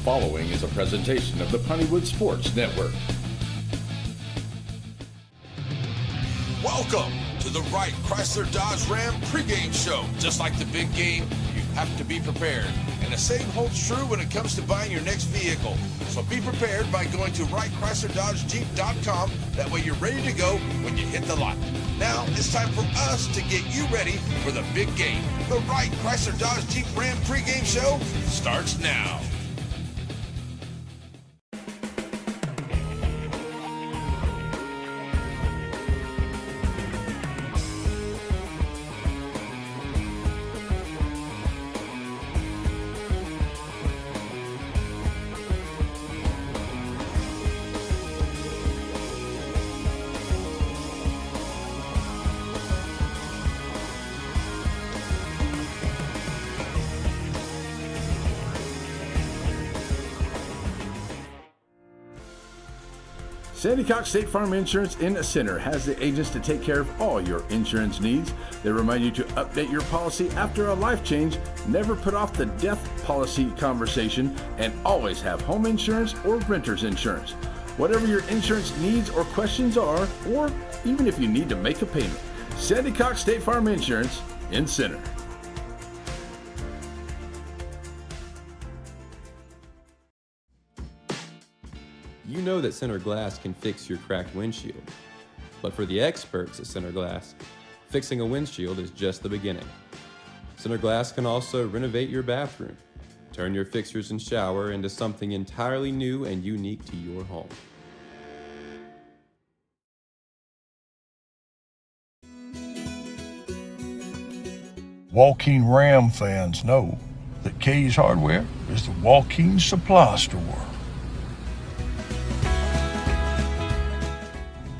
following is a presentation of the Pontywood Sports Network. Welcome to the Wright Chrysler Dodge Ram pregame show. Just like the big game, you have to be prepared. And the same holds true when it comes to buying your next vehicle. So be prepared by going to WrightChryslerDodgeJeep.com. That way you're ready to go when you hit the lot. Now it's time for us to get you ready for the big game. The Wright Chrysler Dodge Jeep Ram pregame show starts now. Sandy Cox State Farm Insurance in Center has the agents to take care of all your insurance needs. They remind you to update your policy after a life change, never put off the death policy conversation, and always have home insurance or renter's insurance. Whatever your insurance needs or questions are, or even if you need to make a payment, Sandy Cox State Farm Insurance in Center. You know that Center Glass can fix your cracked windshield. But for the experts at Center Glass, fixing a windshield is just the beginning. Center Glass can also renovate your bathroom, turn your fixtures and shower into something entirely new and unique to your home. Joaquin Ram fans know that Kay's Hardware is the Joaquin supply store.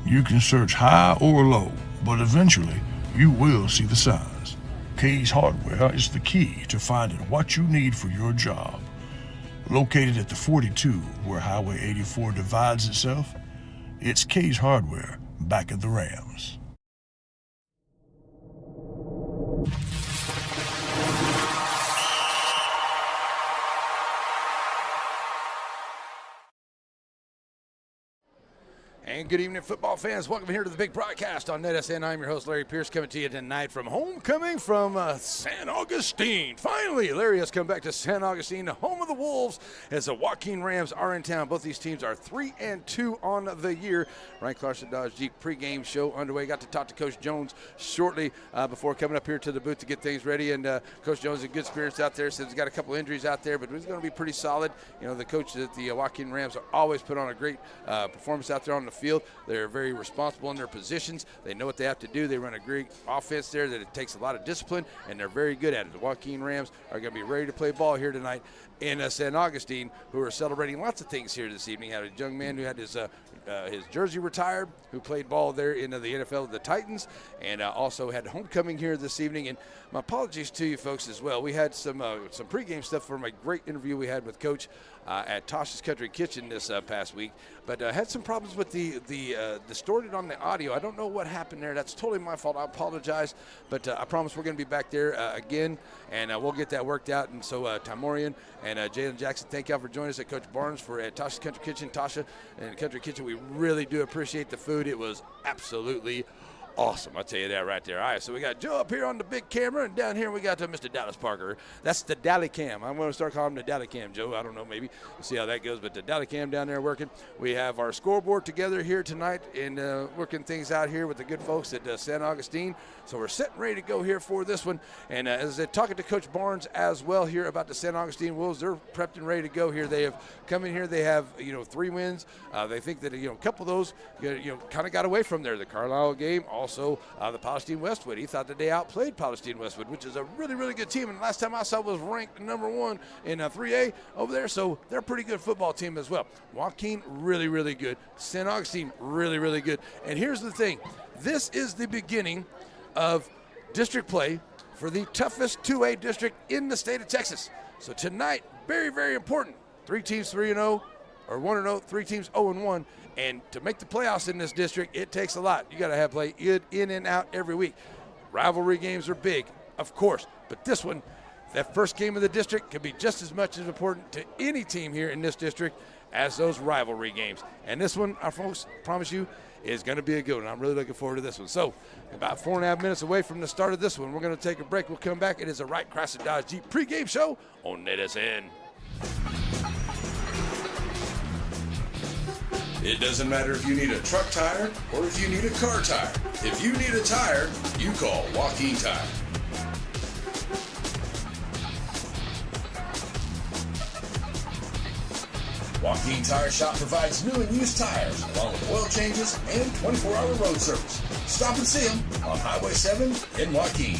You can search high or low, but eventually you will see the signs. Kay's Hardware is the key to finding what you need for your job. Located at the 42 where Highway 84 divides itself, it's Kay's Hardware back at the Rams. And good evening, football fans. Welcome here to the big broadcast on NETSN. I'm your host, Larry Pierce, coming to you tonight from homecoming from San Augustine. Finally, Larry has come back to San Augustine, the home of the Wolves, as the Joaquin Rams are in town. Both these teams are 3-2 on the year. Wright Chrysler Dodge Jeep pregame show underway. Got to talk to Coach Jones shortly before coming up here to the booth to get things ready. And Coach Jones is in good spirits out there. Says he's got a couple injuries out there, but he's going to be pretty solid. You know, the coaches at the Joaquin Rams are always put on a great performance out there on the field. They're very responsible in their positions. They know what they have to do. They run a great offense there that it takes a lot of discipline, and they're very good at it. The Joaquin Rams are going to be ready to play ball here tonight in San Augustine, who are celebrating lots of things here this evening. Had a young man who had his jersey retired, who played ball there in the NFL with the Titans, and also had homecoming here this evening. And my apologies to you folks as well. We had some pregame stuff from a great interview we had with Coach at Tasha's Country Kitchen this past week, but had some problems with the distorted on the audio. I don't know what happened there. That's totally my fault. I apologize, but I promise we're going to be back there again, and we'll get that worked out. And so Tamorian and Jalen Jackson, thank y'all for joining us at Coach Barnes for at Tasha's Country Kitchen. Tasha and Country Kitchen, we really do appreciate the food. It was absolutely awesome. I'll tell you that right there. All right, so we got Joe up here on the big camera, and down here we got Mr. Dallas Parker. That's the Dally Cam. I'm going to start calling him the Dally Cam, Joe. I don't know, maybe. We'll see how that goes, but the Dally Cam down there working. We have our scoreboard together here tonight and working things out here with the good folks at San Augustine. So we're set and ready to go here for this one. And as they're talking to Coach Barnes as well here about the San Augustine Wolves, they're prepped and ready to go here. They have come in here. They have, 3 wins. They think that, a couple of those, kind of got away from there. The Carlisle game, also the Palestine Westwood. He thought that they outplayed Palestine Westwood, which is a really, really good team. And last time I saw was ranked number 1 in 3A over there. So they're a pretty good football team as well. Joaquin, really, really good. San Augustine, really, really good. And here's the thing. This is the beginning of district play for the toughest 2A district in the state of Texas. So tonight, very, very important. 3 teams 3-0 or 1-0, 3 teams 0-1. And to make the playoffs in this district, it takes a lot. You got to have play in and out every week. Rivalry games are big, of course, but this one that first game of the district can be just as much as important to any team here in this district as those rivalry games. And this one, our folks, promise you, is going to be a good one. I'm really looking forward to this one. So, about 4.5 minutes away from the start of this one, we're going to take a break. We'll come back. It is a Wright Chrysler Dodge Jeep pregame show on NETSN. It doesn't matter if you need a truck tire or if you need a car tire. If you need a tire, you call Joaquin Tire. Joaquin Tire Shop provides new and used tires, along with oil changes and 24-hour road service. Stop and see them on Highway 7 in Joaquin.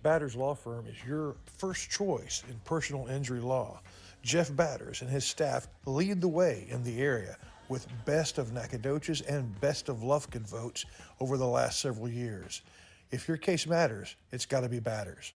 Batters Law Firm is your first choice in personal injury law. Jeff Batters and his staff lead the way in the area with Best of Nacogdoches and Best of Lufkin votes over the last several years. If your case matters, it's got to be Batters.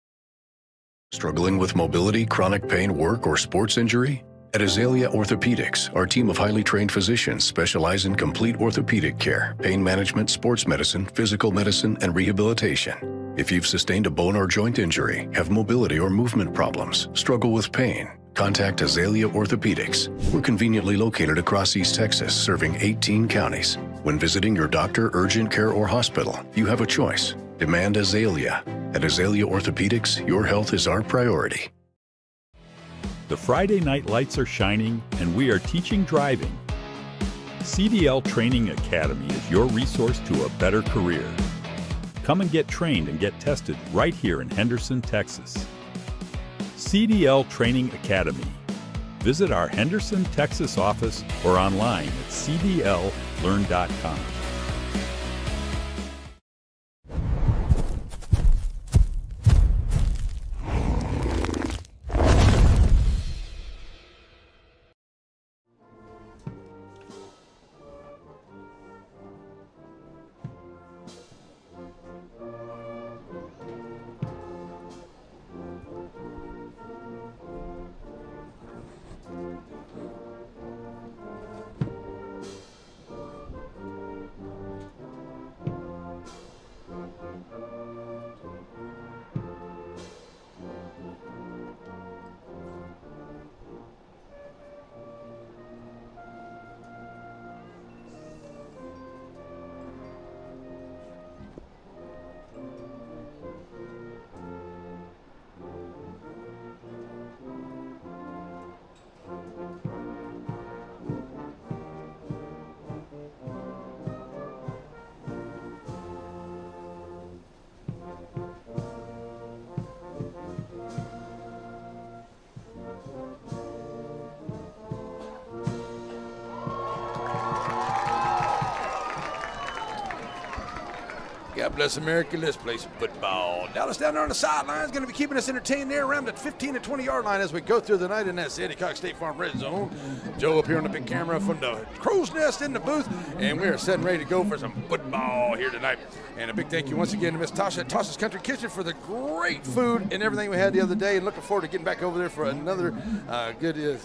Struggling with mobility, chronic pain, work, or sports injury? At Azalea Orthopedics, our team of highly trained physicians specialize in complete orthopedic care, pain management, sports medicine, physical medicine, and rehabilitation. If you've sustained a bone or joint injury, have mobility or movement problems, struggle with pain, contact Azalea Orthopedics. We're conveniently located across East Texas, serving 18 counties. When visiting your doctor, urgent care, or hospital, you have a choice. Demand Azalea. At Azalea Orthopedics, your health is our priority. The Friday night lights are shining, and we are teaching driving. CDL Training Academy is your resource to a better career. Come and get trained and get tested right here in Henderson, Texas. CDL Training Academy. Visit our Henderson, Texas office or online at cdllearn.com. God bless America. Let's play some football. Dallas down there on the sideline is going to be keeping us entertained there around the 15 to 20-yard line as we go through the night in that Sandy Cox State Farm red zone. Joe up here on the big camera from the crow's nest in the booth, and we are set and ready to go for some football here tonight. And a big thank you once again to Miss Tasha at Tasha's Country Kitchen for the great food and everything we had the other day, and looking forward to getting back over there for another good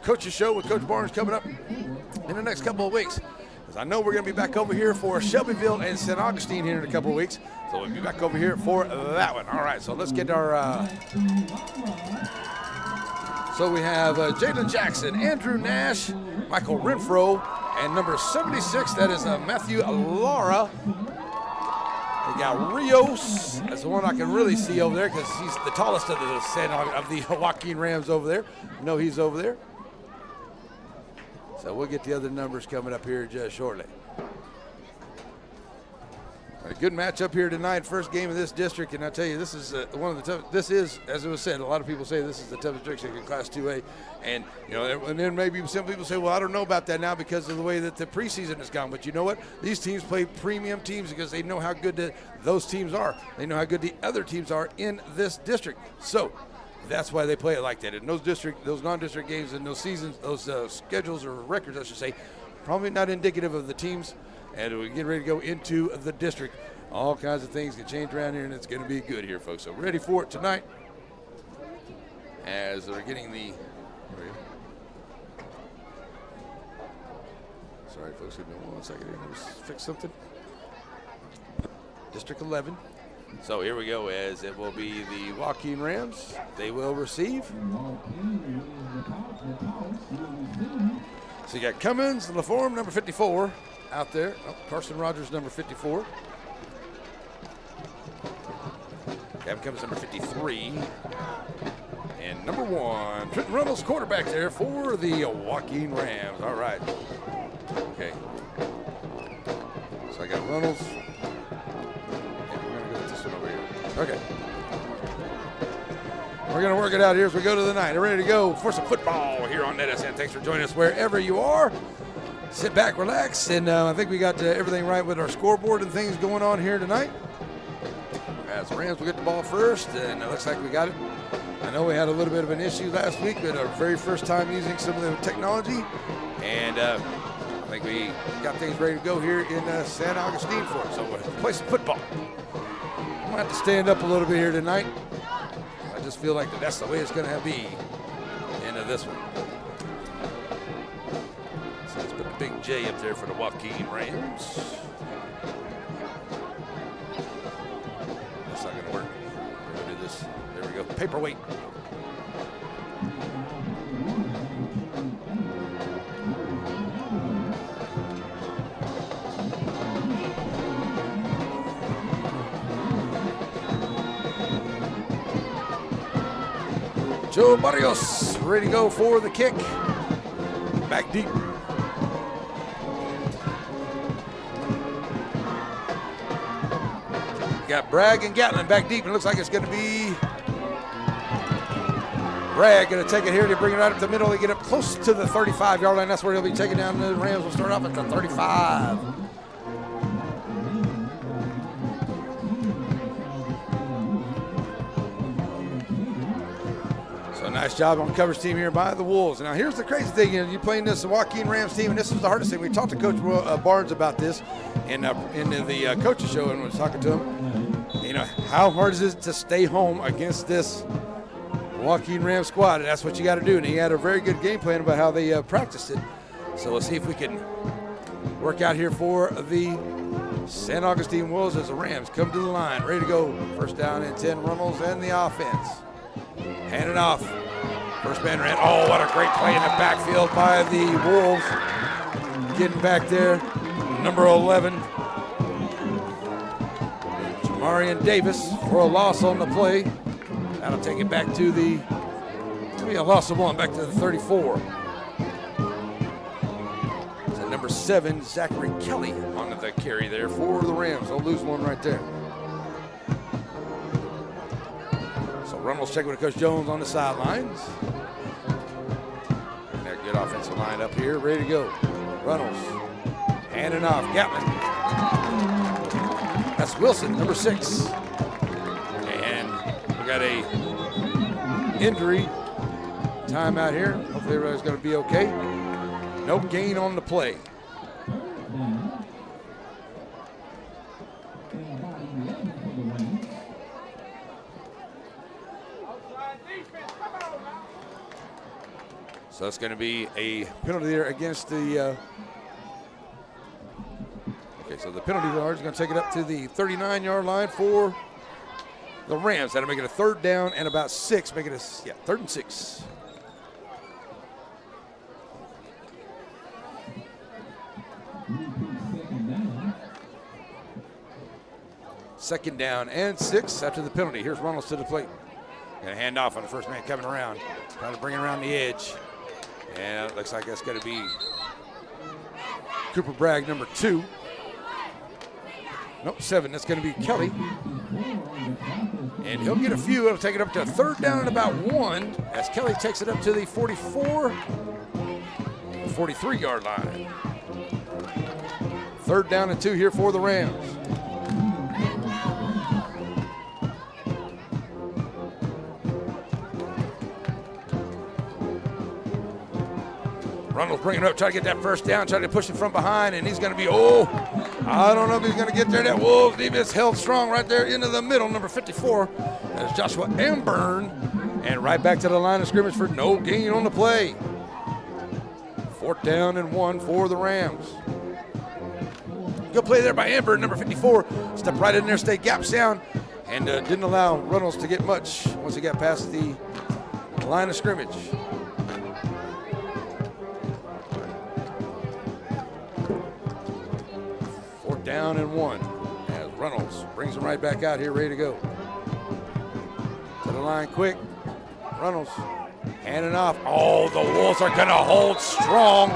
coach's show with Coach Barnes coming up in the next couple of weeks. I know we're going to be back over here for Shelbyville and St. Augustine here in a couple of weeks. So we'll be back over here for that one. All right, so let's get our... So we have Jalen Jackson, Andrew Nash, Michael Renfro, and number 76, that is Matthew Lara. We got Rios. That's the one I can really see over there because he's the tallest of the Joaquin Rams over there. I know he's over there. So we'll get the other numbers coming up here just shortly. A good matchup here tonight, first game of this district, and I tell you, this is one of the toughest. This is, as it was said, a lot of people say this is the toughest district in Class 2A, and and then maybe some people say, well, I don't know about that now because of the way that the preseason has gone. But you know what? These teams play premium teams because they know how good those teams are. They know how good the other teams are in this district. So that's why they play it like that. And those non-district games and those seasons, those schedules or records, I should say, probably not indicative of the teams. And we're getting ready to go into the district. All kinds of things can change around here, and it's going to be good here, folks. So we're ready for it tonight as they're getting the... Sorry, folks, give me 1 second here. Let me fix something. District 11. So here we go, as it will be the Joaquin Rams. They will receive. So you got Cummins, LaForme, number 54, out there. Oh, Carson Rogers, number 54. Gavin Cummins, number 53. And number 1, Trenton Reynolds, quarterback there for the Joaquin Rams. All right. Okay. So I got Reynolds. Okay. We're going to work it out here as we go to the night. We're ready to go for some football here on NETSN. Thanks for joining us wherever you are. Sit back, relax, and I think we got everything right with our scoreboard and things going on here tonight. As the Rams will get the ball first, and it looks like we got it. I know we had a little bit of an issue last week with our very first time using some of the technology, and I think we got things ready to go here in San Augustine for it. So we'll play some football. I'm going to have to stand up a little bit here tonight. I just feel like that's the way it's going to be into this one. So let's put the big J up there for the Joaquin Rams. That's not going to work. We're going to do this. There we go. Paperweight. Joe Barrios ready to go for the kick. Back deep. Got Bragg and Gatlin back deep. It looks like it's going to be Bragg going to take it here to bring it right up the middle. They get up close to the 35-yard line. That's where he'll be taken down. The Rams will start off at the 35. Nice job on the coverage team here by the Wolves. Now, here's the crazy thing. You're playing this Joaquin Rams team, and this is the hardest thing. We talked to Coach Barnes about this in the coaches show, and was talking to him. You know, how hard is it to stay home against this Joaquin Rams squad? And that's what you got to do. And he had a very good game plan about how they practiced it. So we'll see if we can work out here for the San Augustine Wolves as the Rams come to the line. Ready to go. First down and 10, Reynolds and the offense. Hand it off. First man ran. Oh, what a great play in the backfield by the Wolves. Getting back there. Number 11. Jamarian Davis for a loss on the play. That'll take it back to the, it'll be a loss of 1, back to the 34. So number 7, Zachary Kelly on the carry there for the Rams. They'll lose 1 right there. Reynolds checking with Coach Jones on the sidelines. And that good offensive line up here, ready to go. Reynolds, handing off, Gatlin. That's Wilson, number 6. And we got a injury timeout here. Hopefully everybody's going to be okay. No gain on the play. So it's going to be a penalty there against the. Okay, so the penalty yard is going to take it up to the 39-yard line for the Rams. That'll make it a 3rd down and about 6. Make it a 3rd and 6. Second down and 6 after the penalty. Here's Reynolds to the plate. Going to hand off on the first man coming around. Trying to bring it around the edge. And it looks like that's going to be Cooper Bragg, number 2. Nope, 7. That's going to be Kelly. And he'll get a few. It'll take it up to a 3rd down and about 1 as Kelly takes it up to the 43-yard line. 3rd down and 2 here for the Rams. Reynolds bringing it up, trying to get that first down, trying to push it from behind, and he's going to be, I don't know if he's going to get there. That Wolves defense held strong right there into the middle, number 54. That's Joshua Amburn, and right back to the line of scrimmage for no gain on the play. 4th down and 1 for the Rams. Good play there by Amber, number 54. Stepped right in there, stayed gap sound, and didn't allow Reynolds to get much once he got past the line of scrimmage. Fourth down and 1 as Reynolds brings him right back out here, ready to go. To the line quick. Reynolds handing off. Oh, the Wolves are going to hold strong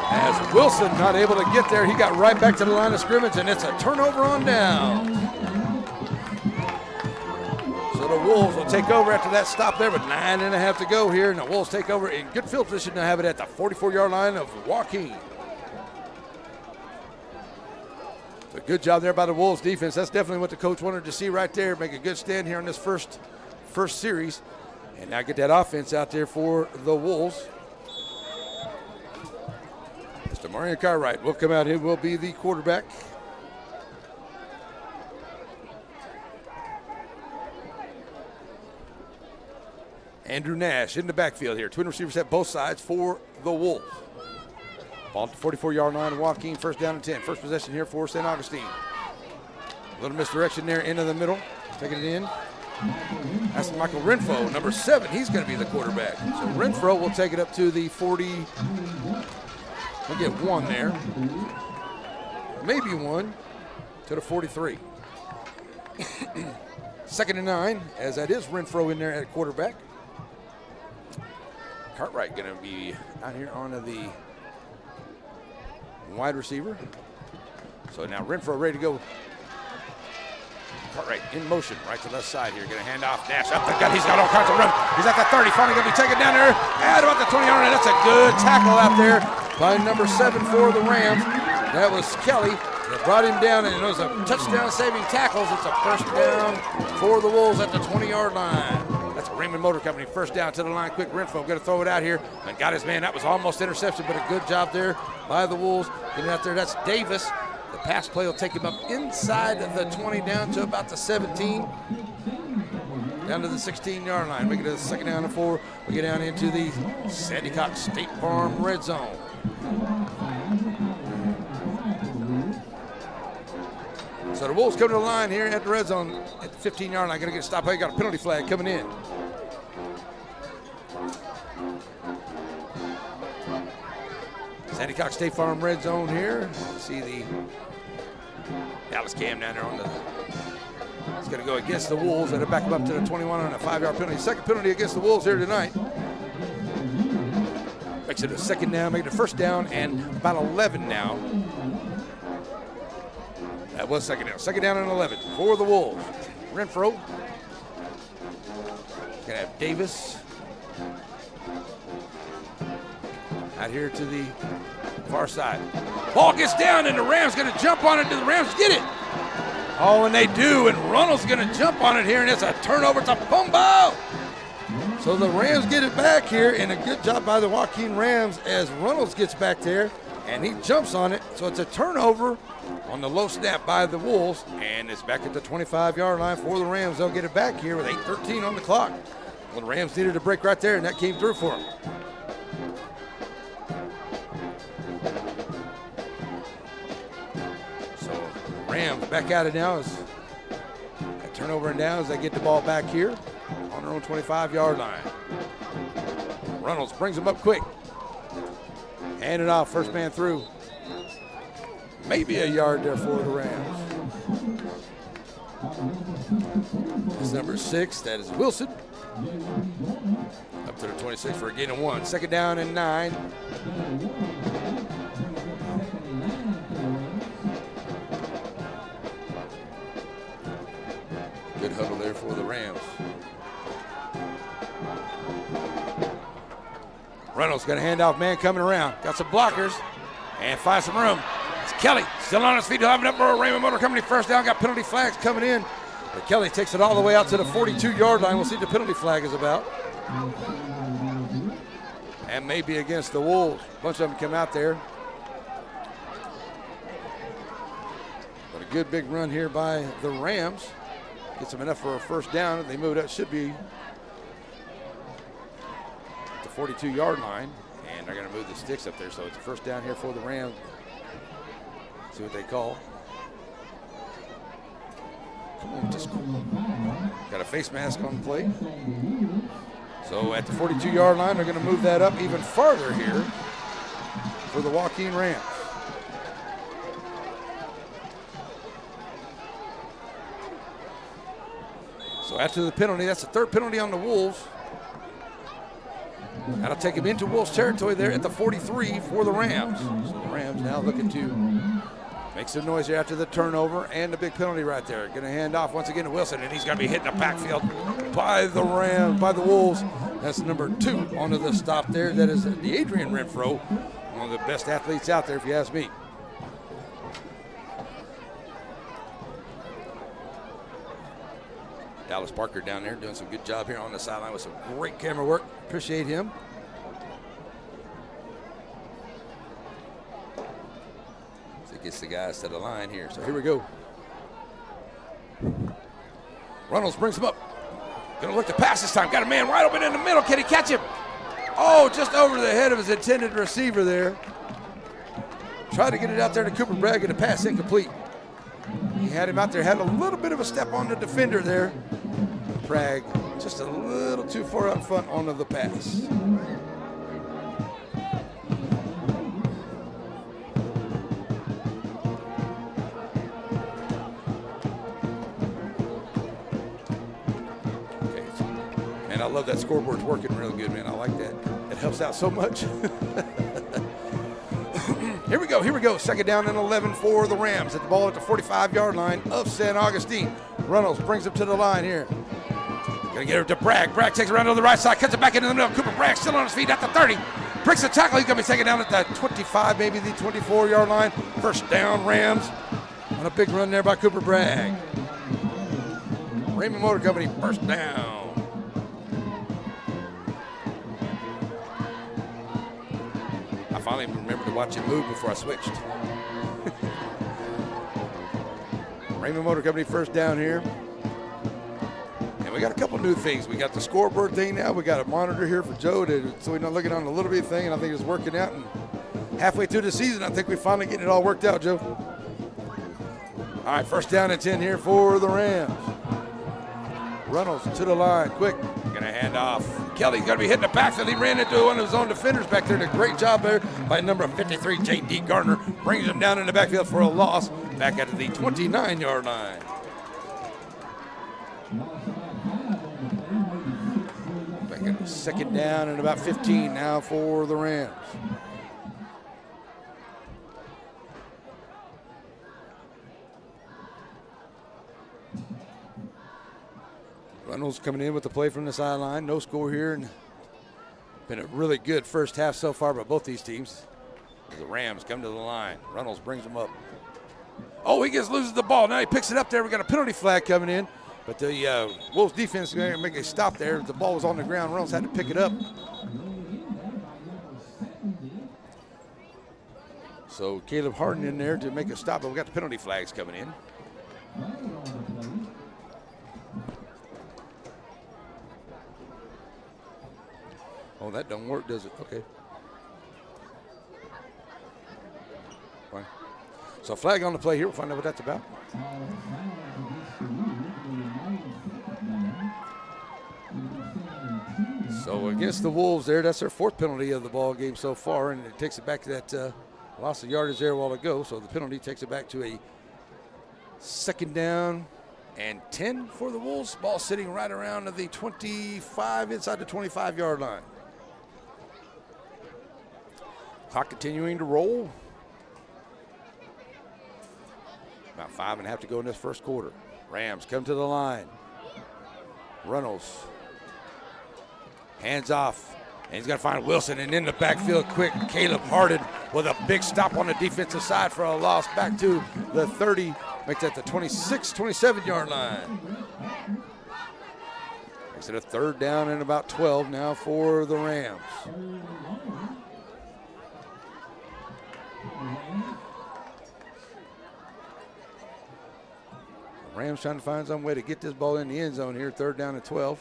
as Wilson not able to get there. He got right back to the line of scrimmage, and it's a turnover on down. So the Wolves will take over after that stop there with 9.5 to go here, and the Wolves take over in good field position to have it at the 44-yard line of Joaquin. So good job there by the Wolves defense. That's definitely what the coach wanted to see right there. Make a good stand here in this first series. And now get that offense out there for the Wolves. Mr. Marion Cartwright will come out here, will be the quarterback. Andrew Nash in the backfield here. Twin receivers at both sides for the Wolves. Ball at the 44-yard line. Joaquin, first down and 10. First possession here for St. Augustine. A little misdirection there into the middle. Taking it in. That's Michael Renfro, number 7. He's going to be the quarterback. So Renfro will take it up to the 40. We'll get 1 there. Maybe 1 to the 43. Second and 9, as that is Renfro in there at quarterback. Cartwright going to be out here on the wide receiver. So now Renfro ready to go. Cartwright in motion, right to left side here. Going to hand off, Nash up the gut. He's got all kinds of run. He's at the 30, finally going to be taken down there at about the 20-yard line. That's a good tackle out there by number 7 for the Rams. That was Kelly. That brought him down, and it was a touchdown-saving tackles. It's a first down for the Wolves at the 20-yard line. That's a Raymond Motor Company. First down to the line. Quick, Renfro going to throw it out here and got his man. That was almost interception, but a good job there by the Wolves. Getting out there, that's Davis. The pass play will take him up inside of the 20 down to about the 17. Down to the 16-yard line. Make it a second down and 4. We get down into the Sandy Cox State Farm red zone. So the Wolves come to the line here at the red zone at the 15-yard line. Going to get a stop. Got a penalty flag coming in. Sandy Cox State Farm red zone here. See the Dallas Cam down there on the. It's going to go against the Wolves. That'll back them up to the 21 on a 5-yard penalty. Second penalty against the Wolves here tonight. Makes it a second down, make it a first down, and about 11 now. That was second down. Second down and 11 for the Wolves. Renfro. Going to have Davis out here to the far side. Ball gets down, and the Rams going to jump on it. Do the Rams get it? Oh, and they do, and Reynolds going to jump on it here, and it's a turnover. It's a fumble. So the Rams get it back here, and a good job by the Joaquin Rams as Reynolds gets back there, and he jumps on it. So it's a turnover on the low snap by the Wolves, and it's back at the 25-yard line for the Rams. They'll get it back here with 8:13 on the clock. Well, the Rams needed a break right there, and that came through for them. So Rams back at it now as a turnover and down as they get the ball back here on their own 25-yard line. Reynolds brings them up quick. Hand it off, first man through. Maybe a yard there for the Rams. That's number 6, that is Wilson. Up to the 26 for a gain of 1. Second down and 9. Good huddle there for the Rams. Reynolds going to hand off, man coming around. Got some blockers and find some room. It's Kelly still on his feet. He'll have it up for Raymond Motor Company. First down, got penalty flags coming in. But Kelly takes it all the way out to the 42-yard line. We'll see what the penalty flag is about. And maybe against the Wolves. A bunch of them come out there. But a good big run here by the Rams. Gets them enough for a first down. They move it up. Should be 42-yard line, and they're going to move the sticks up there, so it's a first down here for the Rams. See what they call. Come on, just got a face mask on the play. So at the 42-yard line, they're going to move that up even farther here for the Joaquin Rams. So after the penalty, that's the third penalty on the Wolves. That'll take him into Wolves territory there at the 43 for the Rams. So the Rams now looking to make some noise here after the turnover and the big penalty right there. Going to hand off once again to Wilson, and he's going to be hitting the backfield by the Rams, by the Wolves. That's number 2 onto the stop there. That is the Adrian Renfro, one of the best athletes out there, if you ask me. Dallas Parker down there doing some good job here on the sideline with some great camera work. Appreciate him. So he gets the guys to the line here. So here we go. Reynolds brings him up. Gonna look to pass this time. Got a man wide open in the middle. Can he catch him? Oh, just over the head of his intended receiver there. Tried to get it out there to Cooper Bragg, and the pass incomplete. He had him out there, had a little bit of a step on the defender there. Bragg just a little too far out front onto the pass. Okay, man, I love that scoreboard's working real good, man. I like that. It helps out so much. Here we go. Second down and 11 for the Rams. At the ball at the 45-yard line of San Augustine. Reynolds brings him to the line here. Gonna get it to Bragg. Bragg takes it around to the right side, cuts it back into the middle. Cooper Bragg still on his feet at the 30. Breaks the tackle. He's gonna be taken down at the 25, maybe the 24-yard line. First down, Rams. On a big run there by Cooper Bragg. Raymond Motor Company, first down. I finally remembered to watch him move before I switched. Raymond Motor Company, first down here. And we got a couple new things. We got the scoreboard thing now. We got a monitor here for Joe so we're not looking on a little bit thing, and I think it's working out. And halfway through the season, I think we're finally getting it all worked out, Joe. All right, first down and 10 here for the Rams. Reynolds to the line, quick. Gonna hand off. Kelly's gonna be hitting the backfield. He ran into one of his own defenders back there. Did a great job there by number 53, J.D. Gardner. Brings him down in the backfield for a loss. Back at the 29-yard line. Back at the second down and about 15 now for the Rams. Reynolds coming in with the play from the sideline. No score here. And been a really good first half so far by both these teams. The Rams come to the line. Reynolds brings them up. Oh, he loses the ball. Now he picks it up there. We got a penalty flag coming in. But the Wolves defense is going to make a stop there. The ball was on the ground. Reynolds had to pick it up. So Caleb Harden in there to make a stop. But we got the penalty flags coming in. Oh, that don't work, does it? Okay. Fine. So flag on the play here. We'll find out what that's about. So against the Wolves there, that's their fourth penalty of the ball game so far, and it takes it back to that loss of yardage there a while ago. So the penalty takes it back to a second down and 10 for the Wolves. Ball sitting right around the 25, inside the 25-yard line. Clock continuing to roll. About 5.5 to go in this first quarter. Rams come to the line. Reynolds hands off, and he's going to find Wilson, and in the backfield quick, Caleb Harden with a big stop on the defensive side for a loss back to the 30, makes that the 26, 27-yard line. Makes it a third down and about 12 now for the Rams. Rams trying to find some way to get this ball in the end zone here, third down and 12.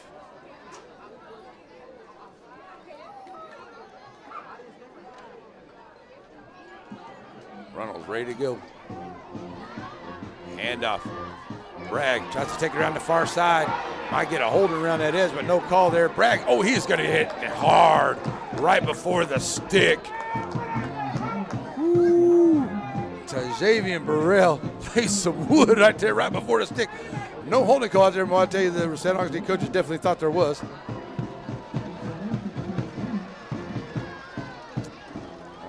Reynolds ready to go. Handoff. Bragg tries to take it around the far side. Might get a hold around that edge, but no call there. Bragg, oh, he's going to hit hard right before the stick. Woo. Xavier Burrell plays some wood right there, right before the stick. No holding call out there, but I'll tell you, the San Augustine coaches definitely thought there was.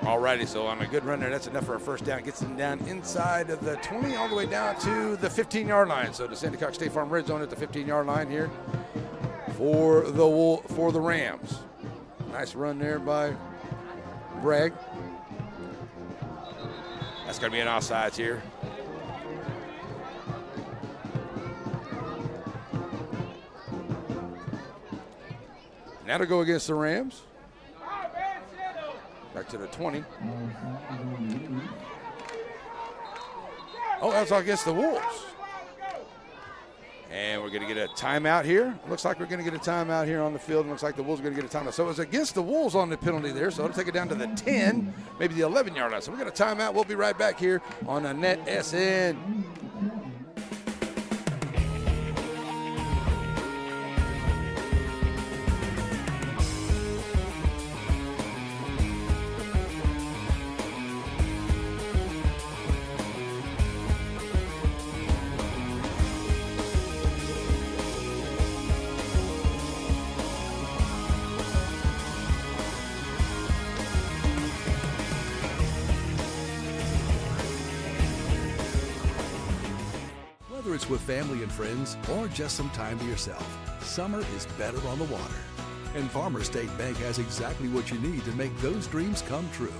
Alrighty, so on a good run there, that's enough for a first down. Gets them down inside of the 20, all the way down to the 15-yard line. So the Sandy Cox State Farm Red Zone at the 15-yard line here for the Rams. Nice run there by Bragg. That's going to be an offsides here. Now to go against the Rams. Back to the 20. Oh, that's all against the Wolves. And we're going to get a timeout here. Looks like we're going to get a timeout here on the field. Looks like the Wolves are going to get a timeout. So it was against the Wolves on the penalty there. So it'll take it down to the 10, maybe the 11-yard line. So we got a timeout. We'll be right back here on a NETSN. Whether it's with family and friends or just some time to yourself, summer is better on the water. And Farmers State Bank has exactly what you need to make those dreams come true.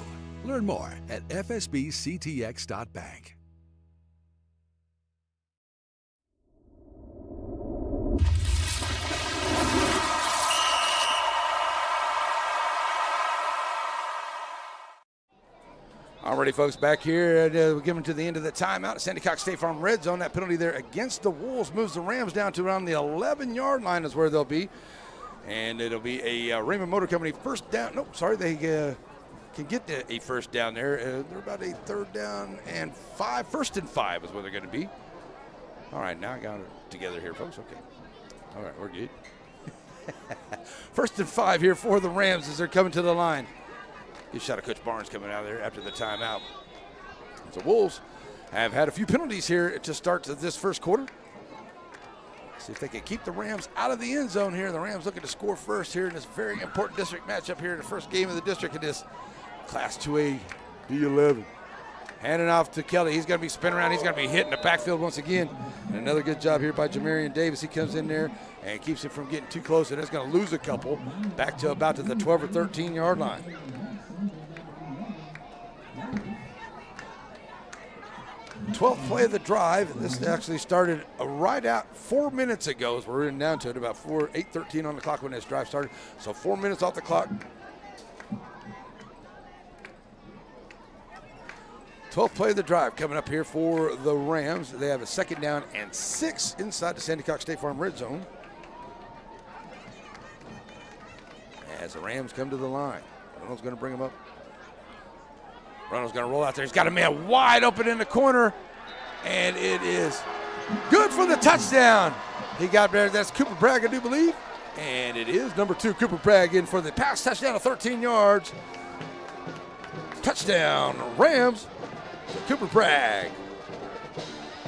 Learn more at fsbctx.bank. Alrighty, folks, back here. We're getting to the end of the timeout. Sandy Cox State Farm Red Zone. That penalty there against the Wolves moves the Rams down to around the 11-yard line is where they'll be. And it'll be a Raymond Motor Company first down. Nope, sorry, they can get a first down there. They're about a third down and 5. First and 5 is where they're going to be. All right, now I got it together here, folks. Okay. All right, we're good. First and 5 here for the Rams as they're coming to the line. Good shot of Coach Barnes coming out of there after the timeout. The Wolves have had a few penalties here to start this first quarter. See if they can keep the Rams out of the end zone here. The Rams looking to score first here in this very important district matchup here in the first game of the district in this Class 2A D11. Handing off to Kelly. He's going to be spinning around. He's going to be hitting the backfield once again. And another good job here by Jamarian Davis. He comes in there and keeps it from getting too close. And it's going to lose a couple back to about to the 12 or 13-yard line. 12th play of the drive. This actually started right out 4 minutes ago as we're in down to it, about 8:13 on the clock when this drive started. So 4 minutes off the clock. 12th play of the drive coming up here for the Rams. They have a second down and 6 inside the Sandy Cox State Farm Red Zone. As the Rams come to the line. Reynolds going to bring them up. Reynolds going to roll out there. He's got a man wide open in the corner, and it is good for the touchdown. He got there. That's Cooper Bragg, I do believe. And it is number 2, Cooper Bragg, in for the pass touchdown of 13 yards. Touchdown, Rams, to Cooper Bragg.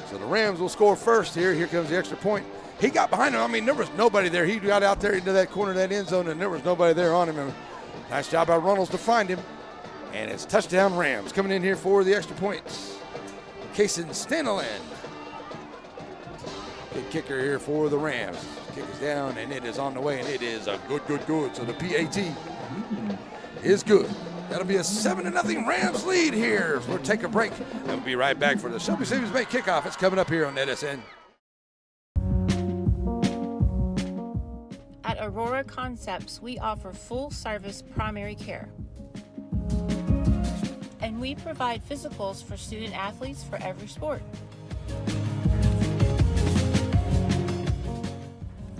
So the Rams will score first here. Here comes the extra point. He got behind him. I mean, there was nobody there. He got out there into that corner of that end zone, and there was nobody there on him. And nice job by Reynolds to find him. And it's touchdown Rams. Coming in here for the extra points, Kason Stanley. Good kicker here for the Rams. Kick is down, and it is on the way, and it is a good. So the PAT is good. That'll be a 7-0 Rams lead here. So we'll take a break, and we'll be right back for the Shelby Savings Bank kickoff. It's coming up here on NETSN. At Aurora Concepts, we offer full-service primary care. And we provide physicals for student athletes for every sport.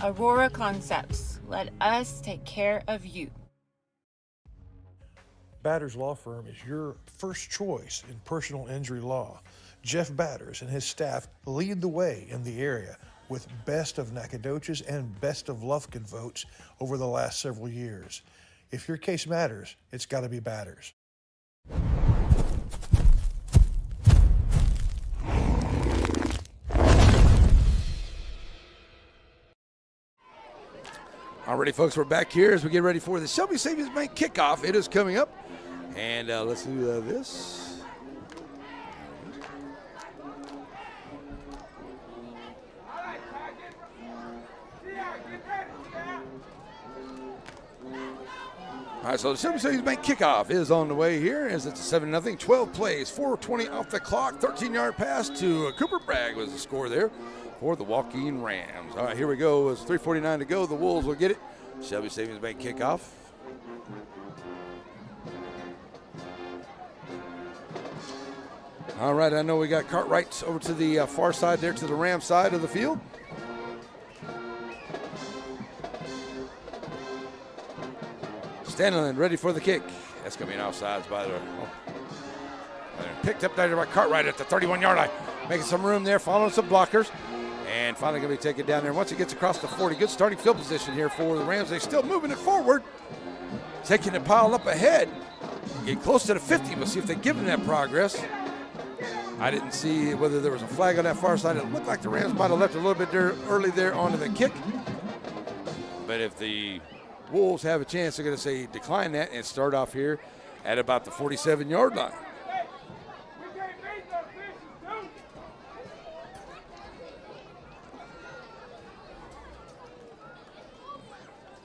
Aurora Concepts, let us take care of you. Batters Law Firm is your first choice in personal injury law. Jeff Batters and his staff lead the way in the area with Best of Nacogdoches and Best of Lufkin votes over the last several years. If your case matters, it's got to be Batters. Alrighty, folks, we're back here as we get ready for the Shelby Savings Bank kickoff. It is coming up, and let's do this. All right, so the Shelby Savings Bank kickoff is on the way here as it's a 7-0, 12 plays, 4:20 off the clock, 13-yard pass to Cooper Bragg was the score there for the Joaquin Rams. All right, here we go. It's 3:49 to go. The Wolves will get it. Shelby Savings Bank kickoff. All right, I know we got Cartwright over to the far side there to the Ram side of the field. Stanley ready for the kick. That's going to be an offsides by the... picked up there by Cartwright at the 31-yard line. Making some room there, following some blockers. And finally going to be taken down there. Once it gets across the 40, good starting field position here for the Rams. They're still moving it forward. Taking the pile up ahead. Get close to the 50. We'll see if they give them that progress. I didn't see whether there was a flag on that far side. It looked like the Rams might have left a little bit there early there onto the kick. But if the Wolves have a chance, they're going to say decline that and start off here at about the 47-yard line.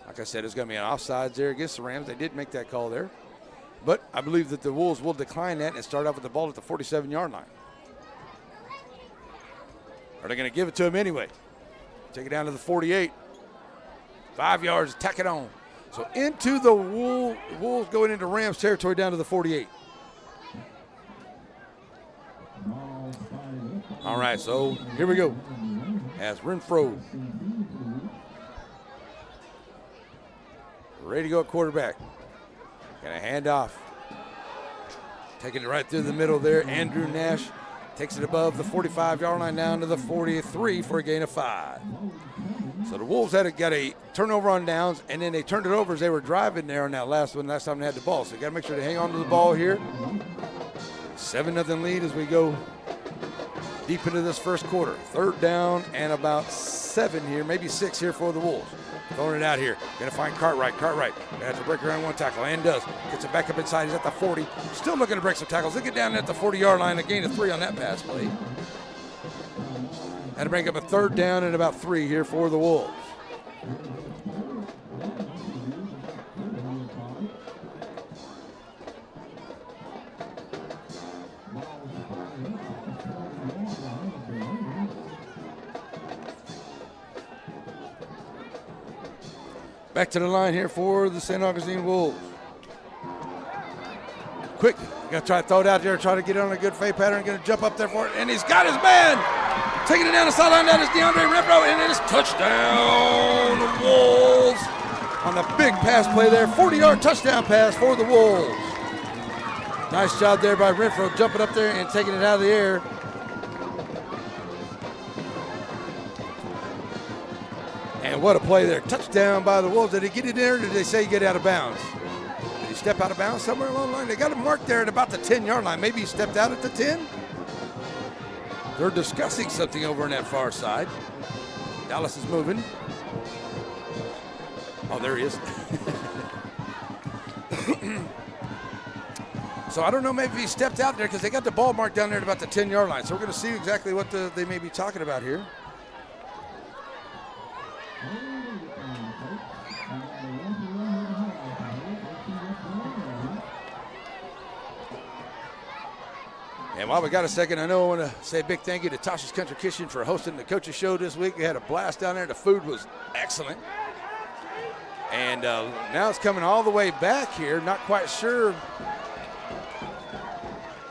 Like I said, it's going to be an offsides there against the Rams. They did make that call there. But I believe that the Wolves will decline that and start off with the ball at the 47-yard line. Are they going to give it to him anyway? Take it down to the 48. 5 yards, tack it on. So into the Wolves going into Rams territory down to the 48. All right, so here we go. As Renfro ready to go at quarterback. Gonna hand off. Taking it right through the middle there. Andrew Nash takes it above the 45-yard line down to the 43 for a gain of 5. So the Wolves got a turnover on downs, and then they turned it over as they were driving there on that last time they had the ball. So you got to make sure to hang on to the ball here. 7-0 lead as we go deep into this first quarter. 3rd down and about 7 here, maybe 6 here for the Wolves. Throwing it out here. Going to find Cartwright. Cartwright has to break around one tackle and does. Gets it back up inside. He's at the 40. Still looking to break some tackles. They get down at the 40-yard line. A gain of 3 on that pass play. Had to bring up a 3rd down and about 3 here for the Wolves. Back to the line here for the St. Augustine Wolves. Quick, going to try to throw it out there, try to get on a good fade pattern, going to jump up there for it, and he's got his man. Taking it down the sideline, that is DeAndre Renfro, and it is touchdown, the Wolves. On the big pass play there, 40-yard touchdown pass for the Wolves. Nice job there by Renfro, jumping up there and taking it out of the air. And what a play there. Touchdown by the Wolves. Did he get it in there or did they say he get out of bounds? Did he step out of bounds somewhere along the line? They got him marked there at about the 10-yard line. Maybe he stepped out at the 10. They're discussing something over on that far side. Dallas is moving. Oh, there he is. So I don't know, maybe he stepped out there because they got the ball marked down there at about the 10-yard line. So we're going to see exactly what they may be talking about here. And while we got a second, I know I want to say a big thank you to Tasha's Country Kitchen for hosting the coaches show this week. We had a blast down there. The food was excellent. And now it's coming all the way back here. Not quite sure.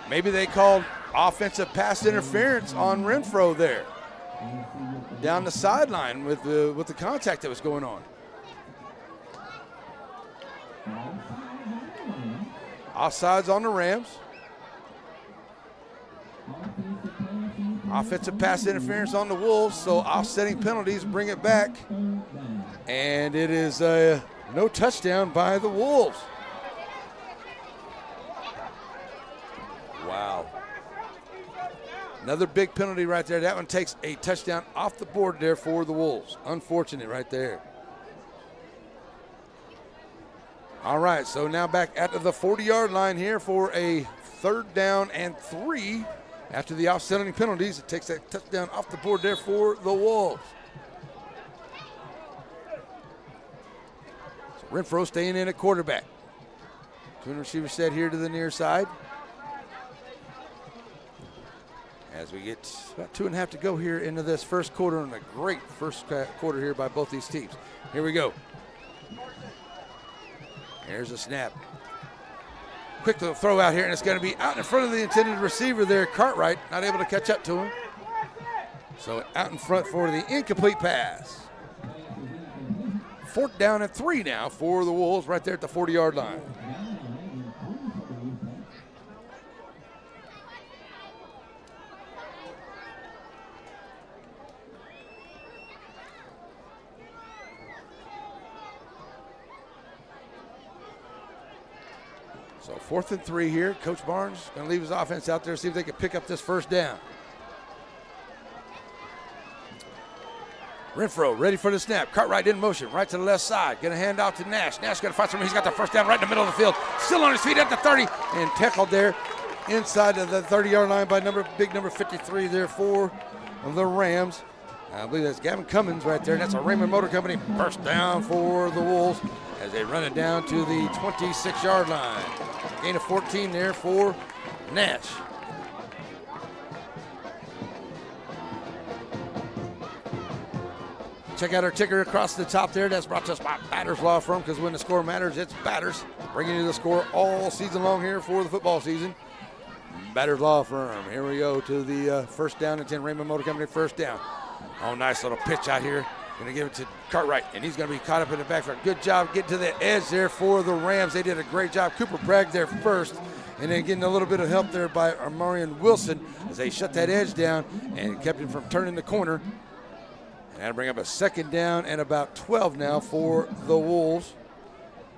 Maybe they called offensive pass interference on Renfro there. Down the sideline with the contact that was going on. Offsides on the Rams. Offensive pass interference on the Wolves, so offsetting penalties bring it back. And it is no touchdown by the Wolves. Wow. Another big penalty right there. That one takes a touchdown off the board there for the Wolves. Unfortunate right there. All right, so now back at the 40-yard line here for a 3rd down and 3. After the offsetting penalties, it takes that touchdown off the board there for the Wolves. So Renfro staying in at quarterback. Twin receiver set here to the near side. As we get about 2.5 to go here into this first quarter, and a great first quarter here by both these teams. Here we go. Here's a snap. Quick little throw out here, and it's going to be out in front of the intended receiver there, Cartwright, not able to catch up to him. So out in front for the incomplete pass. 4th down and 3 now for the Wolves right there at the 40-yard line. So 4th and 3 here. Coach Barnes going to leave his offense out there, see if they can pick up this first down. Renfro ready for the snap. Cartwright in motion, right to the left side. Going to hand out to Nash. Nash going to find someone. He's got the first down right in the middle of the field. Still on his feet at the 30 and tackled there inside of the 30-yard line by big number 53 there for the Rams. I believe that's Gavin Cummins right there. And that's a Raymond Motor Company first down for the Wolves as they run it down to the 26-yard line. Gain of 14 there for Nash. Check out our ticker across the top there. That's brought to us by Batters Law Firm, because when the score matters, it's Batters. Bringing you the score all season long here for the football season. Batters Law Firm. Here we go to the first down and 10. Raymond Motor Company first down. Oh, nice little pitch out here. Going to give it to Cartwright, and he's going to be caught up in the backfield. Good job getting to the edge there for the Rams. They did a great job. Cooper Bragg there first, and then getting a little bit of help there by Armarian Wilson as they shut that edge down and kept him from turning the corner. And that'll bring up a 2nd down and about 12 now for the Wolves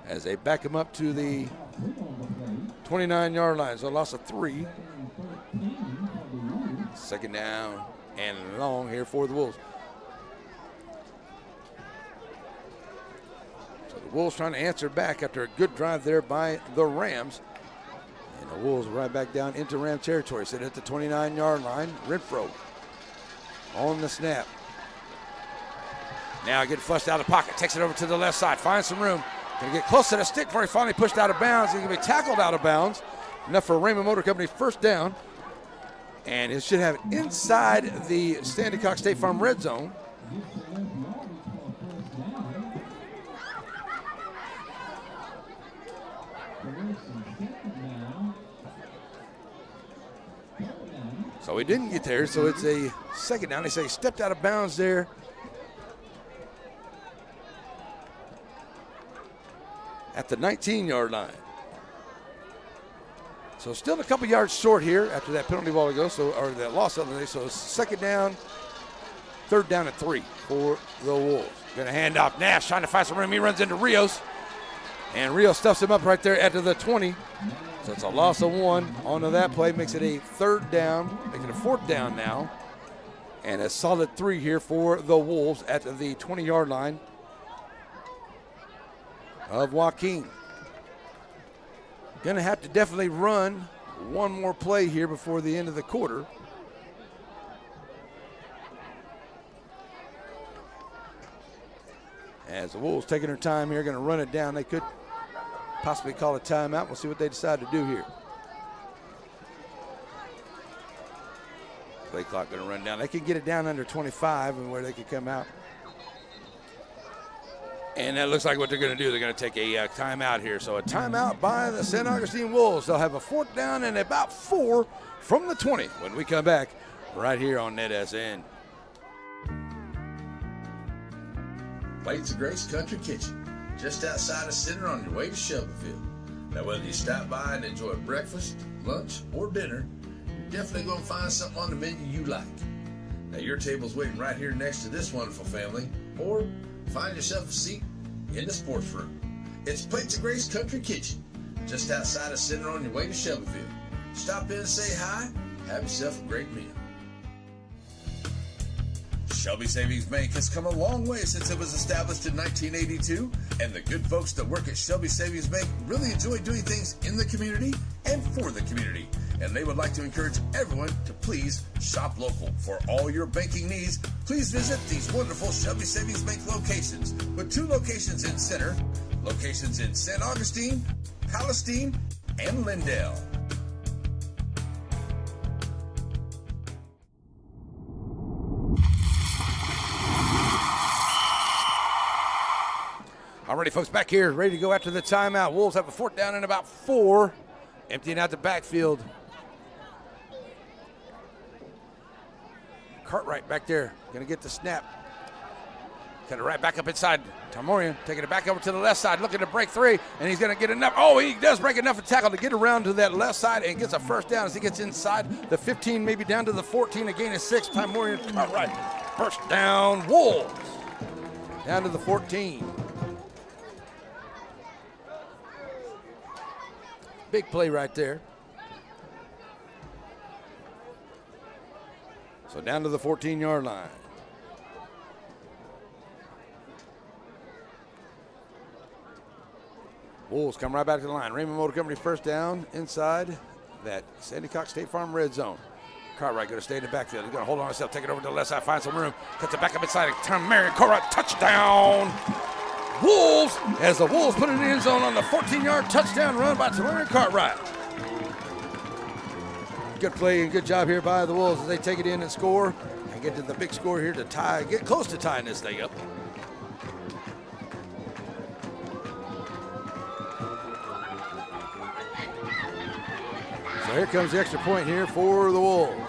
as they back him up to the 29-yard line. So a loss of 3. 2nd down and long here for the Wolves. The Wolves trying to answer back after a good drive there by the Rams. And the Wolves right back down into Ram territory. Sitting at the 29-yard line. Renfro on the snap. Now getting flushed out of the pocket. Takes it over to the left side. Finds some room. Going to get close to the stick before he finally pushed out of bounds. He's going to be tackled out of bounds. Enough for Raymond Motor Company first down. And it should have it inside the Stanley Cox State Farm red zone. So he didn't get there, so it's a 2nd down. They say he stepped out of bounds there at the 19-yard line. So still a couple yards short here after that penalty ball ago, or that loss of the day. So 2nd down, 3rd down and 3 for the Wolves. Going to hand off. Nash trying to find some room. He runs into Rios, and Rios stuffs him up right there at the 20. So it's a loss of 1 onto that play. Makes it a 3rd down, making it a 4th down now. And a solid 3 here for the Wolves at the 20-yard line of Joaquin. Going to have to definitely run one more play here before the end of the quarter. As the Wolves taking their time here, going to run it down. They could possibly call a timeout. We'll see what they decide to do here. Play clock going to run down. They can get it down under 25 and where they can come out. And that looks like what they're going to do. They're going to take a timeout here. So a timeout by the San Augustine Wolves. They'll have a 4th down and about 4 from the 20 when we come back right here on NETSN. Plates of Grace Country Kitchen, just outside of Center on your way to Shelbyville. Now, whether you stop by and enjoy breakfast, lunch, or dinner, definitely going to find something on the menu you like. Now, your table's waiting right here next to this wonderful family, or find yourself a seat in the sports room. It's Plates of Grace Country Kitchen, just outside of Center on your way to Shelbyville. Stop in and say hi. Have yourself a great meal. Shelby Savings Bank has come a long way since it was established in 1982, and the good folks that work at Shelby Savings Bank really enjoy doing things in the community and for the community. And they would like to encourage everyone to please shop local. For all your banking needs, please visit these wonderful Shelby Savings Bank locations, with 2 locations in Center, locations in St. Augustine, Palestine, and Lindale. All righty, folks, back here, ready to go after the timeout. Wolves have a 4th down and about 4, emptying out the backfield. Cartwright back there, going to get the snap. Kind of right back up inside. Tamorian taking it back over to the left side, looking to break 3, and he's going to get enough. Oh, he does break enough of tackle to get around to that left side and gets a 1st down as he gets inside the 15, maybe down to the 14, a gain of 6. Tamorian, Cartwright, 1st down, Wolves. Down to the 14. Big play right there. So down to the 14-yard line. Wolves come right back to the line. Raymond Motor Company 1st down inside that Sandy Cox State Farm red zone. Cartwright going to stay in the backfield. He's going to hold on himself, take it over to the left side, find some room, cuts it back up inside. Marion Cartwright, touchdown. Wolves, as the Wolves put it in the end zone on the 14-yard touchdown run by Tamarion Cartwright. Good play and good job here by the Wolves as they take it in and score and get to the big score here to tie, get close to tying this thing up. So here comes the extra point here for the Wolves.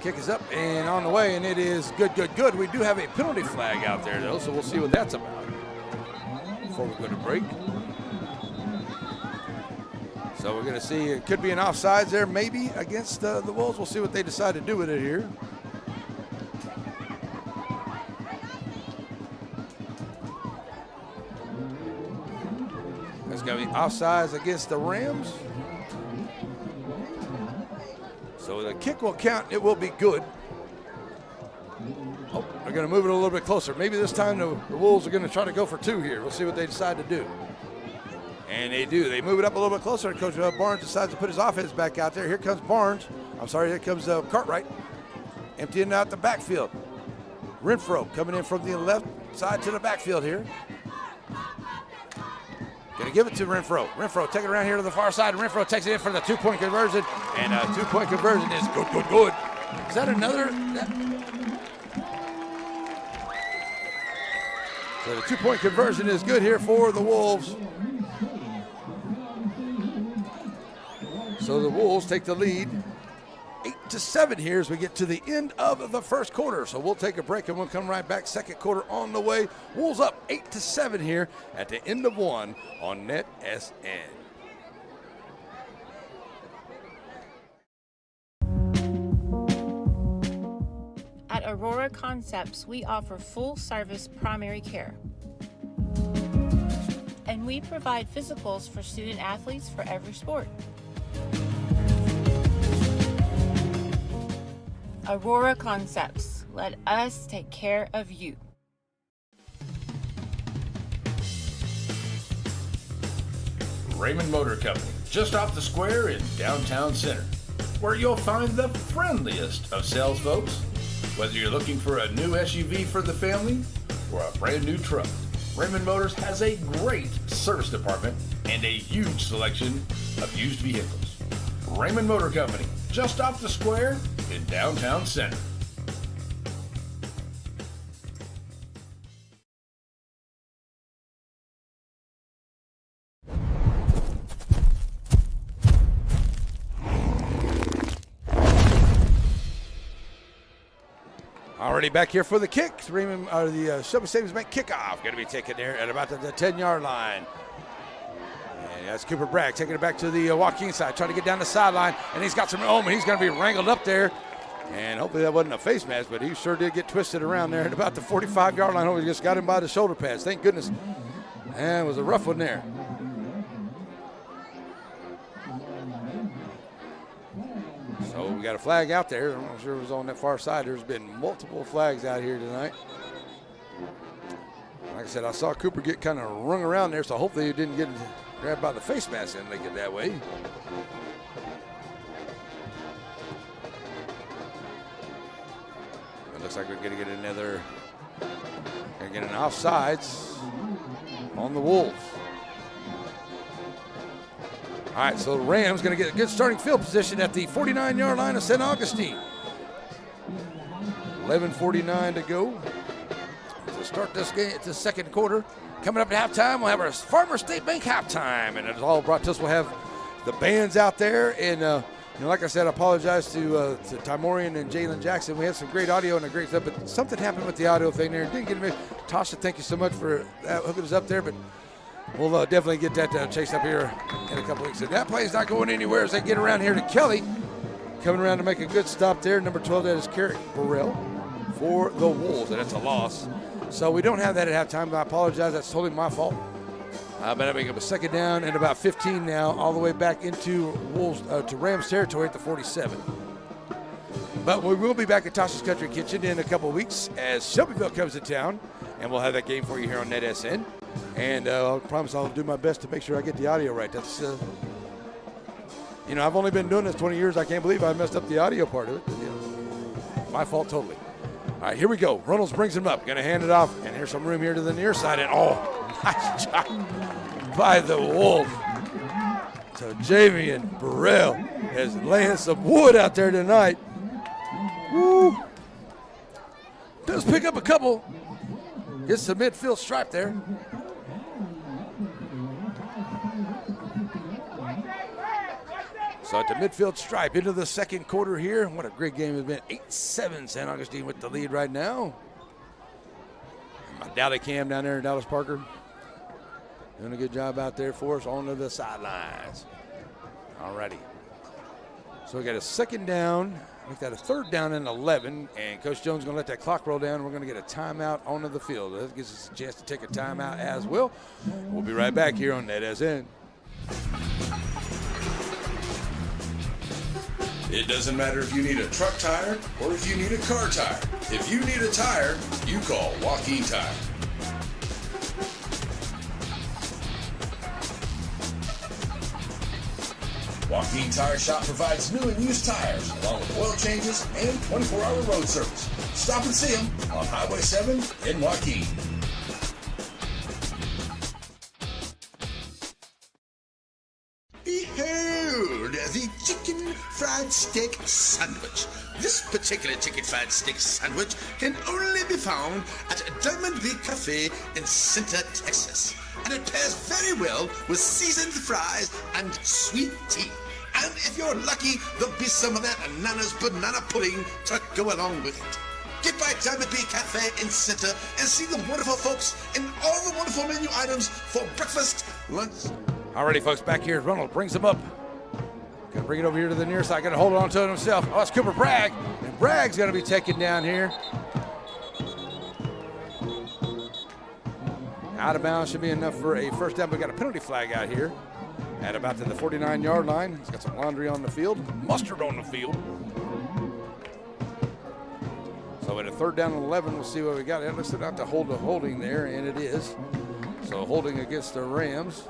Kick is up and on the way, and it is good. We do have a penalty flag out there, though, so we'll see what that's about before we go to break. So we're going to see, it could be an offsides there, maybe, against the Wolves. We'll see what they decide to do with it here. There's going to be offsides against the Rams. So the kick will count. It will be good. Oh, they're going to move it a little bit closer. Maybe this time the Wolves are going to try to go for 2 here. We'll see what they decide to do. And they do. They move it up a little bit closer. Coach Barnes decides to put his offense back out there. Here comes here comes Cartwright. Emptying out the backfield. Renfro coming in from the left side to the backfield here. Going to give it to Renfro. Renfro take it around here to the far side. Renfro takes it in for the 2-point conversion. And a 2-point conversion is good. Is that another? So the 2-point conversion is good here for the Wolves. So the Wolves take the lead 8-7 here as we get to the end of the first quarter. So we'll take a break and we'll come right back. Second quarter on the way. Wolves up 8-7 here at the end of 1 on NETSN. At Aurora Concepts, we offer full-service primary care. And we provide physicals for student athletes for every sport. Aurora Concepts. Let us take care of you. Raymond Motor Company, just off the square in downtown Center, where you'll find the friendliest of sales folks. Whether you're looking for a new SUV for the family or a brand new truck, Raymond Motors has a great service department and a huge selection of used vehicles. Raymond Motor Company, just off the square in downtown Center. Already back here for the kick. The Shelby Savings Bank kickoff going to be taken there at about the 10-yard line. And Yeah, it's Cooper Bragg taking it back to the Joaquin side, trying to get down the sideline, and he's got some room, and he's going to be wrangled up there. And hopefully that wasn't a face mask, but he sure did get twisted around there at about the 45-yard line. He just got him by the shoulder pads. Thank goodness. And it was a rough one there. So we got a flag out there. I'm not sure it was on that far side. There's been multiple flags out here tonight. Like I said, I saw Cooper get kind of rung around there, so hopefully he didn't get grabbed by the face mask and make it that way. It looks like we're going to get another, an offsides on the Wolves. All right, so the Rams going to get a good starting field position at the 49-yard line of St. Augustine. 11:49 to go to start this game. It's the second quarter. Coming up at halftime, we'll have our Farmer State Bank halftime, and it's all brought to us. We'll have the bands out there, and like I said, I apologize to Tymorian and Jalen Jackson. We had some great audio and a great stuff, but something happened with the audio thing there. It didn't get me. Tasha, thank you so much for hooking us up there, but we'll definitely get that chased up here in a couple weeks. And that play's not going anywhere as they get around here to Kelly. Coming around to make a good stop there. Number 12, that is Carrick Burrell for the Wolves, and that's a loss. So we don't have that at halftime. I apologize. That's totally my fault. But I make up a second down and about 15 now, all the way back into Wolves to Rams territory at the 47. But we will be back at Tasha's Country Kitchen in a couple of weeks as Shelbyville comes to town, and we'll have that game for you here on NETSN. And I promise I'll do my best to make sure I get the audio right. That's, I've only been doing this 20 years. I can't believe I messed up the audio part of it. My fault totally. All right, here we go. Reynolds brings him up. Going to hand it off, and here's some room here to the near side. And nice job by the Wolves. So Javian Burrell is laying some wood out there tonight. Woo. Does pick up a couple. Gets the midfield stripe there. So at the midfield stripe into the second quarter here. What a great game it's been. 8-7 St. Augustine with the lead right now. My Dally Cam down there in Dallas Parker. Doing a good job out there for us on the sidelines. All righty. So we got a second down. Make that a third down and 11. And Coach Jones is going to let that clock roll down. We're going to get a timeout onto the field. That gives us a chance to take a timeout as well. We'll be right back here on NETSN. It doesn't matter if you need a truck tire or if you need a car tire. If you need a tire, you call Joaquin Tire. Joaquin Tire Shop provides new and used tires, along with oil changes and 24-hour road service. Stop and see them on Highway 7 in Joaquin. Behold the chicken fried steak sandwich. This particular chicken fried steak sandwich can only be found at Diamond V Cafe in Center, Texas. And it pairs very well with seasoned fries and sweet tea. And if you're lucky, there'll be some of that Nana's banana pudding to go along with it. Get by Diamond V Cafe in Center and see the wonderful folks and all the wonderful menu items for breakfast, lunch. Alrighty, folks, back here. Reynolds brings him up. Gonna bring it over here to the near side. Gonna hold on to it himself. Oh, it's Cooper Bragg. And Bragg's gonna be taken down here. Out of bounds should be enough for a first down. We got a penalty flag out here at about to the 49-yard line. He's got some laundry on the field, mustard on the field. So at a third down and 11, we'll see what we got. It looks like not to hold a holding there, and it is. So holding against the Rams.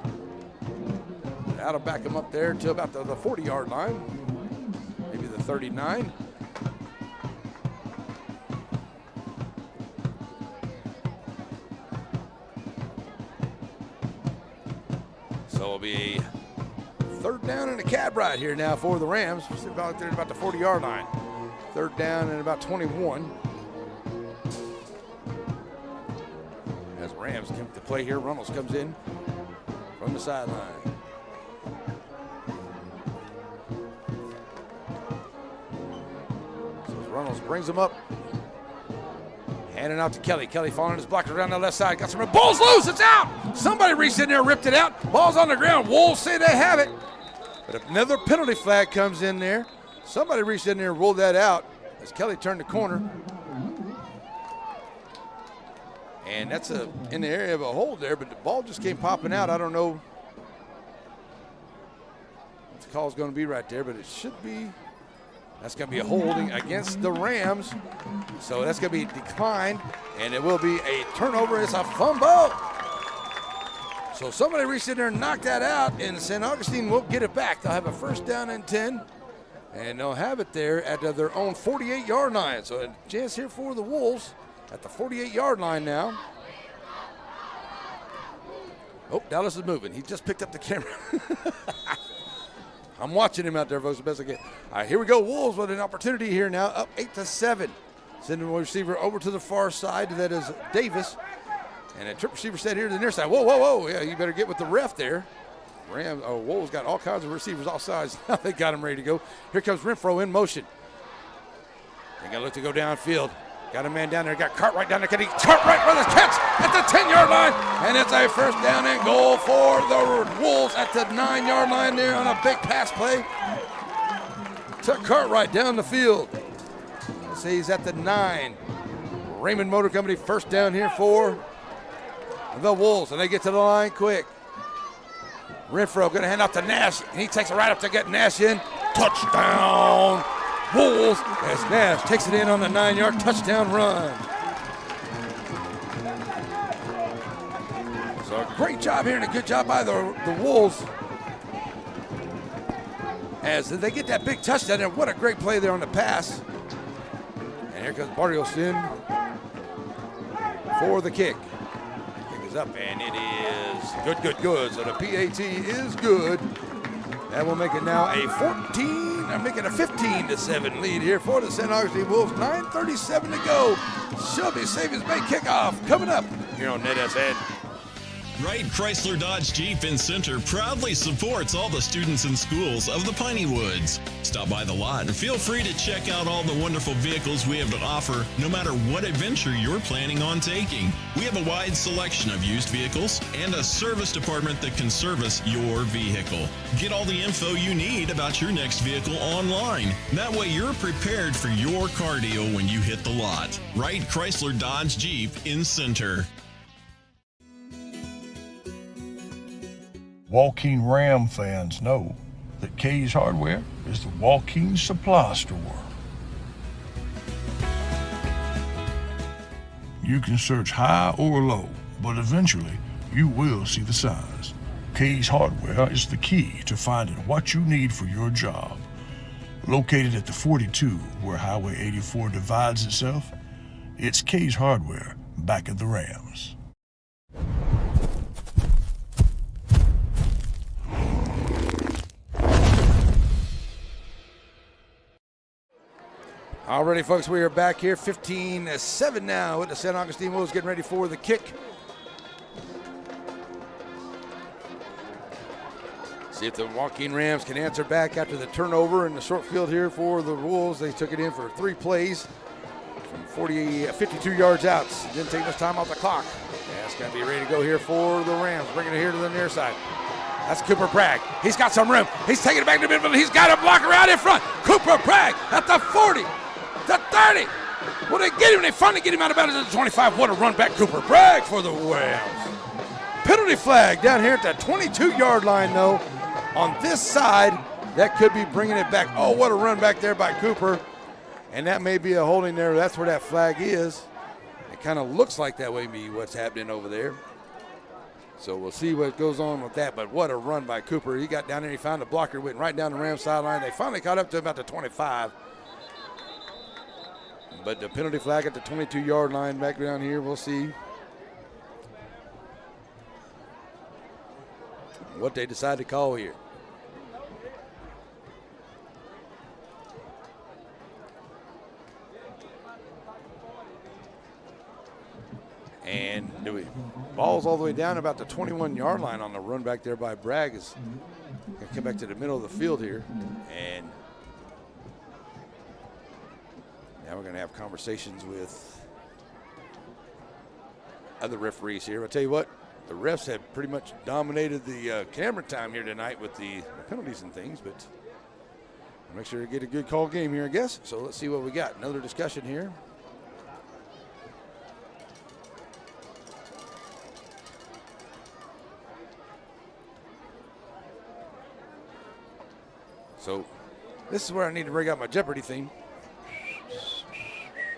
That'll back him up there to about the 40-yard line, maybe the 39. So it'll be third down and a cab ride here now for the Rams. Sit about there at about the 40-yard line. Third down and about 21. As Rams come to play here, Reynolds comes in from the sideline. So Reynolds brings him up. Handing out to Kelly. Kelly following his blocker around the left side. Got some room. Ball's loose. It's out. Somebody reached in there, ripped it out. Ball's on the ground. Wolves say they have it. But another penalty flag comes in there. Somebody reached in there and rolled that out as Kelly turned the corner. And that's in the area of a hold there, but the ball just came popping out. I don't know what the call is going to be right there, but it should be. That's going to be a holding against the Rams. So that's going to be declined, and it will be a turnover. It's a fumble. So somebody reached in there and knocked that out, and St. Augustine will get it back. They'll have a first down and 10, and they'll have it there at their own 48-yard line. So a chance here for the Wolves at the 48-yard line now. Oh, Dallas is moving. He just picked up the camera. I'm watching him out there, folks, the best I can. All right, here we go. Wolves with an opportunity here now, up 8-7. Sending the receiver over to the far side. That is Davis. And a trip receiver set here to the near side. Whoa, whoa, whoa. Yeah, you better get with the ref there. Wolves got all kinds of receivers all sides. Now they got him ready to go. Here comes Renfro in motion. They got to look to go downfield. Got a man down there. Got Cartwright down there. Can he Cartwright for the catch at the 10-yard line? And it's a first down and goal for the Wolves at the 9-yard line there on a big pass play. Took Cartwright down the field. Let's say he's at the 9. Raymond Motor Company first down here for the Wolves. And they get to the line quick. Renfro going to hand off to Nash. And he takes it right up to get Nash in. Touchdown. Wolves as Nash takes it in on the 9-yard touchdown run. So a great job here and a good job by the Wolves as they get that big touchdown there. What a great play there on the pass. And here comes Barrios in for the kick. Kick is up and it is good. So the PAT is good. That will make it now a 15-7 lead here for the St. Augustine Wolves. 9:37 to go. Shelby Savings Bank kickoff coming up here on NetSN. Wright Chrysler Dodge Jeep in Center proudly supports all the students and schools of the Piney Woods. Stop by the lot and feel free to check out all the wonderful vehicles we have to offer, no matter what adventure you're planning on taking. We have a wide selection of used vehicles and a service department that can service your vehicle. Get all the info you need about your next vehicle online. That way you're prepared for your cardio when you hit the lot. Wright Chrysler Dodge Jeep in Center. Joaquin Ram fans know that Kay's Hardware is the Joaquin supply store. You can search high or low, but eventually you will see the signs. Kay's Hardware is the key to finding what you need for your job. Located at the 42 where Highway 84 divides itself, it's Kay's Hardware back at the Rams. Alrighty, folks, we are back here, 15-7 now with the St. Augustine Wolves getting ready for the kick. See if the Joaquin Rams can answer back after the turnover in the short field here for the Wolves. They took it in for 3 plays from 52 yards out. Didn't take much time off the clock. Yeah, it's going to be ready to go here for the Rams, bringing it here to the near side. That's Cooper Bragg. He's got some room. He's taking it back to the midfield. He's got a blocker out in front. Cooper Bragg at the 40. The 30. Will they get him? They finally get him out of bounds at the 25. What a run back, Cooper Bragg for the Rams. Penalty flag down here at the 22-yard line, though. On this side, that could be bringing it back. Oh, what a run back there by Cooper. And that may be a holding there. That's where that flag is. It kind of looks like that way, what's happening over there. So we'll see what goes on with that. But what a run by Cooper. He got down there. He found the blocker. Went right down the Rams sideline. They finally caught up to about the 25. But the penalty flag at the 22-yard line back down here, we'll see what they decide to call here. And ball's all the way down about the 21-yard line on the run back there by Bragg. Is going to come back to the middle of the field here. And now we're going to have conversations with other referees here. I'll tell you what, the refs have pretty much dominated the camera time here tonight with the penalties and things, but make sure to get a good call game here, I guess. So let's see what we got. Another discussion here. So this is where I need to bring out my Jeopardy theme.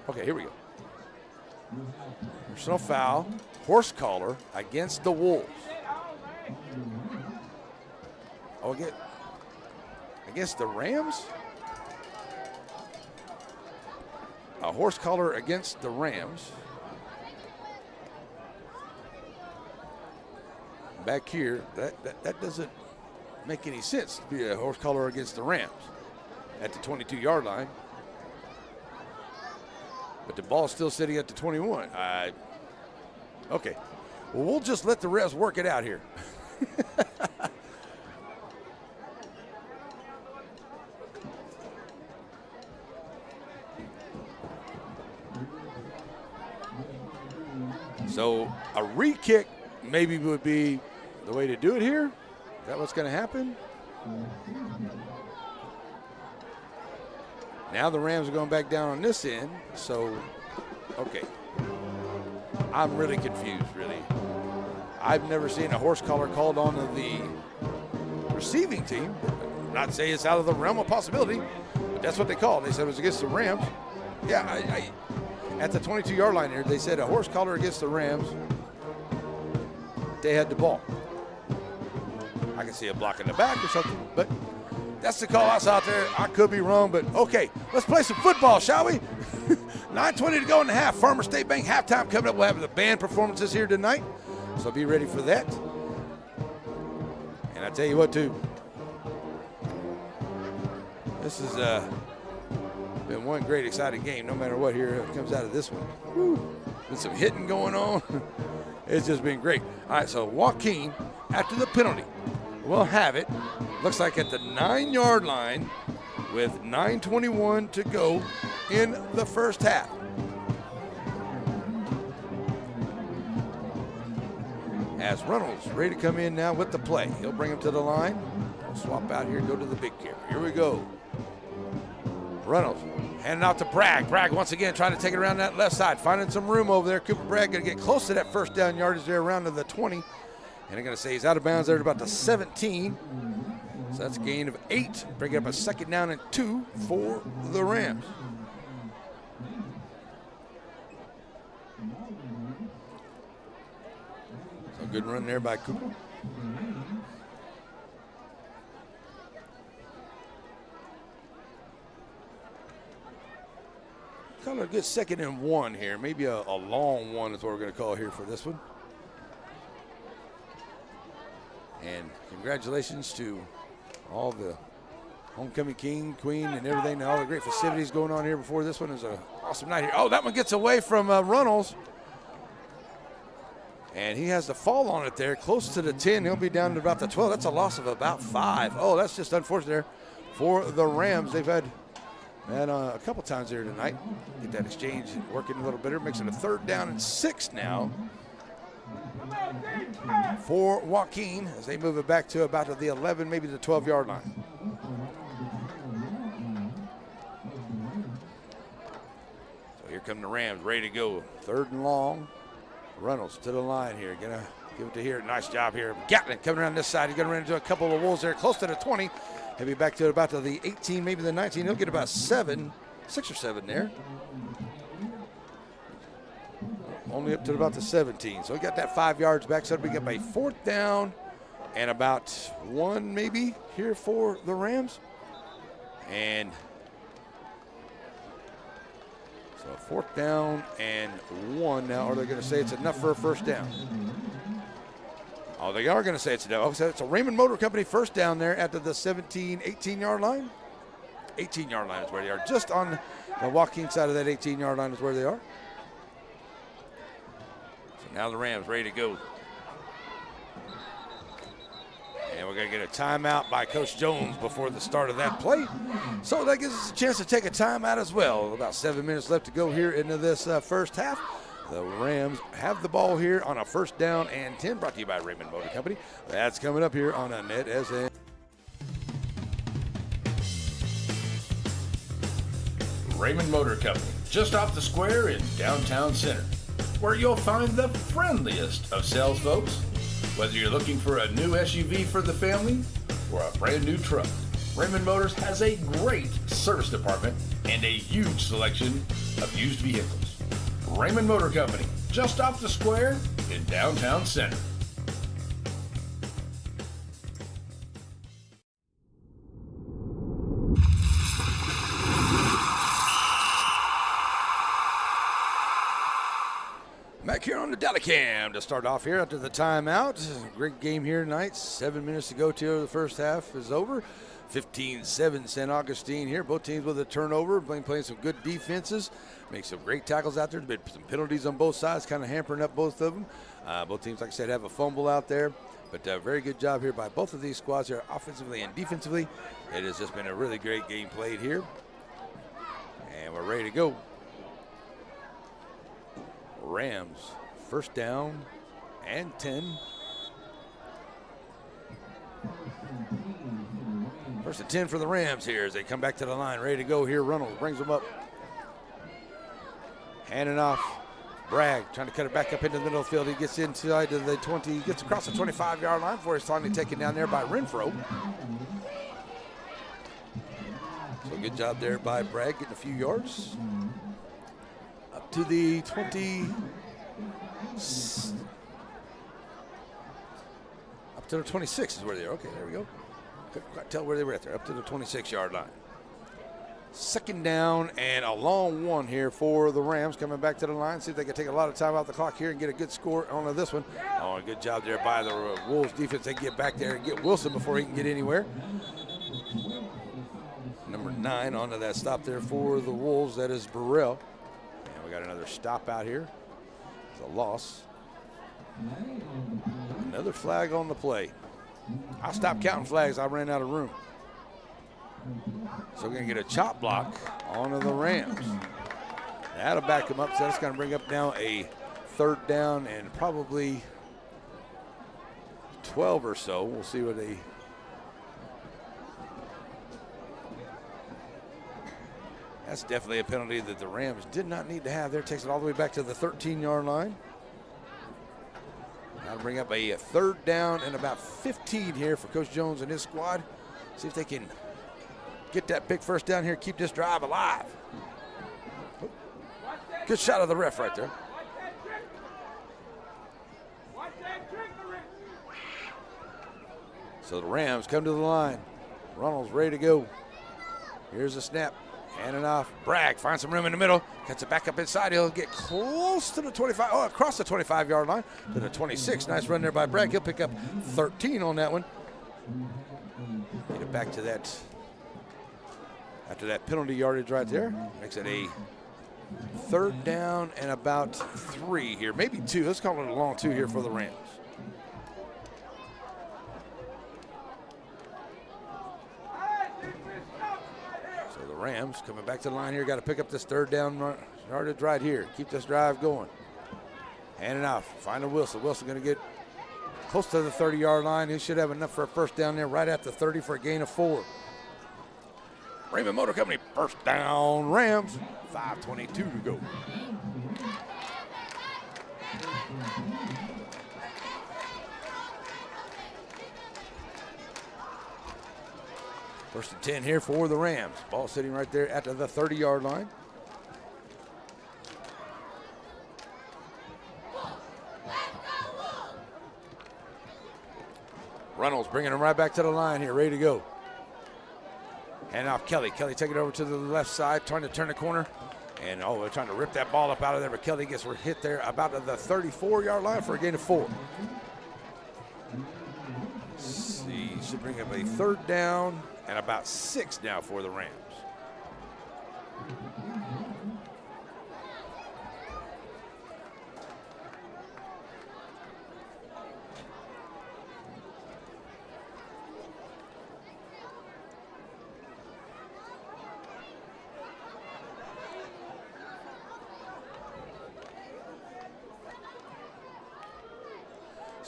Okay, here we go. Personal foul, horse collar against the Wolves. Oh, against the Rams? A horse collar against the Rams. Back here, that doesn't make any sense to be a horse collar against the Rams at the 22-yard line. But the ball's still sitting at the 21. Okay. Well, we'll just let the refs work it out here. So a re-kick maybe would be the way to do it here. Is that what's going to happen? Now the Rams are going back down on this end. So, okay. I'm really confused, really. I've never seen a horse collar called on the receiving team. I'm not saying it's out of the realm of possibility, but that's what they called. They said it was against the Rams. Yeah, at the 22-yard line here, they said a horse collar against the Rams. They had the ball. I can see a block in the back or something, but that's the call outs out there. I could be wrong, but okay. Let's play some football, shall we? 9:20 to go in the half. Farmer State Bank halftime coming up. We'll have the band performances here tonight, so be ready for that. And I tell you what, too. This has been one great, exciting game, no matter what here comes out of this one. Woo. Been some hitting going on. It's just been great. All right, so Joaquin, after the penalty, will have it. Looks like at the 9-yard line with 9:21 to go in the first half. As Reynolds ready to come in now with the play. He'll bring him to the line. We'll swap out here and go to the big carry. Here we go. Reynolds handing out to Bragg. Bragg once again trying to take it around that left side. Finding some room over there. Cooper Bragg going to get close to that first down yardage there around to the 20. And they're going to say he's out of bounds there at about the 17. So that's a gain of 8. Bring it up a second down and 2 for the Rams. So good run there by Cooper. Kind of a good 2nd and 1 here. Maybe a long one is what we're going to call here for this one. And congratulations to all the homecoming king, queen, and everything, and all the great festivities going on here before this one. Is an awesome night here. Oh, that one gets away from Reynolds. And he has the fall on it there, close to the 10. He'll be down to about the 12. That's a loss of about 5. Oh, that's just unfortunate there for the Rams. They've had a couple times there tonight. Get that exchange working a little better. Makes it a 3rd down and 6 now for Joaquin as they move it back to about the 11, maybe the 12-yard line. So here come the Rams, ready to go. 3rd and long. Reynolds to the line here. Gonna give it to here. Nice job here. Gatlin coming around this side. He's gonna run into a couple of Wolves there, close to the 20. He'll be back to about to the 18, maybe the 19. He'll get about 6 or 7 there. Only up to about the 17. So he got that 5 yards back. So we get a 4th down and about 1 maybe here for the Rams. And so 4th down and 1 now. Are they going to say it's enough for a 1st down? Oh, they are going to say it's enough. So it's a Raymond Motor Company 1st down there at the 17, 18-yard line. 18-yard line is where they are. Just on the Joaquin side of that 18-yard line is where they are. Now the Rams ready to go. And we're going to get a timeout by Coach Jones before the start of that play. So that gives us a chance to take a timeout as well. About 7 minutes left to go here into this first half. The Rams have the ball here on a 1st down and 10, brought to you by Raymond Motor Company. That's coming up here on a NETSN. Raymond Motor Company, just off the square in downtown Center, where you'll find the friendliest of sales folks. Whether you're looking for a new SUV for the family or a brand new truck, Raymond Motors has a great service department and a huge selection of used vehicles. Raymond Motor Company, just off the square in downtown Center. Back here on the Delicam to start off here after the timeout. Great game here tonight. 7 minutes to go till the first half is over. 15-7 St. Augustine here. Both teams with a turnover, playing some good defenses. Make some great tackles out there. There's been some penalties on both sides, kind of hampering up both of them. Both teams, like I said, have a fumble out there. But very good job here by both of these squads here, offensively and defensively. It has just been a really great game played here. And we're ready to go. Rams, 1st down and 10. 1st and 10 for the Rams here as they come back to the line, ready to go here. Reynolds brings them up. Handing off. Bragg trying to cut it back up into the middle of the field. He gets inside to the 20, he gets across the 25-yard line before he's finally taken down there by Renfro. So good job there by Bragg, getting a few yards. Up to the 20, up to the 26 is where they are. Okay, there we go. Couldn't quite tell where they were at there. Up to the 26-yard line. 2nd down and a long one here for the Rams coming back to the line. See if they can take a lot of time out the clock here and get a good score on this one. Oh, a good job there by the Wolves defense. They get back there and get Wilson before he can get anywhere. Number 9 onto that stop there for the Wolves. That is Burrell. And we got another stop out here. It's a loss. Another flag on the play. I stopped counting flags. I ran out of room. So we're going to get a chop block onto the Rams. That'll back them up. So that's going to bring up now a 3rd down and probably 12 or so. We'll see what they... That's definitely a penalty that the Rams did not need to have there. Takes it all the way back to the 13-yard line. That'll bring up a 3rd down and about 15 here for Coach Jones and his squad. See if they can get that big 1st down here, keep this drive alive. Good shot of the ref right there. So the Rams come to the line. Reynolds ready to go. Here's a snap. Handing off. Bragg finds some room in the middle. Cuts it back up inside. He'll get close to the 25. Oh, across the 25-yard line to the 26. Nice run there by Bragg. He'll pick up 13 on that one. Get it back to that. After that penalty yardage right there. Makes it a 3rd down and about 3 here. Maybe 2. Let's call it a long 2 here for the Rams. Rams coming back to the line here. Got to pick up this 3rd down yardage right here. Keep this drive going. Handing off. Finding Wilson. Wilson going to get close to the 30-yard line. He should have enough for a 1st down there right at the 30 for a gain of 4. Raymond Motor Company, 1st down Rams. 5:22 to go. First and 10 here for the Rams. Ball sitting right there at the 30-yard line. Reynolds bringing him right back to the line here, ready to go. Hand off Kelly. Kelly taking it over to the left side, trying to turn the corner. And, oh, they're trying to rip that ball up out of there, but Kelly gets hit there about the 34-yard line for a gain of 4. See, should bring up a 3rd down and about 6 now for the Rams.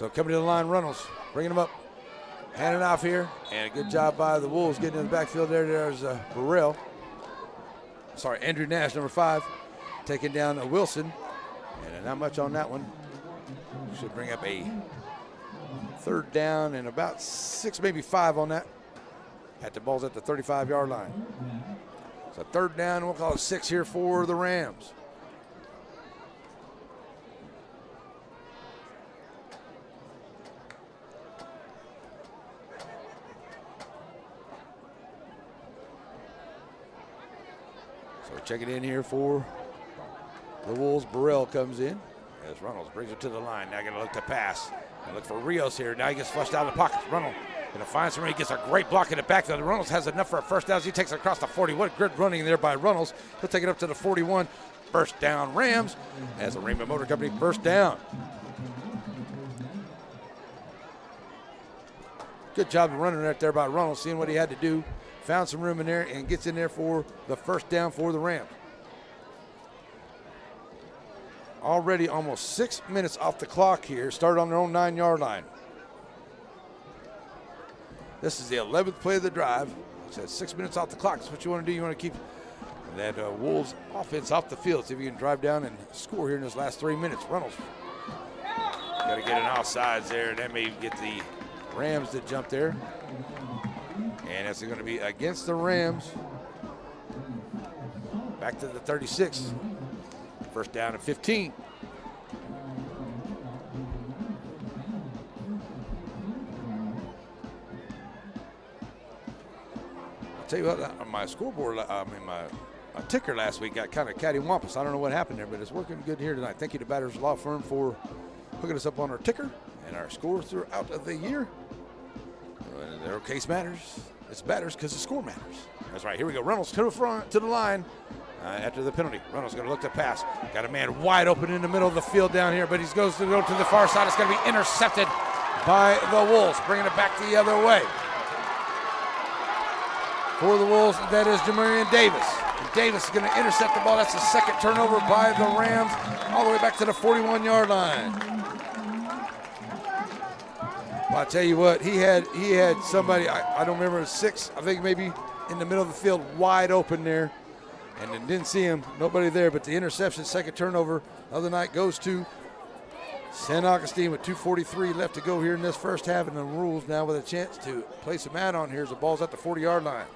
So coming to the line, Reynolds bringing him up, handing off here, and a good job by the Wolves getting in the backfield there. There's Andrew Nash, number 5, taking down Wilson, and not much on that one. Should bring up a 3rd down and about 6, maybe 5 on that. At the ball's at the 35-yard line. So 3rd down, we'll call it 6 here for the Rams. So check it in here for the Wolves. Burrell comes in as Reynolds brings it to the line. Now going to look to pass. And look for Rios here. Now he gets flushed out of the pocket. Reynolds going to find somebody. He gets a great block in the backfield. Reynolds has enough for a 1st down as he takes it across the 40. What good running there by Reynolds. He'll take it up to the 41. 1st down Rams as the Rainbow Motor Company 1st down. Good job of running right there by Reynolds, seeing what he had to do. Found some room in there and gets in there for the 1st down for the Rams. Already almost 6 minutes off the clock here. Started on their own 9-yard line. This is the 11th play of the drive. It says 6 minutes off the clock. That's what you want to do. You want to keep that Wolves offense off the field. See if you can drive down and score here in this last 3 minutes. Reynolds got to get an offsides there. That may get the Rams to jump there. And it's going to be against the Rams. Back to the 36. 1st down and 15. I'll tell you what, on my scoreboard, my ticker last week got kind of cattywampus. I don't know what happened there, but it's working good here tonight. Thank you to Batters Law Firm for hooking us up on our ticker and our scores throughout of the year. Their case matters. It's batters because the score matters. That's right. Here we go. Reynolds to the front, to the line. After the penalty, Reynolds going to look to pass. Got a man wide open in the middle of the field down here, but he goes to go to the far side. It's going to be intercepted by the Wolves, bringing it back the other way. For the Wolves, that is Jamarian Davis. Davis is going to intercept the ball. That's the 2nd turnover by the Rams, all the way back to the 41-yard line. Well, I tell you what, he had somebody, I don't remember, 6, I think maybe in the middle of the field, wide open there. And then didn't see him, nobody there, but the interception, 2nd turnover, the other night goes to San Augustine with 2:43 left to go here in this 1st half, and the Rules now with a chance to play some add-on here as the ball's at the 40-yard line.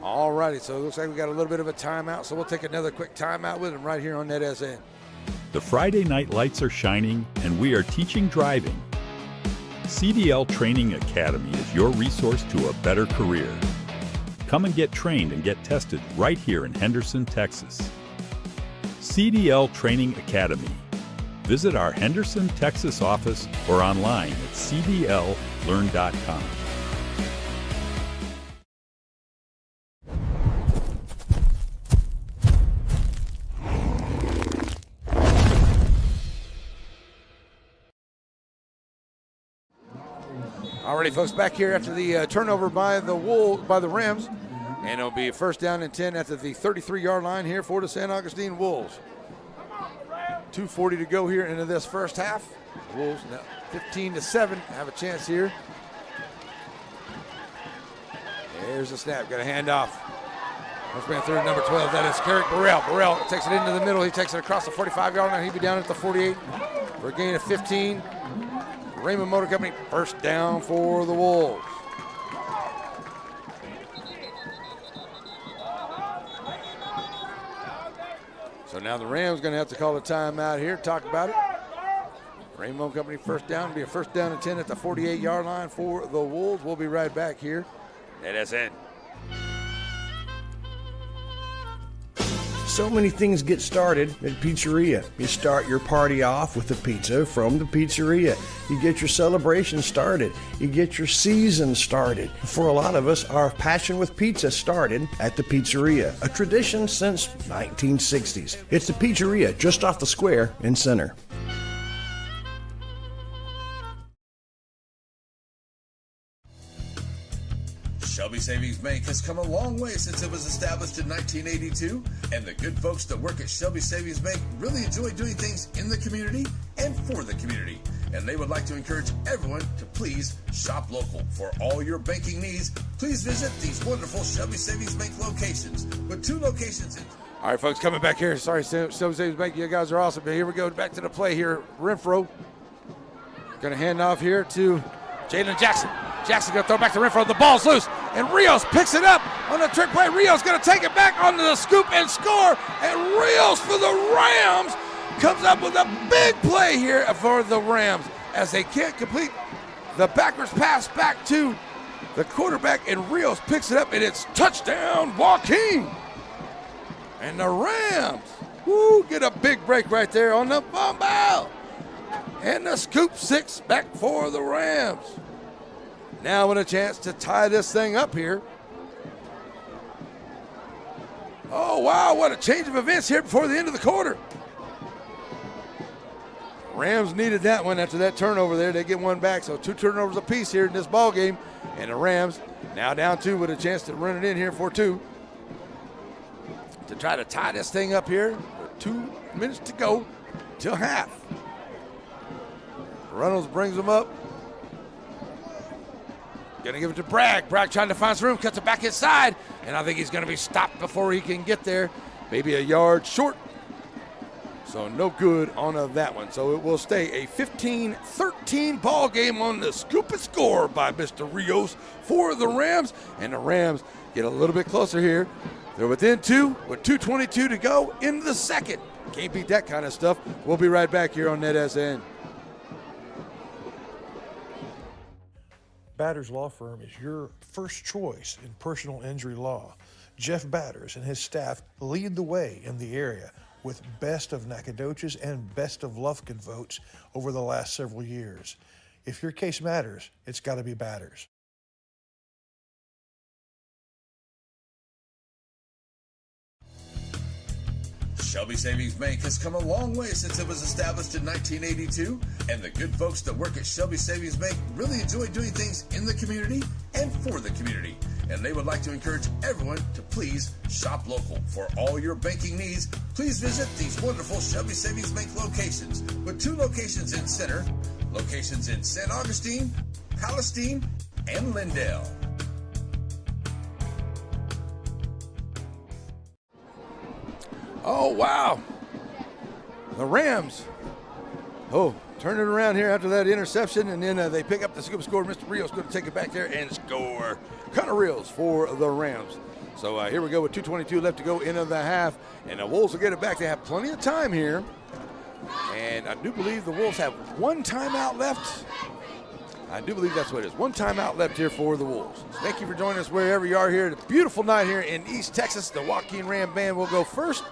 All righty, so it looks like we got a little bit of a timeout, so we'll take another quick timeout with him right here on NETSN. The Friday night lights are shining, and we are teaching driving. CDL Training Academy is your resource to a better career. Come and get trained and get tested right here in Henderson, Texas. CDL Training Academy. Visit our Henderson, Texas office or online at cdllearn.com. Alrighty, folks, back here after the turnover by the Rams, and it'll be a 1st down and 10 at the 33-yard line here for the San Augustine Wolves. 2:40 to go here into this 1st half. The Wolves now 15-7 have a chance here. There's the snap, got a handoff. Let's bring it through to number 12. That is Carrick Burrell. Burrell takes it into the middle. He takes it across the 45-yard line. He'll be down at the 48 for a gain of 15. Raymond Motor Company 1st down for the Wolves. So now the Rams going to have to call a timeout here, talk about it. Raymond Motor Company 1st down. It'll be a 1st down and 10 at the 48-yard line for the Wolves. We'll be right back here at NETSN. So many things get started at Pizzeria. You start your party off with a pizza from the pizzeria. You get your celebration started. You get your season started. For a lot of us, our passion with pizza started at the Pizzeria, a tradition since 1960s. It's the Pizzeria just off the square in Center. Shelby Savings Bank has come a long way since it was established in 1982, and the good folks that work at Shelby Savings Bank really enjoy doing things in the community and for the community. And they would like to encourage everyone to please shop local. For all your banking needs, please visit these wonderful Shelby Savings Bank locations, with 2 locations in... All right, folks, coming back here. Sorry, Shelby Savings Bank, you guys are awesome. But here we go, back to the play here. Renfro going to hand off here to Jalen Jackson. Jackson going to throw back to Renfro. The ball's loose, and Rios picks it up on the trick play. Rios going to take it back onto the scoop and score. And Rios for the Rams comes up with a big play here for the Rams as they can't complete the backwards pass back to the quarterback, and Rios picks it up, and it's touchdown, Joaquin. And the Rams, get a big break right there on the fumble. And the scoop 6 back for the Rams. Now with a chance to tie this thing up here. Oh, wow, what a change of events here before the end of the quarter. Rams needed that one after that turnover there. They get one back, so 2 turnovers apiece here in this ball game. And the Rams now down 2 with a chance to run it in here for 2. To try to tie this thing up here with 2 minutes to go till half. Reynolds brings them up. Gonna give it to Bragg. Bragg trying to find some room, cuts it back inside, and I think he's gonna be stopped before he can get there. Maybe a yard short. So no good on that one. So it will stay a 15-13 ball game on the scoop and score by Mr. Rios for the Rams. And the Rams get a little bit closer here. They're within 2 with 2:22 to go in the second. Can't beat that kind of stuff. We'll be right back here on NETSN. Batters Law Firm is your first choice in personal injury law. Jeff Batters and his staff lead the way in the area with Best of Nacogdoches and Best of Lufkin votes over the last several years. If your case matters, it's got to be Batters. Shelby Savings Bank has come a long way since it was established in 1982, and the good folks that work at Shelby Savings Bank really enjoy doing things in the community and for the community. And they would like to encourage everyone to please shop local. For all your banking needs, please visit these wonderful Shelby Savings Bank locations, with 2 locations in Center, locations in St. Augustine, Palestine, and Lindale. Oh, wow. The Rams, turn it around here after that interception, and then they pick up the scoop score. Mr. Rios going to take it back there and score. Connor Rios for the Rams. So here we go with 2:22 left to go into the half, and the Wolves will get it back. They have plenty of time here, and I do believe the Wolves have 1 timeout left. I do believe that's what it is. 1 timeout left here for the Wolves. Thank you for joining us wherever you are here. It's a beautiful night here in East Texas. The Joaquin Ram Band will go first.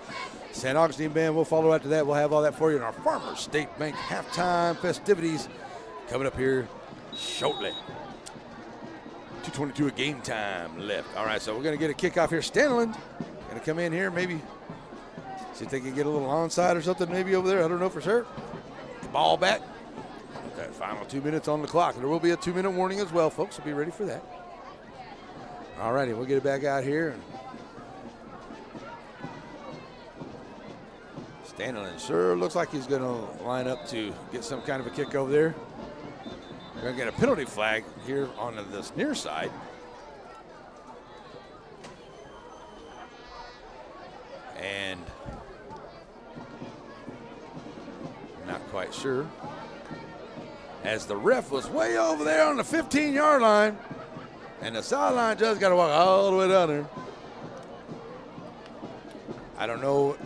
St. Augustine Band will follow after that. We'll have all that for you in our Farmers State Bank halftime festivities coming up here shortly. 2:22 of game time left. All right, so we're going to get a kickoff here. Stanland going to come in here, maybe see if they can get a little onside or something maybe over there. I don't know for sure. The ball back. Okay, final 2 minutes on the clock. There will be a 2-minute warning as well, folks, so be ready for that. All righty, we'll get it back out here. Stanley sure looks like he's going to line up to get some kind of a kick over there. We're going to get a penalty flag here on this near side. And not quite sure. As the ref was way over there on the 15-yard line, and the sideline judge got to walk all the way down there. I don't know.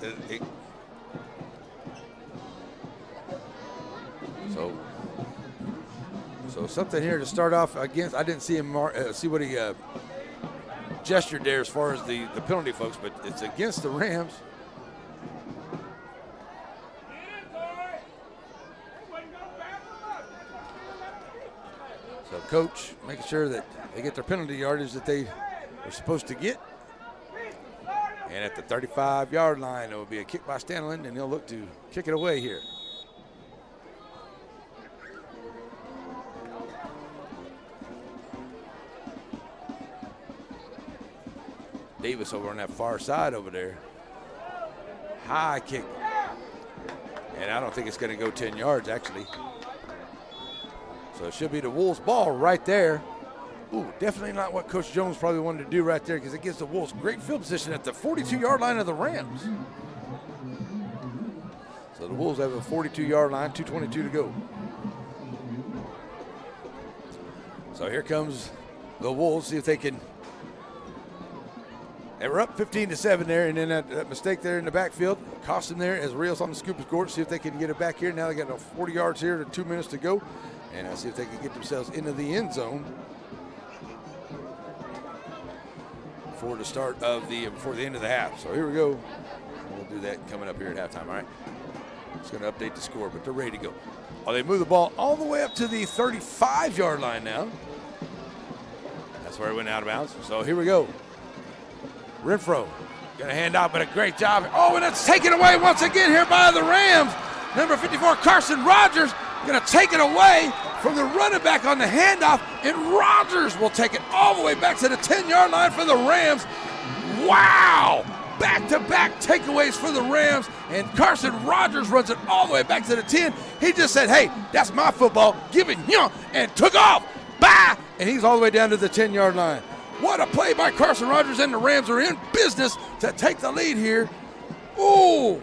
So something here to start off against. I didn't see him see what he gestured there as far as the penalty, folks, but it's against the Rams. So coach making sure that they get their penalty yardage that they are supposed to get. And at the 35-yard line, it will be a kick by Stanley, and he'll look to kick it away here. Davis over on that far side over there. High kick. And I don't think it's going to go 10 yards, actually. So it should be the Wolves' ball right there. Ooh, definitely not what Coach Jones probably wanted to do right there, because it gives the Wolves great field position at the 42-yard line of the Rams. So the Wolves have a 42-yard line, 2:22 to go. So here comes the Wolves, see if they can. They were up 15-7 there, and then that mistake there in the backfield cost them there as Rios on the scoop scored. See if they can get it back here. Now they got 40 yards here to 2 minutes to go, and see if they can get themselves into the end zone before the end of the half. So here we go. We'll do that coming up here at halftime. All right. It's going to update the score, but they're ready to go. Oh, they move the ball all the way up to the 35-yard line now. That's where it went out of bounds. So here we go. Renfro going to hand out, but a great job. Oh, and it's taken away once again here by the Rams. Number 54, Carson Rogers, going to take it away from the running back on the handoff, and Rogers will take it all the way back to the 10-yard line for the Rams. Wow! Back-to-back takeaways for the Rams, and Carson Rogers runs it all the way back to the 10. He just said, hey, that's my football, give it, and took off. Bye! And he's all the way down to the 10-yard line. What a play by Carson Rogers, and the Rams are in business to take the lead here. Ooh!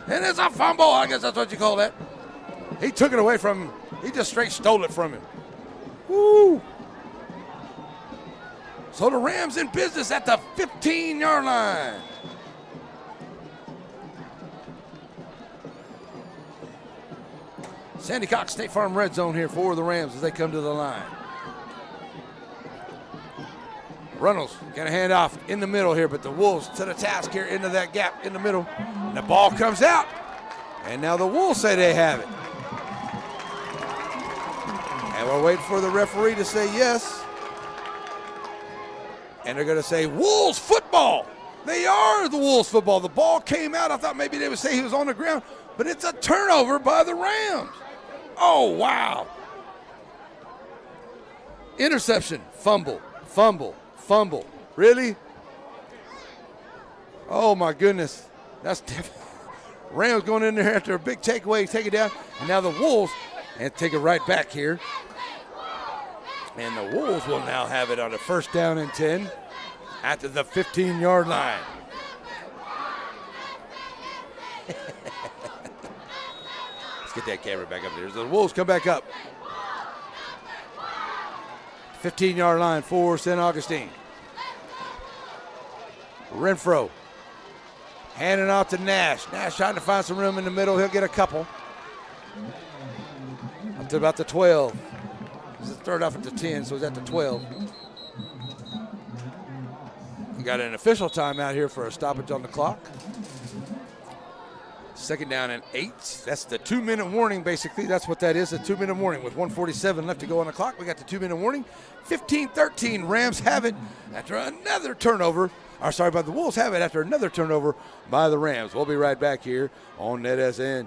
And it's a fumble, I guess that's what you call that. He took it away from him. He just straight stole it from him. Woo! So the Rams in business at the 15-yard line. Sandy Cox, State Farm Red Zone here for the Rams as they come to the line. Reynolds going to hand off in the middle here, but the Wolves to the task here into that gap in the middle. And the ball comes out. And now the Wolves say they have it. And we're waiting for the referee to say yes. And they're going to say Wolves football. They are the Wolves football. The ball came out. I thought maybe they would say he was on the ground, but it's a turnover by the Rams. Oh, wow. Interception, fumble. Really? Oh, my goodness. That's Rams going in there after a big takeaway, take it down. And now the Wolves, and take it right back here. And the Wolves will now have it on a 1st down and 10 at the 15-yard line. Let's get that camera back up there. So the Wolves come back up. 15-yard line for St. Augustine. Renfro handing off to Nash. Nash trying to find some room in the middle. He'll get a couple. Up to about the 12. It started off at the 10, so it's at the 12. We got an official timeout here for a stoppage on the clock. 2nd down and 8. That's the 2-minute warning, basically. That's what that is, a 2-minute warning. With 1:47 left to go on the clock, we got the 2-minute warning. 15-13, Rams have it after another turnover. The Wolves have it after another turnover by the Rams. We'll be right back here on NETSN.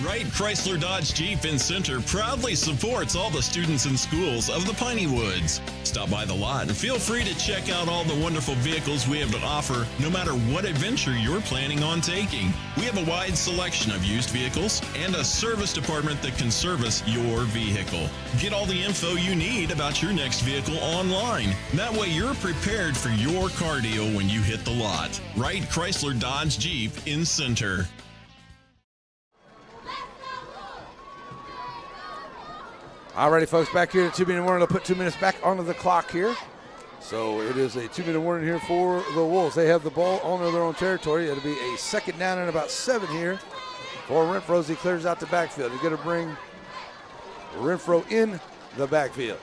Wright Chrysler Dodge Jeep in Center proudly supports all the students and schools of the Piney Woods. Stop by the lot and feel free to check out all the wonderful vehicles we have to offer, no matter what adventure you're planning on taking. We have a wide selection of used vehicles and a service department that can service your vehicle. Get all the info you need about your next vehicle online. That way you're prepared for your car deal when you hit the lot. Wright Chrysler Dodge Jeep in Center. All righty, folks, back here at 2-minute warning. They'll put 2 minutes back onto the clock here. So it is a 2-minute warning here for the Wolves. They have the ball on their own territory. It'll be a 2nd down and about 7 here for Renfro as he clears out the backfield. He's going to bring Renfro in the backfield.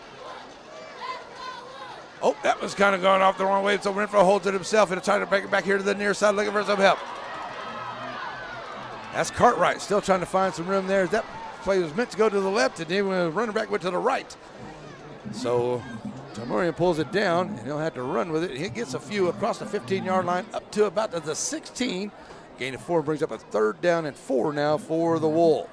Oh, that was kind of going off the wrong way. So Renfro holds it himself and trying to break it back here to the near side, looking for some help. That's Cartwright still trying to find some room there. That play was meant to go to the left, and then the running back went to the right. So Tamurian pulls it down, and he'll have to run with it. He gets a few across the 15-yard line up to about the 16. Gain of 4 brings up a 3rd down and 4 now for the Wolves.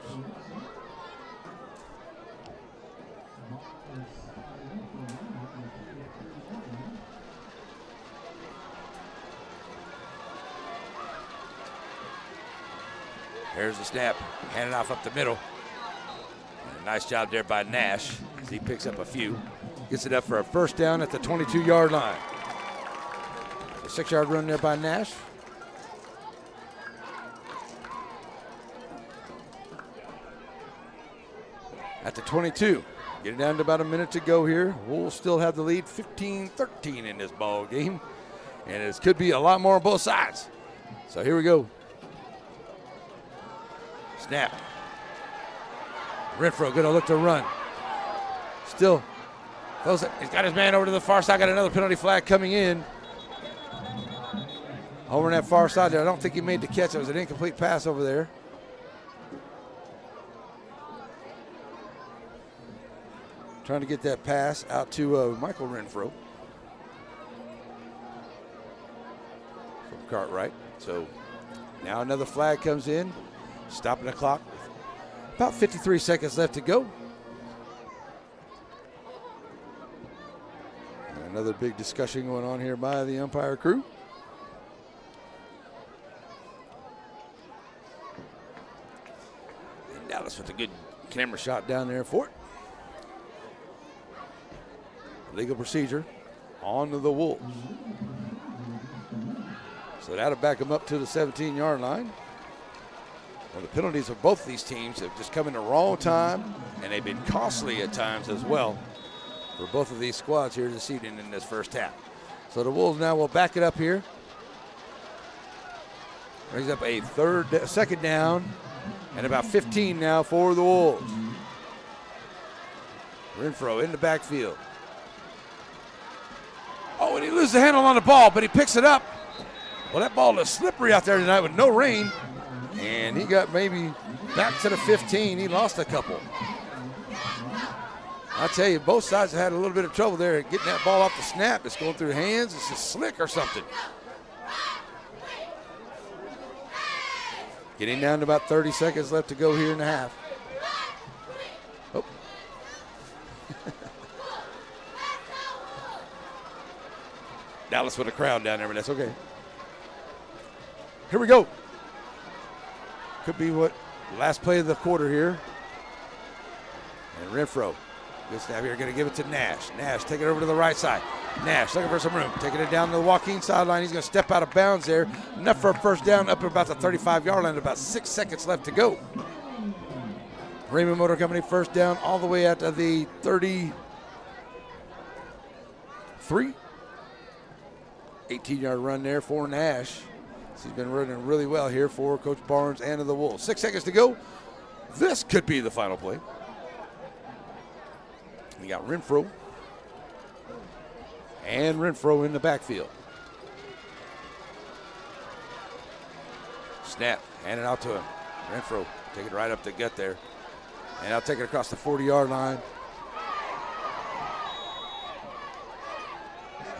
Here's the snap, handed off up the middle. And a nice job there by Nash as he picks up a few. Gets it up for a first down at the 22-yard line. A 6-yard run there by Nash. At the 22. Getting down to about a minute to go here. Wolves still have the lead 15-13 in this ball game. And it could be a lot more on both sides. So here we go. Snap. Renfro gonna look to run. Still, he's got his man over to the far side. Got another penalty flag coming in. Over on that far side there. I don't think he made the catch. It was an incomplete pass over there. Trying to get that pass out to Michael Renfro from Cartwright. So now another flag comes in, stopping the clock. About 53 seconds left to go. And another big discussion going on here by the umpire crew. And Dallas with a good camera shot down there for it. Legal procedure on to the Wolves. So that'll back them up to the 17-yard line. Well, the penalties of both these teams have just come in the wrong time, and they've been costly at times as well for both of these squads here this evening in this first half. So the Wolves now will back it up here. Brings up a second down, and about 15 now for the Wolves. Renfro in the backfield. Oh, and he loses the handle on the ball, but he picks it up. Well, that ball is slippery out there tonight with no rain. And he got maybe back to the 15. He lost a couple. I tell you, both sides have had a little bit of trouble there getting that ball off the snap. It's going through hands. It's just slick or something. Getting down to about 30 seconds left to go here in the half. Oh. Dallas with a crowd down there, but that's okay. Here we go. Could be what last play of the quarter here. And Renfro, good snap here, going to give it to Nash. Nash taking it over to the right side. Nash looking for some room, taking it down to the Joaquin sideline. He's going to step out of bounds there. Enough for a first down up at about the 35-yard line. About 6 seconds left to go. Raymond Motor Company first down all the way out to the 33. 18-yard run there for Nash. He's been running really well here for Coach Barnes and the Wolves. 6 seconds to go. This could be the final play. We got Renfro. And Renfro in the backfield. Snap, hand it out to him. Renfro, take it right up the gut there. And I'll take it across the 40-yard line.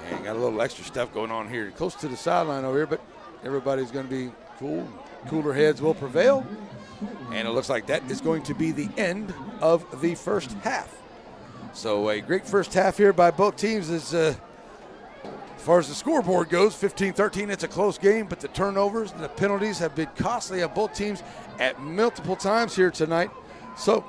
And got a little extra stuff going on here. Close to the sideline over here, but everybody's going to be cool. Cooler heads will prevail. And it looks like that is going to be the end of the first half. So a great first half here by both teams. As far as the scoreboard goes, 15-13, it's a close game, but the turnovers and the penalties have been costly of both teams at multiple times here tonight. So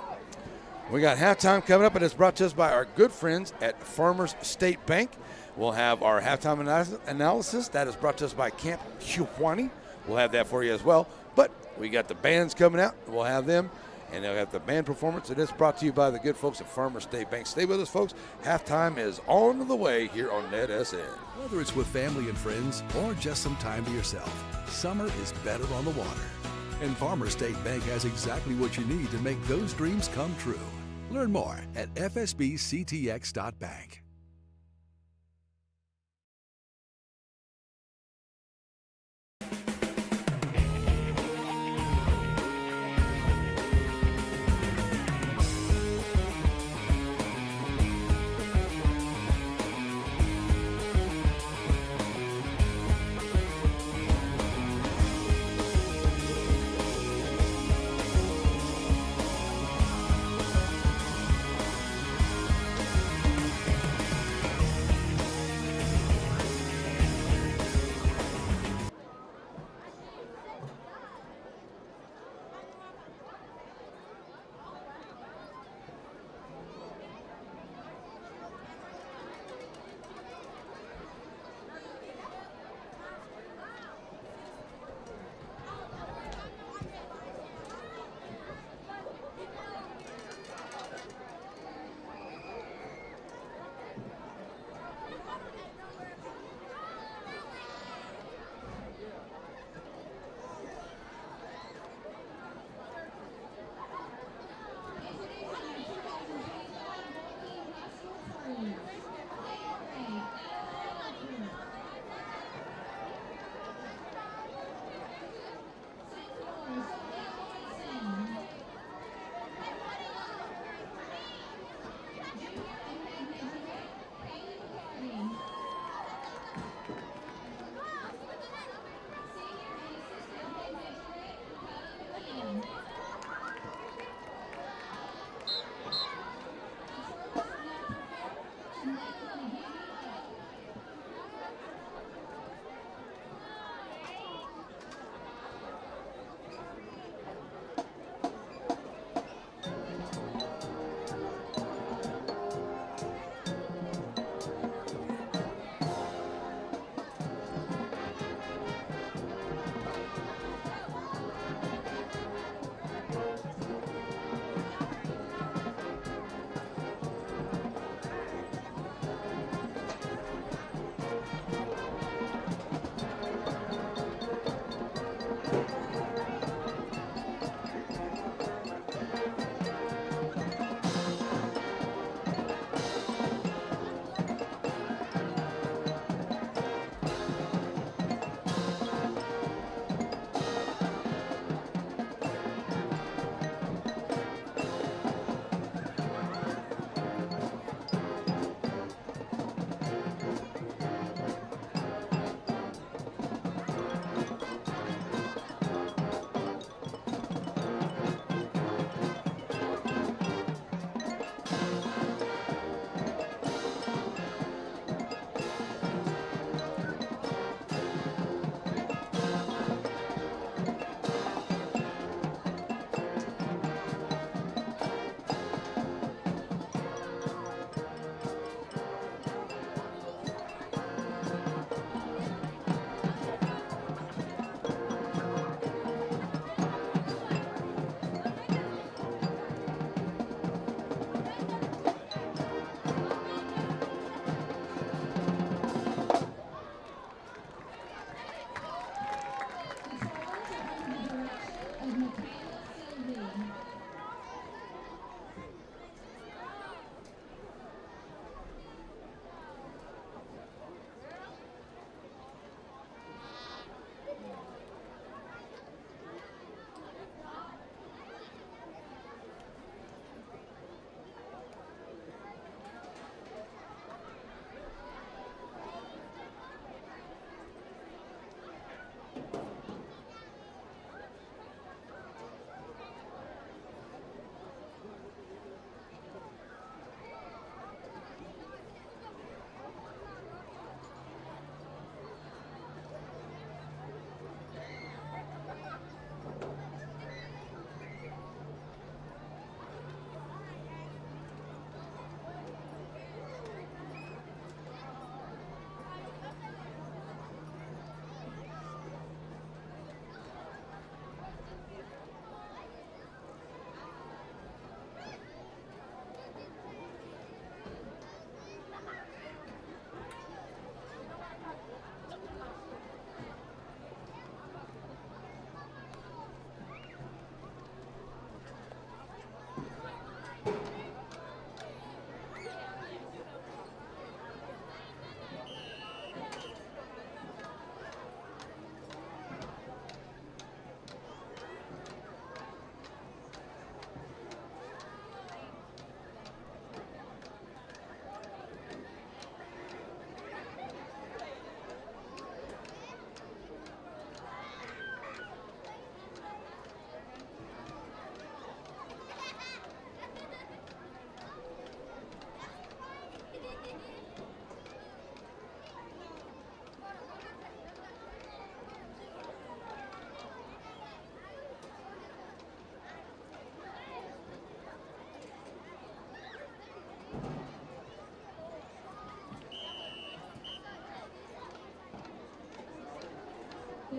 we got halftime coming up, and it's brought to us by our good friends at Farmers State Bank. We'll have our halftime analysis. That is brought to us by Camp Joaquin. We'll have that for you as well. But we got the bands coming out. We'll have them. And they'll have the band performance. And it's brought to you by the good folks at Farmers State Bank. Stay with us, folks. Halftime is on the way here on NETSN. Whether it's with family and friends or just some time to yourself, summer is better on the water. And Farmers State Bank has exactly what you need to make those dreams come true. Learn more at fsbctx.bank.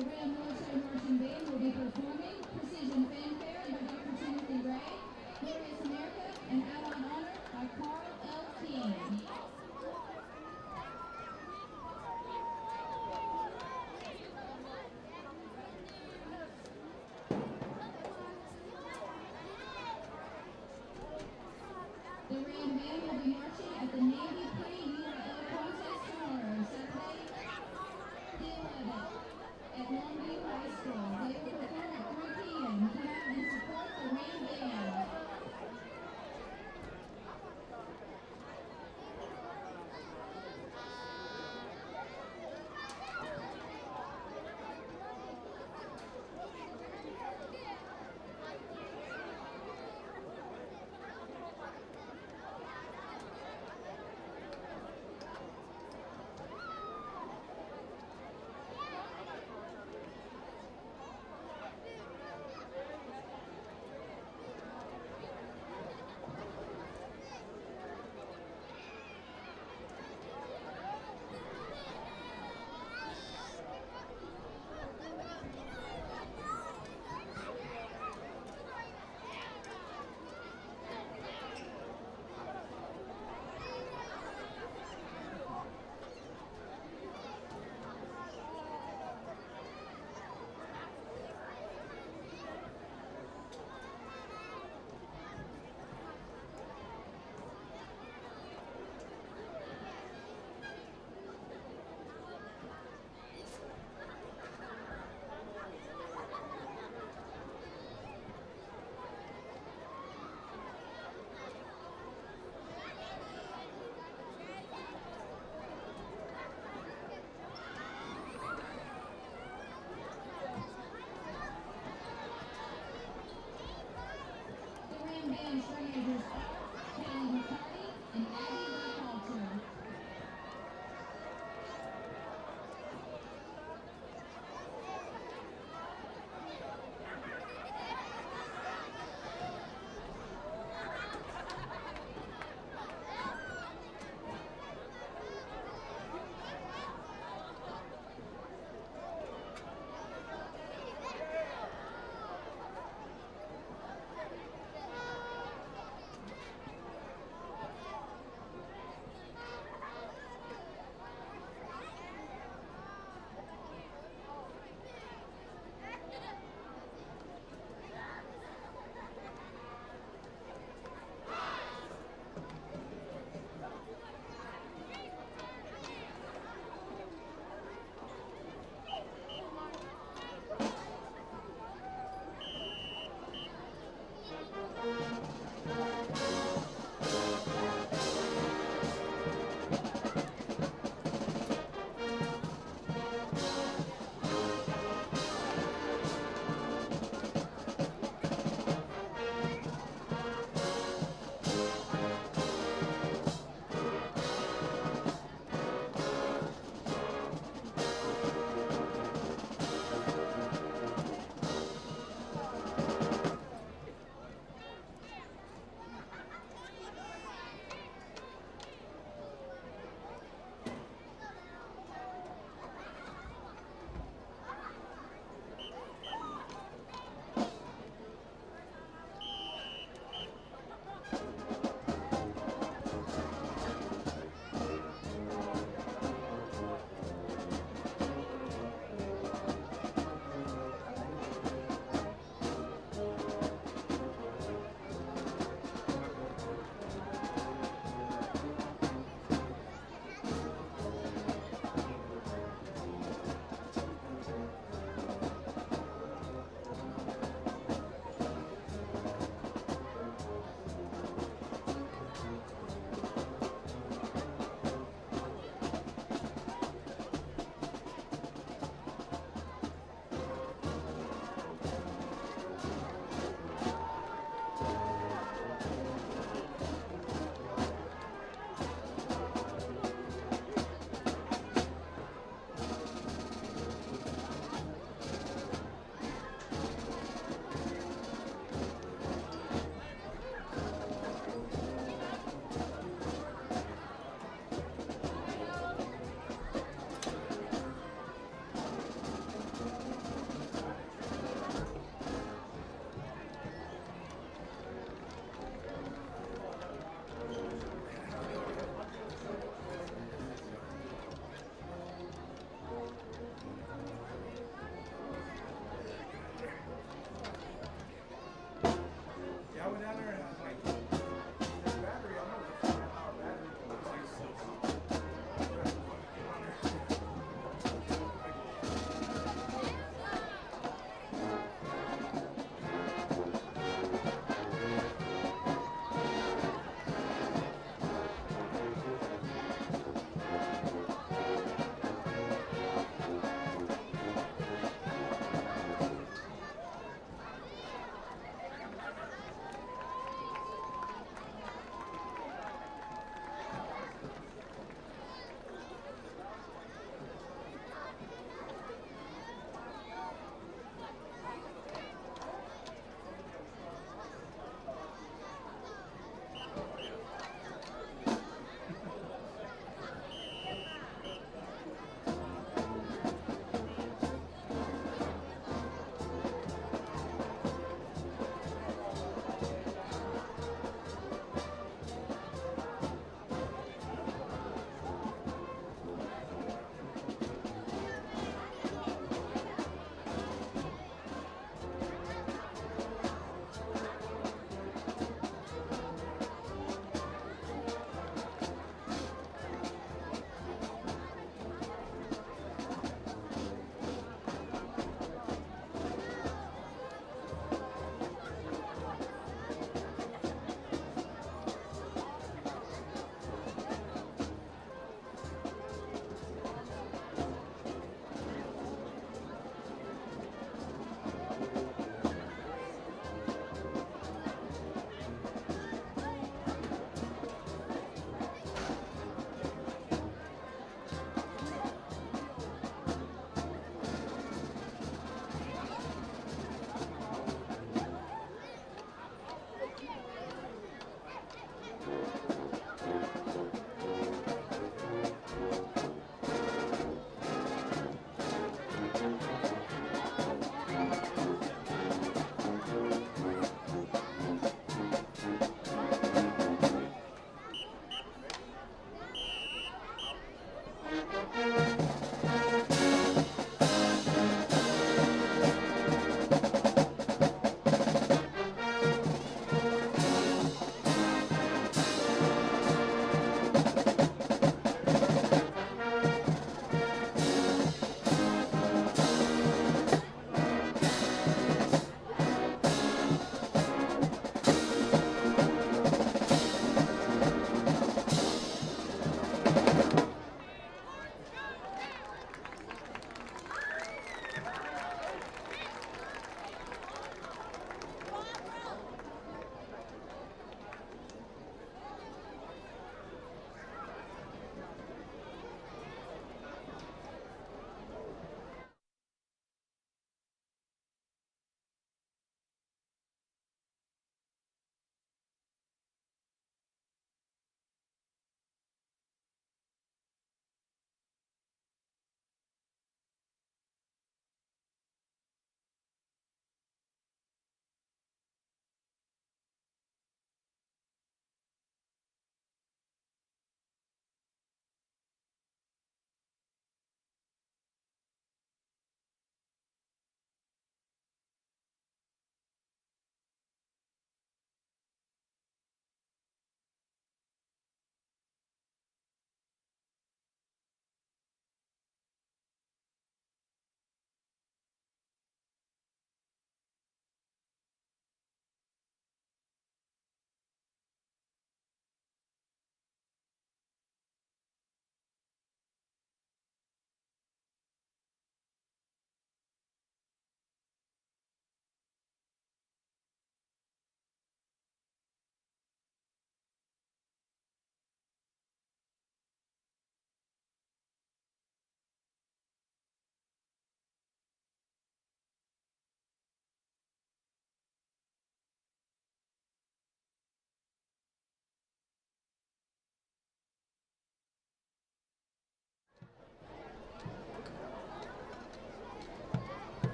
The Ram Military Marching Band will be performing Precision Fanfare by Dr. Timothy Ray, Glorious America, and Out on Honor by Carl L. King. The Ram Band will be marching at the Navy Pre-UIL contest tomorrow, Saturday, the 11th, at Longview High School. They will perform at 3 p.m. Come out and support the Ram Band.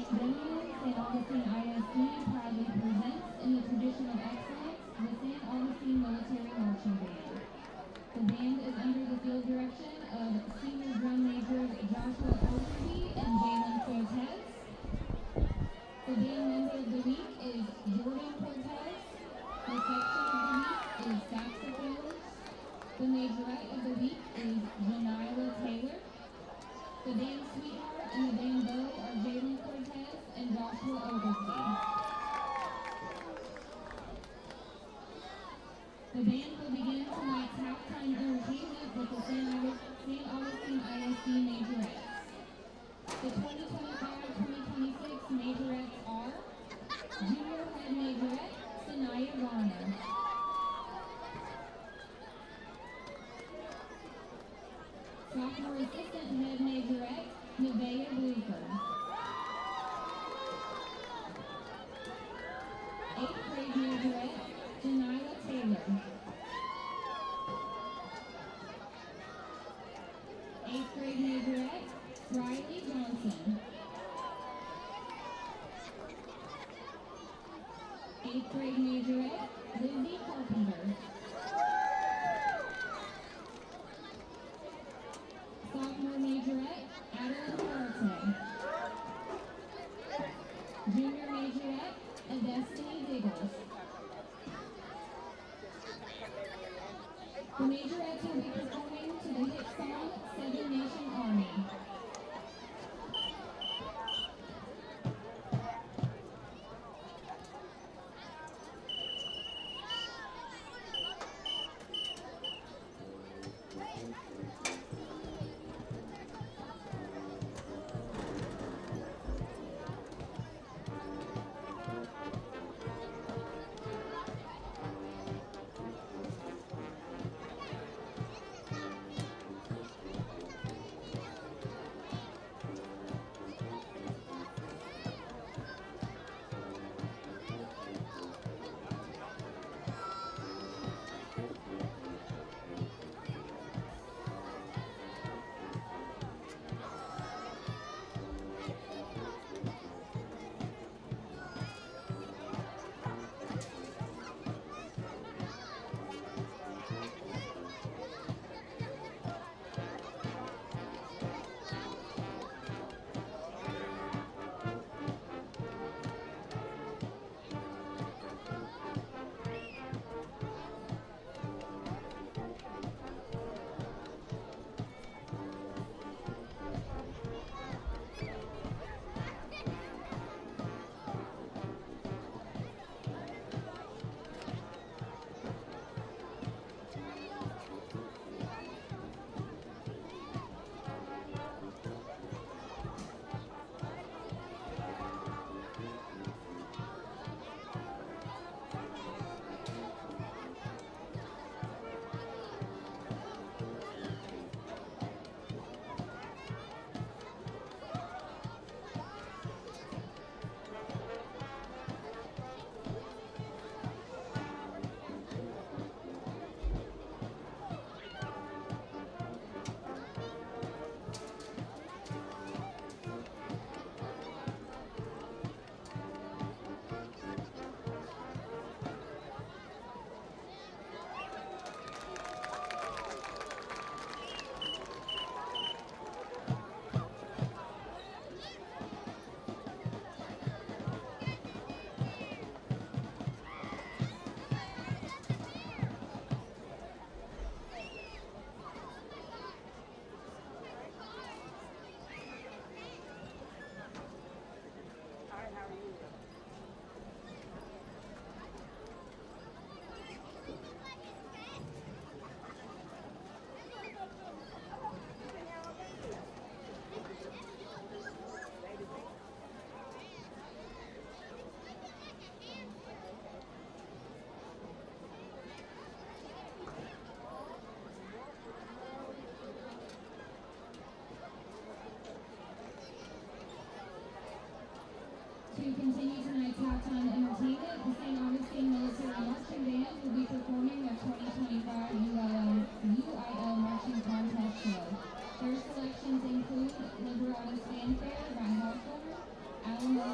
St. Augustine ISD proudly presents, in the tradition of excellence, the St. Augustine Military Marching Band. The band is under the field direction of Senior Drum Majors Joshua Oglesby and Jalen Cortez. The band member of the week is Jordan Cortez. The section of the week is saxophonist. The majorette of the week is Janila Taylor. The band sweetheart and the band beau are Jalen Cortez and Joshua Oglesby. The band will begin tonight's halftime entertainment with the St. Augustine ISD majorettes. The 2025-2026 majorettes are Junior Head Majorette, Sanaya Garner. Sophomore Assistant Head Majorette, Nevaeh Bluford. 8th grade Majorette, Janila Taylor. 8th grade Majorette, Riley Johnson. 8th grade Majorette, Lindsay Carpenter. Sophomore Majorette, Adeline Duarte. Junior Majorette, Destiny Diggles. The majorettes will be performing to the hit song, Seven Nation Army. To continue tonight's halftime entertainment, the St. Augustine Military Marching Band will be performing their 2025 UIL Marching Contest Show. Their selections include Liberatus Fanfare by Hawthorne, Alamo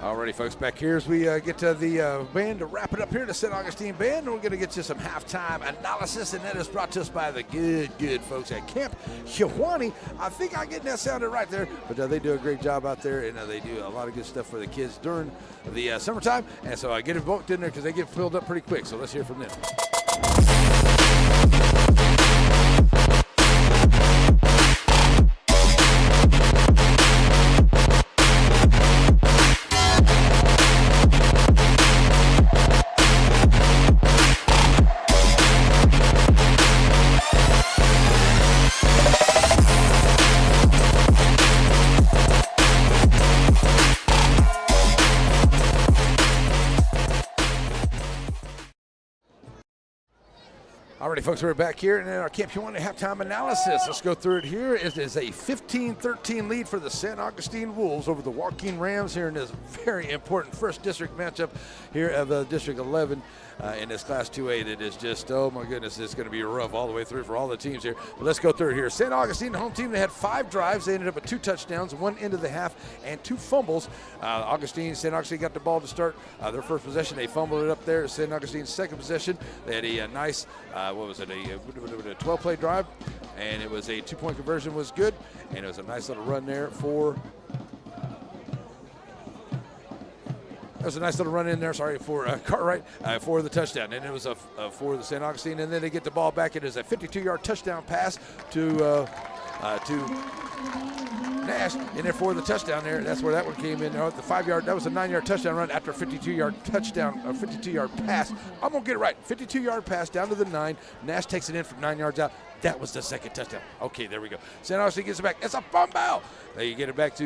Alrighty, folks, back here as we get to the band to wrap it up here, the St. Augustine Band. We're going to get you some halftime analysis, and that is brought to us by the good folks at Camp Joaquin. I think I'm getting that sounded right there, but they do a great job out there, and they do a lot of good stuff for the kids during the summertime. And so I get it booked in there because they get filled up pretty quick. So let's hear from them. Alrighty, folks, we're back here in our Camp Joaquin halftime analysis. Let's go through it here. It is a 15-13 lead for the St. Augustine Wolves over the Joaquin Rams here in this very important first district matchup here of District 11 in this Class 2A. It is just, oh my goodness, it's going to be rough all the way through for all the teams here. But let's go through it here. St. Augustine, the home team, they had 5 drives. They ended up with 2 touchdowns, 1 into the half, and 2 fumbles. St. Augustine got the ball to start their first possession. They fumbled it up there. St. Augustine's second possession, they had a nice, a 12-play drive, and it was a 2-point conversion was good, and it was a nice little run there for Cartwright for the touchdown, and it was for the St. Augustine, and then they get the ball back. It is a 52-yard touchdown pass to Nash in there for the touchdown there. That's where that one came in. The 5-yard, that was a 9-yard touchdown run after a 52-yard touchdown, a 52-yard pass. I'm going to get it right. 52-yard pass down to the 9. Nash takes it in from 9 yards out. That was the second touchdown. Okay, there we go. St. Augustine gets it back. It's a fumble. They get it back to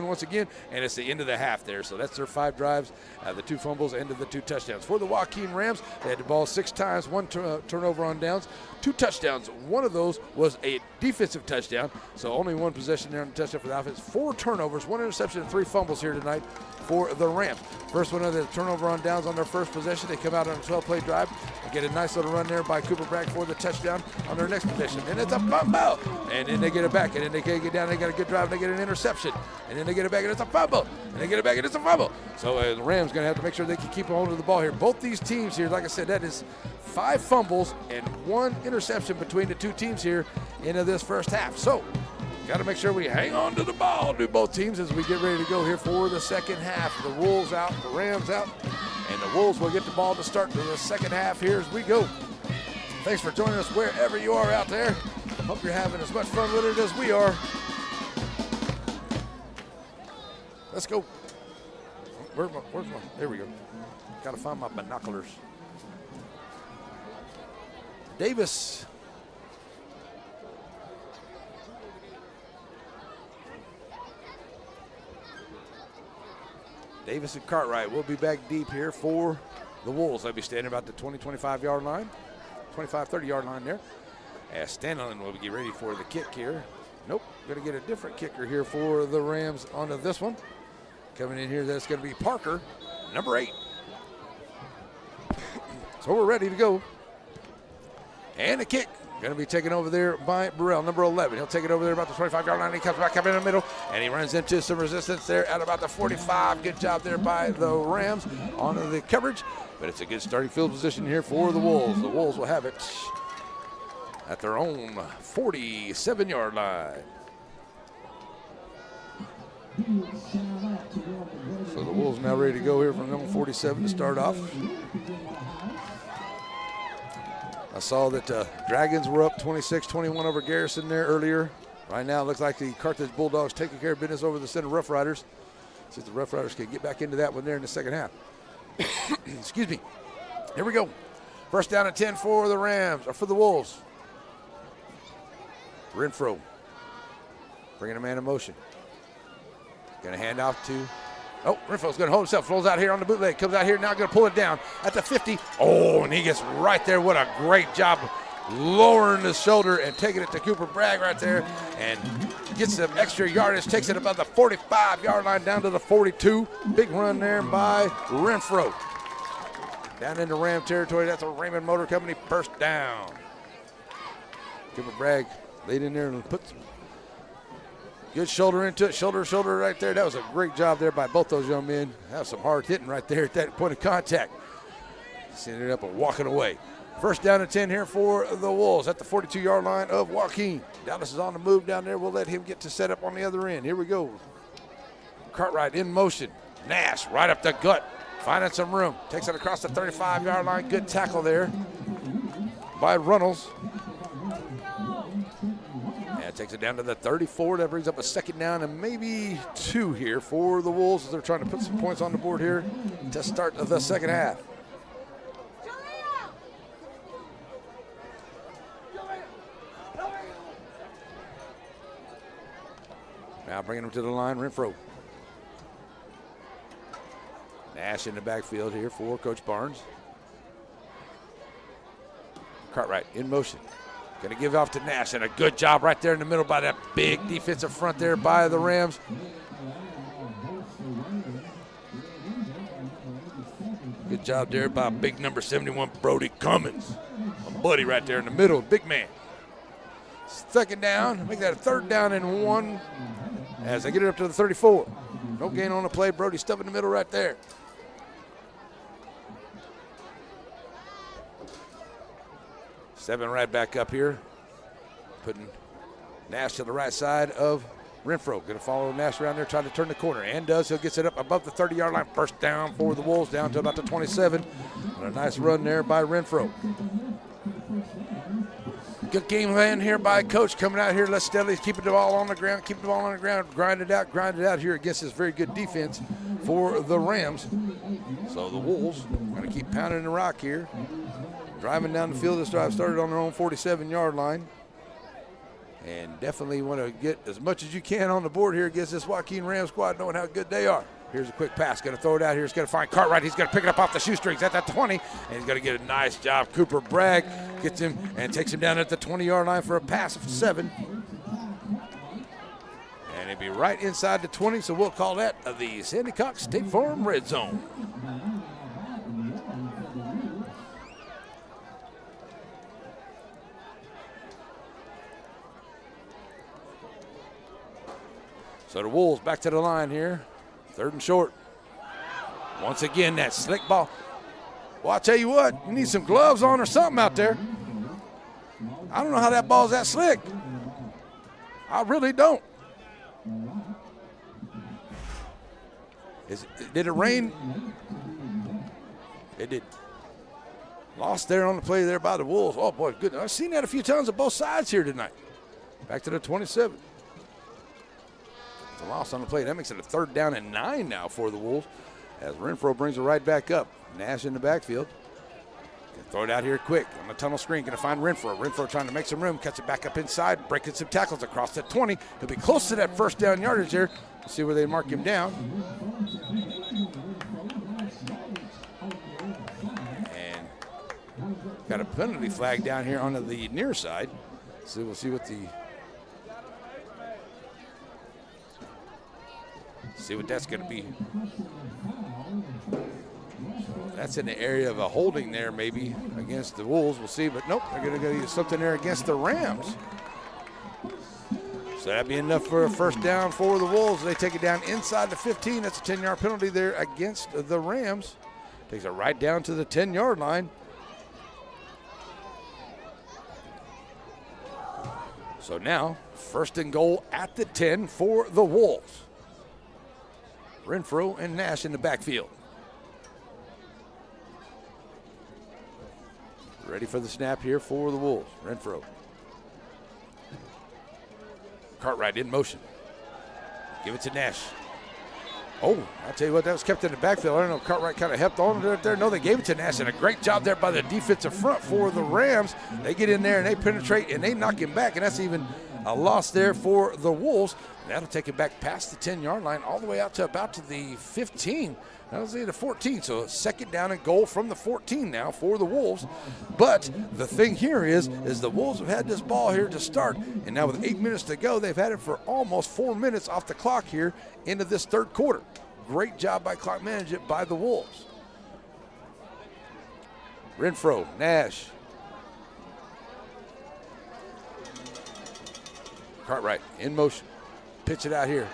once again, and it's the end of the half there. So that's their 5 drives, the 2 fumbles, and the 2 touchdowns. For the Joaquin Rams, they had the ball 6 times, 1 turnover on downs, 2 touchdowns. One of those was a defensive touchdown, so only 1 possession there on the touchdown for the offense. 4 turnovers, 1 interception, and 3 fumbles here tonight for the Rams. First one of the turnover on downs on their first possession. They come out on a 12-play drive. They get a nice little run there by Cooper Bragg for the touchdown on their next possession. And it's a fumble. And then they get it back. And then they get down. They got a good drive. And they get an interception. And then they get it back. And it's a fumble. And they get it back. And it's a fumble. So the Rams going to have to make sure they can keep a hold of the ball here. Both these teams here, like I said, that is 5 fumbles and 1 interception between the 2 teams here into this first half. So got to make sure we hang on to the ball, do both teams, as we get ready to go here for the second half. The Wolves out, the Rams out, and the Wolves will get the ball to start the second half here as we go. Thanks for joining us wherever you are out there. Hope you're having as much fun with it as we are. Let's go. Where's my, there we go. Got to find my binoculars. Davis. Davis and Cartwright will be back deep here for the Wolves. They'll be standing about the 20-25-yard line, 25-30-yard line there. As Stanley will get ready for the kick here. Nope, going to get a different kicker here for the Rams onto this one. Coming in here, that's going to be Parker, number 8. So we're ready to go. And the kick. Going to be taken over there by Burrell, number 11. He'll take it over there about the 25-yard line. He comes back up in the middle, and he runs into some resistance there at about the 45. Good job there by the Rams onto the coverage. But it's a good starting field position here for the Wolves. The Wolves will have it at their own 47-yard line. So the Wolves now ready to go here from their own 47 to start off. I saw that Dragons were up 26-21 over Garrison there earlier. Right now it looks like the Carthage Bulldogs taking care of business over the Center Rough Riders. See if the Rough Riders can get back into that one there in the second half. Excuse me. Here we go. First down and 10 for the Rams, or for the Wolves. Renfro bringing a man in motion. Going to hand off to, Renfro's going to hold himself, rolls out here on the bootleg, comes out here, now going to pull it down at the 50. Oh, and he gets right there. What a great job lowering the shoulder and taking it to Cooper Bragg right there, and gets some extra yardage, takes it about the 45-yard line down to the 42. Big run there by Renfro. Down into Ram territory. That's a Raymond Motor Company first down. Cooper Bragg laid in there and puts Good shoulder into it, shoulder to shoulder right there. That was a great job there by both those young men. That was some hard hitting right there at that point of contact. Just ended up walking away. First down and 10 here for the Wolves at the 42-yard line of Joaquin. Dallas is on the move down there. We'll let him get to set up on the other end. Here we go. Cartwright in motion. Nash right up the gut, finding some room. Takes it across the 35-yard line. Good tackle there by Runnels. And takes it down to the 34. That brings up a second down and maybe 2 here for the Wolves as they're trying to put some points on the board here to start the second half. Now bringing him to the line, Renfro. Nash in the backfield here for Coach Barnes. Cartwright in motion. Going to give off to Nash, and a good job right there in the middle by that big defensive front there by the Rams. Good job there by big number 71, Brody Cummins. A buddy right there in the middle, big man. Second down, make that a third down and 1 as they get it up to the 34. No gain on the play. Brody stuck in the middle right there. Seven right back up here, putting Nash to the right side of Renfro. Going to follow Nash around there, trying to turn the corner, and does. He'll get it up above the 30-yard line. First down for the Wolves, down to about the 27. And a nice run there by Renfro. Good game plan here by Coach coming out here. Let's steadily keep the ball on the ground, grind it out here against this very good defense for the Rams. So the Wolves going to keep pounding the rock here. Driving down the field. This drive started on their own 47-yard line. And definitely want to get as much as you can on the board here against this Joaquin Ram squad, knowing how good they are. Here's a quick pass. Going to throw it out here. He's going to find Cartwright. He's going to pick it up off the shoestrings at that 20. And he's going to get a nice job. Cooper Bragg gets him and takes him down at the 20-yard line for a pass of 7. And it'll be right inside the 20, so we'll call that the Sandy Cox State Farm Red Zone. So the Wolves back to the line here. 3rd and short. Once again, that slick ball. Well, I'll tell you what, you need some gloves on or something out there. I don't know how that ball's that slick. I really don't. Did it rain? It did. Lost there on the play there by the Wolves. Oh, boy, good. I've seen that a few times on both sides here tonight. Back to the 27. A loss on the play. That makes it a 3rd down and 9 now for the Wolves as Renfro brings it right back up. Nash in the backfield. Throw it out here quick on the tunnel screen. Going to find Renfro. Renfro trying to make some room. Cuts it back up inside. Breaking some tackles across the 20. He'll be close to that 1st down yardage there. Let's see where they mark him down. And got a penalty flag down here on the near side. So we'll see what that's going to be. That's in the area of a holding there maybe against the Wolves. We'll see, but nope, they're going to go use something there against the Rams. So that'd be enough for a 1st down for the Wolves. They take it down inside the 15. That's a 10-yard penalty there against the Rams. Takes it right down to the 10-yard line. So now, 1st and goal at the 10 for the Wolves. Renfro and Nash in the backfield. Ready for the snap here for the Wolves. Renfro. Cartwright in motion. Give it to Nash. Oh, I'll tell you what, that was kept in the backfield. I don't know if Cartwright kind of helped on it there. No, they gave it to Nash, and a great job there by the defensive front for the Rams. They get in there, and they penetrate, and they knock him back, and that's even a loss there for the Wolves. That'll take it back past the 10-yard line all the way out to about to the 15. That was the 14, so 2nd down and goal from the 14 now for the Wolves. But the thing here is the Wolves have had this ball here to start, and now with 8 minutes to go, they've had it for almost 4 minutes off the clock here into this 3rd quarter. Great job by clock management by the Wolves. Renfro, Nash. Cartwright in motion. pitch it out here.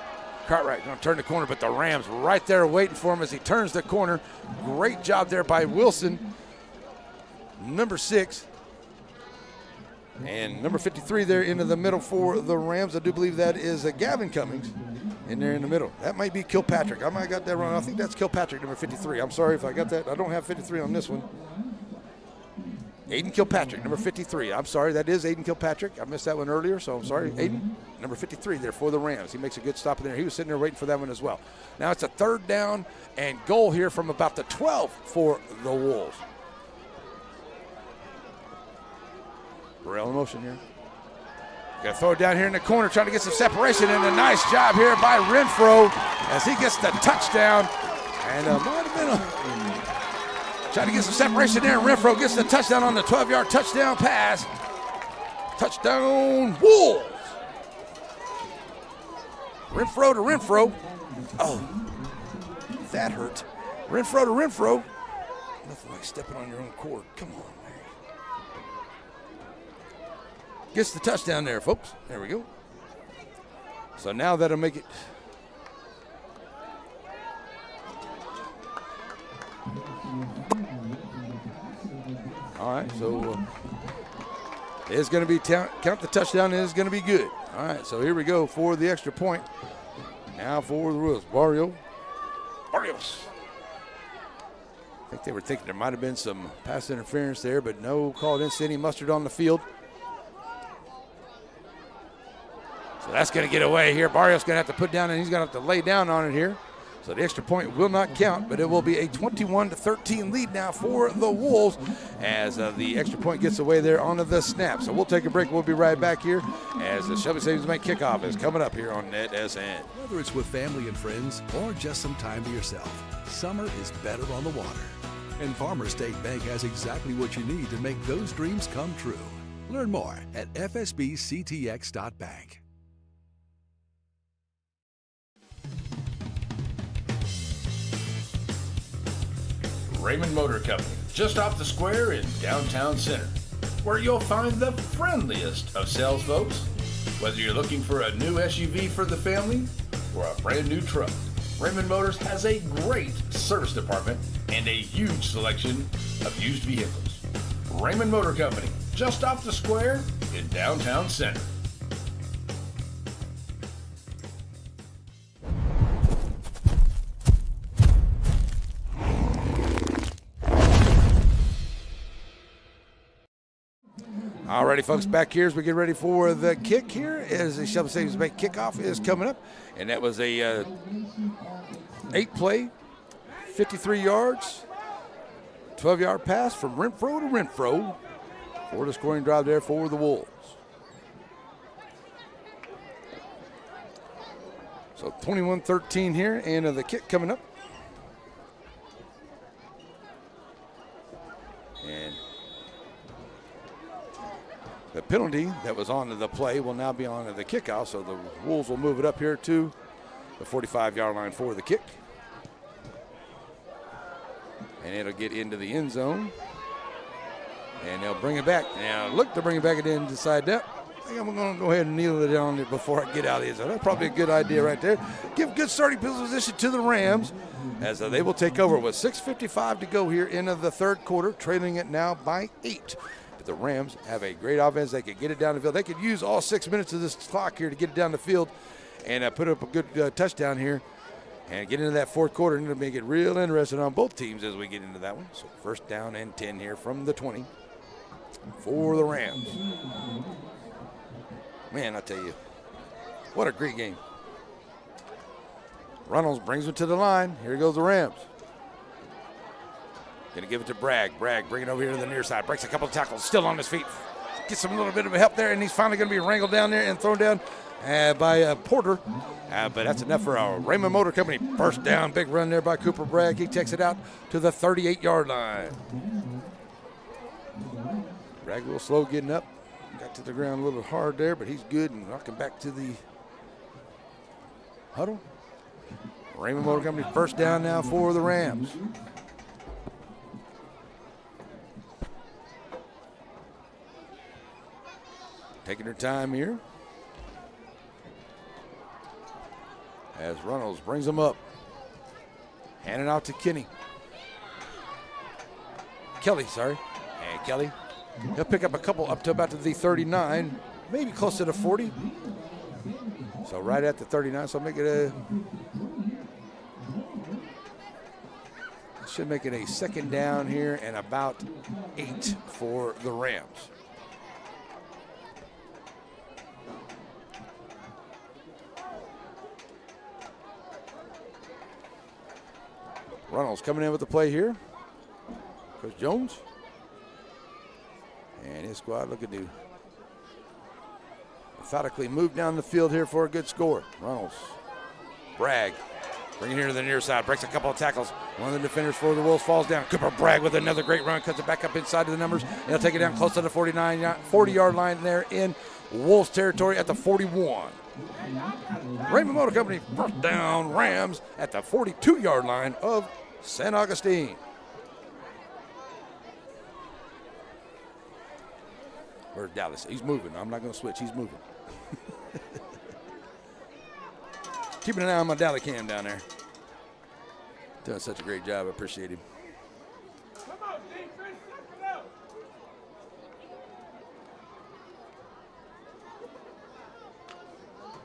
Cartwright going to turn the corner, but the Rams right there waiting for him as he turns the corner. Great job there by Wilson, number 6. And number 53 there into the middle for the Rams. I do believe that is Gavin Cummings in there in the middle. That might be Kilpatrick. I might have got that wrong. I think that's Kilpatrick, number 53. I'm sorry if I got that. I don't have 53 on this one. Aiden Kilpatrick, number 53. I'm sorry, that is Aiden Kilpatrick. I missed that one earlier, so I'm sorry. Aiden, number 53 there for the Rams. He makes a good stop in there. He was sitting there waiting for that one as well. Now it's a 3rd down and goal here from about the 12 for the Wolves. Burrell in motion here. Got to throw it down here in the corner, trying to get some separation, and a nice job here by Renfro as he gets the touchdown. And might have been trying to get some separation there. Renfro gets the touchdown on the 12-yard touchdown pass. Touchdown, Wolves. Renfro to Renfro. Oh, that hurt. Renfro to Renfro. Nothing like stepping on your own cord. Come on, man. Gets the touchdown there, folks. There we go. So now that'll make it. All right, so it's going to be count the touchdown. It is going to be good. All right, so here we go for the extra point. Now for the Wolves. Barrios. I think they were thinking there might have been some pass interference there, but no call. Didn't see any mustard on the field. So that's going to get away here. Barrios going to have to put down, and he's going to have to lay down on it here. So the extra point will not count, but it will be a 21-13 lead now for the Wolves as the extra point gets away there onto the snap. So we'll take a break. We'll be right back here as the Shelby Savings Bank kickoff is coming up here on NETSN. Whether it's with family and friends or just some time to yourself, summer is better on the water. And Farmers State Bank has exactly what you need to make those dreams come true. Learn more at fsbctx.bank. Raymond Motor Company, just off the square in downtown Center, where you'll find the friendliest of sales folks. Whether you're looking for a new SUV for the family or a brand new truck, Raymond Motors has a great service department and a huge selection of used vehicles. Raymond Motor Company, just off the square in downtown Center. Alrighty, folks, back here as we get ready for the kick here as the Shelby Savings Bank kickoff is coming up. And that was a 8-play, 53 yards, 12-yard pass from Renfro to Renfro for the scoring drive there for the Wolves. So 21-13 here, and the kick coming up. And the penalty that was on the play will now be on the kickoff, so the Wolves will move it up here to the 45-yard line for the kick. And it'll get into the end zone. And they'll bring it back. Now, look to bring it back in inside that. I think I'm going to go ahead and kneel it down there before I get out of the end zone. That's probably a good idea right there. Give good starting position to the Rams as they will take over with 6:55 to go here into the third quarter, trailing it now by 8. The Rams have a great offense. They could get it down the field. They could use all 6 minutes of this clock here to get it down the field and put up a good touchdown here and get into that fourth quarter, and it'll make it real interesting on both teams as we get into that one. So first down and 10 here from the 20 for the Rams. Man, I tell you, what a great game. Reynolds brings it to the line. Here goes the Rams. Going to give it to Bragg. Bragg bring it over here to the near side. Breaks a couple of tackles. Still on his feet. Gets a little bit of help there, and he's finally going to be wrangled down there and thrown down by Porter. But that's enough for our Raymond Motor Company. First down. Big run there by Cooper Bragg. He takes it out to the 38-yard line. Bragg a little slow getting up. Got to the ground a little hard there, but he's good and knocking back to the huddle. Raymond Motor Company first down now for the Rams. Taking her time here. as Reynolds brings them up. Handing out to Kelly, sorry. And Kelly, he'll pick up a couple up to about to the 39, maybe close to the 40. So right at the 39, so make it should make it a second down here and about 8 for the Rams. Reynolds coming in with the play here. Coach Jones. And his squad looking to methodically move down the field here for a good score. Reynolds. Bragg. Bring it here to the near side. Breaks a couple of tackles. One of the defenders for the Wolves falls down. Cooper Bragg with another great run. Cuts it back up inside of the numbers. And he'll take it down close to the 40-yard line there in Wolves territory at the 41. Raymond Motor Company first down Rams at the 42-yard line of San Augustine. Where's Dallas? He's moving. I'm not going to switch. He's moving. Keeping an eye on my Dallas cam down there. Doing such a great job. I appreciate him.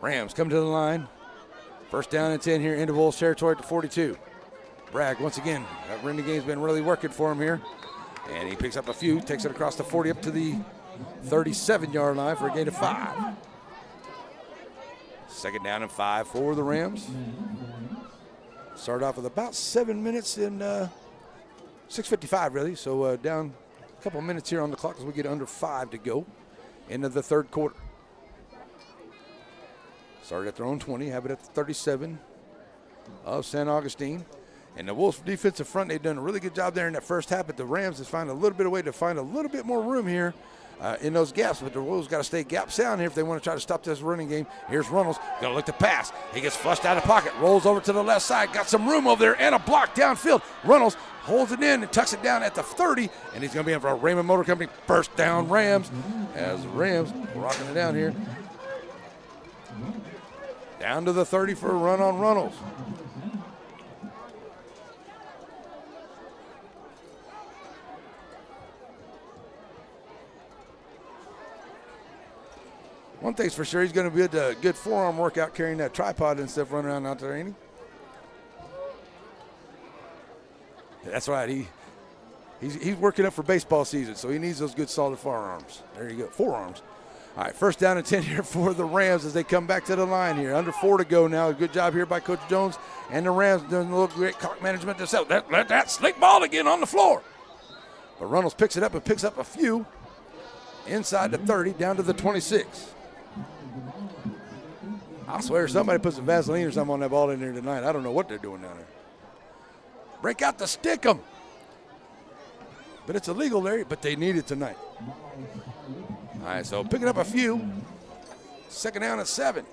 Rams come to the line. First down and 10 here into Wolves territory at the 42. Bragg, once again, that running game's been really working for him here. And he picks up a few, takes it across the 40 up to the 37-yard line for a gain of 5. Second down and 5 for the Rams. Start off with about 7 minutes and 6:55 really. So down a couple minutes here on the clock as we get under 5 to go into the third quarter. Started at their own 20, have it at the 37 of San Augustine. And the Wolves defensive front, they've done a really good job there in that first half, but the Rams has found a little bit of way to find a little bit more room here in those gaps. But the Wolves got to stay gap sound here if they want to try to stop this running game. Here's Reynolds, going to look to pass. He gets flushed out of pocket, rolls over to the left side, got some room over there and a block downfield. Reynolds holds it in and tucks it down at the 30, and he's going to be in for a Raymond Motor Company first down Rams as Rams rocking it down here. Down to the 30 for a run on Reynolds. One thing's for sure, he's going to be a good forearm workout carrying that tripod and stuff running around out there, ain't he? That's right. He's working up for baseball season, so he needs those good solid forearms. There you go, forearms. All right, first down and 10 here for the Rams as they come back to the line here. Under 4 to go now. Good job here by Coach Jones and the Rams doing a little great clock management themselves. Let that slick ball again on the floor. But Reynolds picks it up and picks up a few inside the 30 down to the 26. I swear somebody put some Vaseline or something on that ball in there tonight. I don't know what they're doing down there. Break out the stick 'em. But it's illegal, Larry, but they need it tonight. All right, so picking up a few. Second down at 7.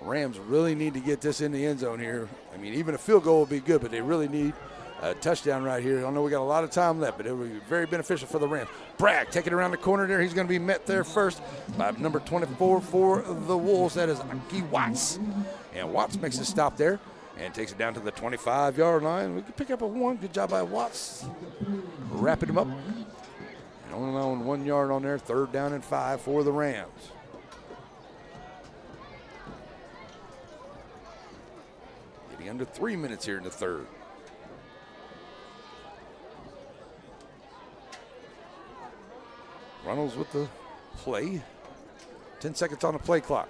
Rams really need to get this in the end zone here. I mean, even a field goal would be good, but they really need a touchdown right here. I know we got a lot of time left, but it will be very beneficial for the Rams. Bragg taking it around the corner there. He's going to be met there first by number 24 for the Wolves. That is Aki Watts. And Watts makes a stop there and takes it down to the 25-yard line. We can pick up a 1. Good job by Watts. Wrapping him up. And only on 1 yard on there. Third down and 5 for the Rams. Getting under 3 minutes here in the third. Reynolds with the play. 10 seconds on the play clock.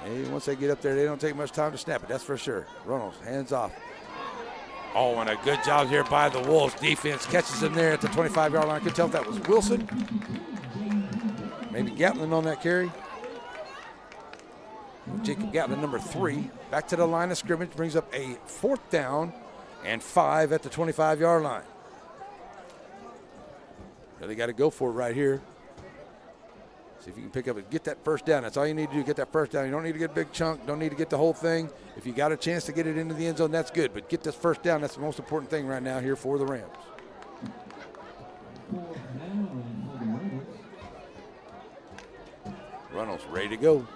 Hey, once they get up there, they don't take much time to snap it, that's for sure. Reynolds, hands off. Oh, and a good job here by the Wolves. Defense catches him there at the 25-yard line. I could tell if that was Wilson. Maybe Gatlin on that carry. Jacob Gatlin, number 3. Back to the line of scrimmage, brings up a 4th down and 5 at the 25-yard line. Really got to go for it right here. See if you can pick up and get that first down. That's all you need to do, get that first down. You don't need to get a big chunk, don't need to get the whole thing. If you got a chance to get it into the end zone, that's good. But get this first down. That's the most important thing right now here for the Rams. Reynolds ready to go.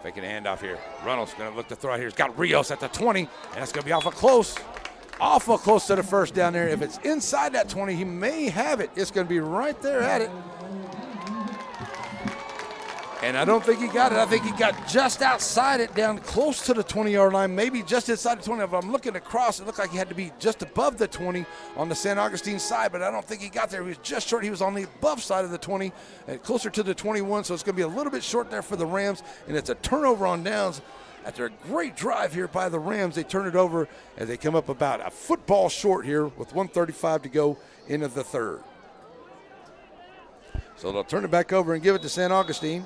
Faking a handoff here. Reynolds going to look to throw here. He's got Rios at the 20, and that's going to be awful close to the first down there. If it's inside that 20, he may have it. It's going to be right there at it. And I don't think he got it. I think he got just outside it, down close to the 20-yard line, maybe just inside the 20. If I'm looking across, it looked like he had to be just above the 20 on the San Augustine side, but I don't think he got there. He was just short. He was on the above side of the 20 and closer to the 21, so it's going to be a little bit short there for the Rams, and it's a turnover on downs. After a great drive here by the Rams, they turn it over as they come up about a football short here with 1:35 to go into the third. So they'll turn it back over and give it to San Augustine.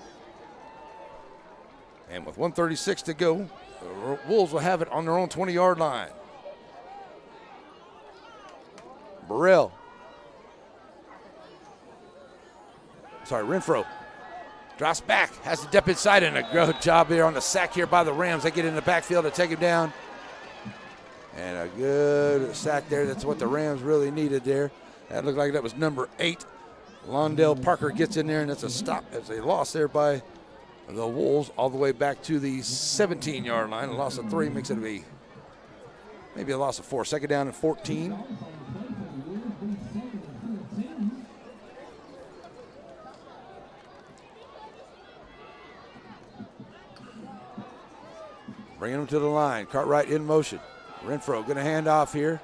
And with 1:36 to go, the Wolves will have it on their own 20-yard line. Renfro. Drops back, has to dip inside, and a good job here on the sack here by the Rams. They get in the backfield to take him down. And a good sack there. That's what the Rams really needed there. That looked like that was number 8. Londell Parker gets in there, and that's a stop. It's a loss there by the Wolves all the way back to the 17-yard line. A loss of 3 makes it maybe a loss of 4. Second down and 14. Bringing him to the line. Cartwright in motion. Renfro going to hand off here.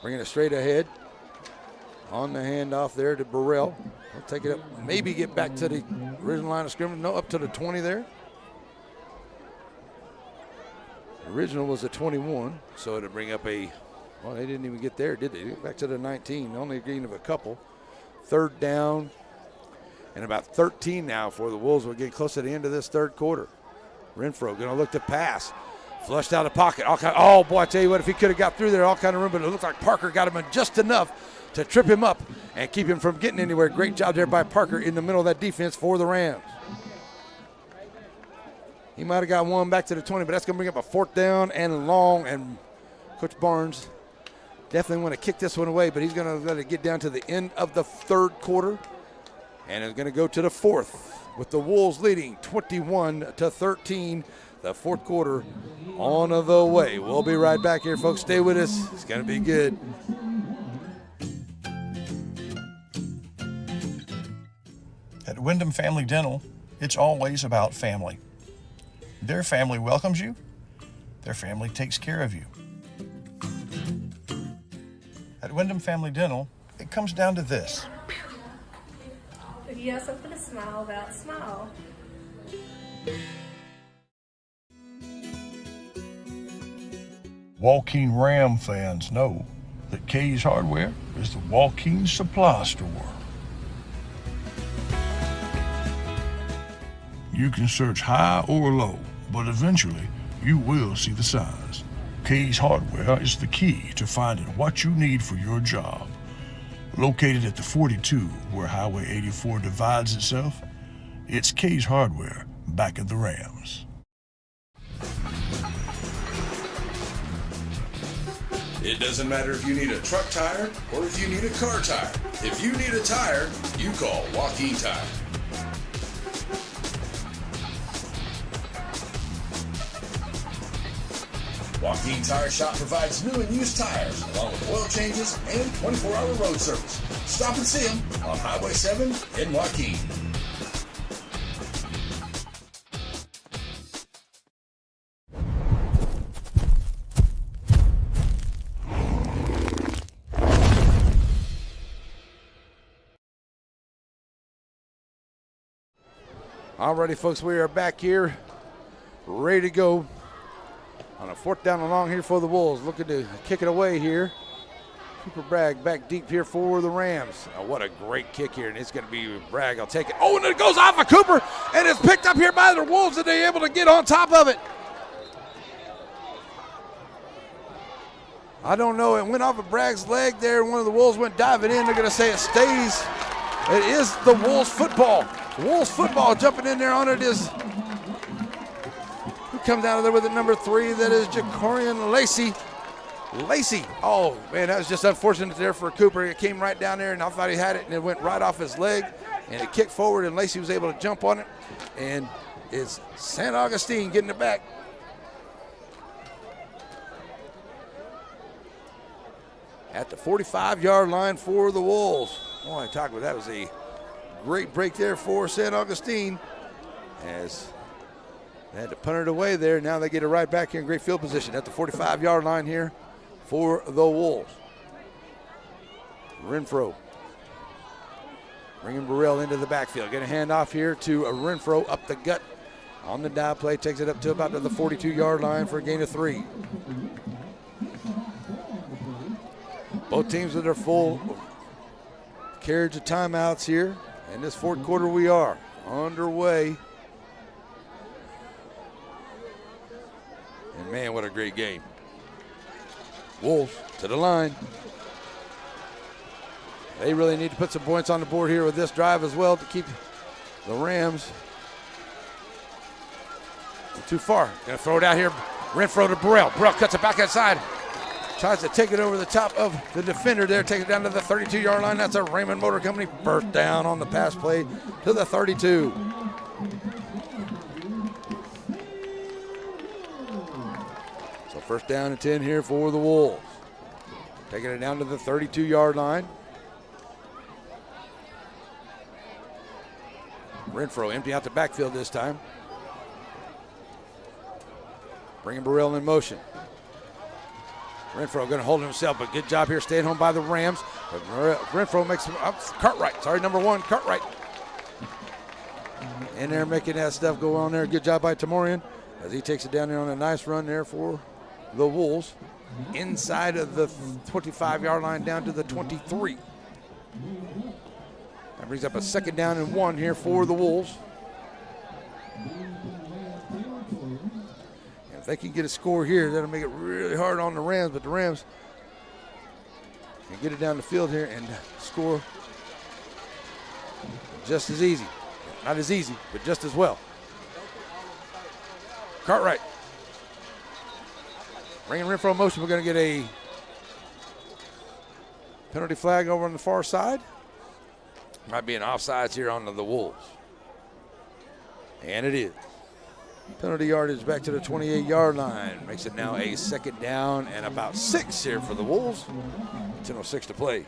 Bringing it straight ahead. On the handoff there to Burrell. He'll take it up, maybe get back to the original line of scrimmage. No, up to the 20 there. The original was a 21, so it'll bring up a, well, they didn't even get there, did they? They get back to the 19, only a gain of a couple. Third down and about 13 now for the Wolves. We're getting close to the end of this third quarter. Renfro going to look to pass. Flushed out of the pocket. Oh, boy, I tell you what, if he could have got through there, all kind of room, but it looked like Parker got him in just enough to trip him up and keep him from getting anywhere. Great job there by Parker in the middle of that defense for the Rams. He might have got one back to the 20, but that's going to bring up a 4th down and long, and Coach Barnes definitely want to kick this one away, but he's going to let it get down to the end of the third quarter, and it's going to go to the 4th with the Wolves leading 21-13. The fourth quarter on the way. We'll be right back here, folks. Stay with us. It's going to be good. At Wyndham Family Dental, it's always about family. Their family welcomes you. Their family takes care of you. At Wyndham Family Dental, it comes down to this. If you have something to smile about, smile. Joaquin Ram fans know that Kay's Hardware is the Joaquin supply store. You can search high or low, but eventually you will see the signs. Kay's Hardware is the key to finding what you need for your job. Located at the 42 where Highway 84 divides itself, it's Kay's Hardware back at the Rams. It doesn't matter if you need a truck tire or if you need a car tire. If you need a tire, you call Joaquin Tire. Joaquin Tire Shop provides new and used tires, along with oil changes and 24-hour road service. Stop and see them on Highway 7 in Joaquin. Alrighty, folks, we are back here, ready to go on a 4th down and long here for the Wolves. Looking to kick it away here. Cooper Bragg back deep here for the Rams. Oh, what a great kick here, and it's going to be Bragg. I'll take it. Oh, and it goes off of Cooper, and it's picked up here by the Wolves, and they're able to get on top of it. I don't know. It went off of Bragg's leg there, and one of the Wolves went diving in. They're going to say it stays. It is the Wolves football. Wolves football jumping in there on it is, who comes out of there with it, number 3, that is Jacorian Lacey. Lacey, oh man, that was just unfortunate there for Cooper. It came right down there, and I thought he had it, and it went right off his leg, and it kicked forward, and Lacey was able to jump on it, and it's St. Augustine getting it back. At the 45-yard line for the Wolves. Boy, I talk about that was a great break there for St. Augustine, as they had to punt it away there. Now they get it right back here in great field position at the 45-yard line here for the Wolves. Renfro bringing Burrell into the backfield. Get a handoff here to Renfro up the gut on the dive play. Takes it up to about the 42-yard line for a gain of 3. Both teams with their full carriage of timeouts here. In this fourth quarter we are underway. And man, what a great game. Wolves to the line. They really need to put some points on the board here with this drive as well to keep the Rams too far. Gonna throw it out here. Renfro to Burrell. Burrell cuts it back outside. Tries to take it over the top of the defender there. Takes it down to the 32-yard line. That's a Raymond Motor Company first down on the pass play to the 32. So first down and 10 here for the Wolves. Taking it down to the 32-yard line. Renfro empty out the backfield this time. Bringing Burrell in motion. Renfro going to hold himself, but good job here staying home by the Rams. But Renfro makes Cartwright. Sorry, number 1, Cartwright. In there making that stuff go on there. Good job by Tamorian as he takes it down there on a nice run there for the Wolves. Inside of the 25-yard line down to the 23. That brings up a second down and 1 here for the Wolves. If they can get a score here, that'll make it really hard on the Rams, but the Rams can get it down the field here and score just as easy. Not as easy, but just as well. Cartwright. Bringing Renfro in motion. We're going to get a penalty flag over on the far side. Might be an offsides here on the Wolves. And it is. Penalty yardage back to the 28-yard line. Makes it now a second down and about 6 here for the Wolves. 10:06 to play.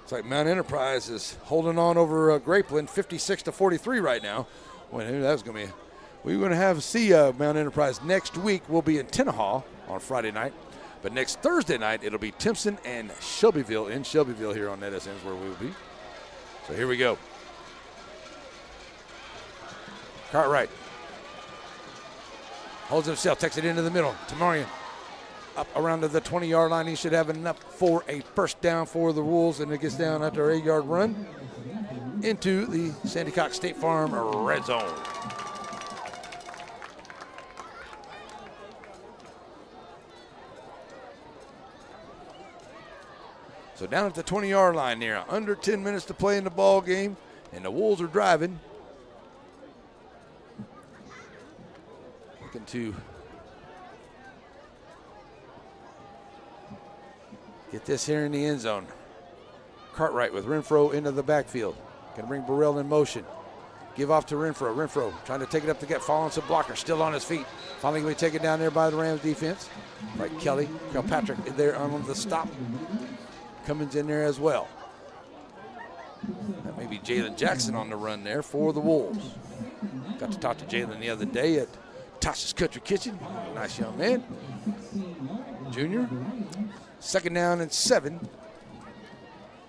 It's like Mount Enterprise is holding on over Grapeland 56-43 right now. Well, that was going to be. We're going to see Mount Enterprise next week. We'll be in Tenaha on Friday night. But next Thursday night, it'll be Timpson and Shelbyville in Shelbyville here on NETSN is where we will be. So here we go. Cartwright holds himself, takes it into the middle. Tamarian up around to the 20-yard line. He should have enough for a first down for the Wolves, and it gets down after an 8-yard run into the Sandy Cox State Farm red zone. So down at the 20-yard line there, under 10 minutes to play in the ball game, and the Wolves are driving. Looking to get this here in the end zone. Cartwright with Renfro into the backfield. Going to bring Burrell in motion. Give off to Renfro. Renfro trying to take it up to get following some blocker. Still on his feet. Finally going to be taken down there by the Rams defense. Right, Kilpatrick there on the stop. Cummins in there as well. That may be Jalen Jackson on the run there for the Wolves. Got to talk to Jalen the other day at Tasha's Country Kitchen. Nice young man. Junior. Second down and 7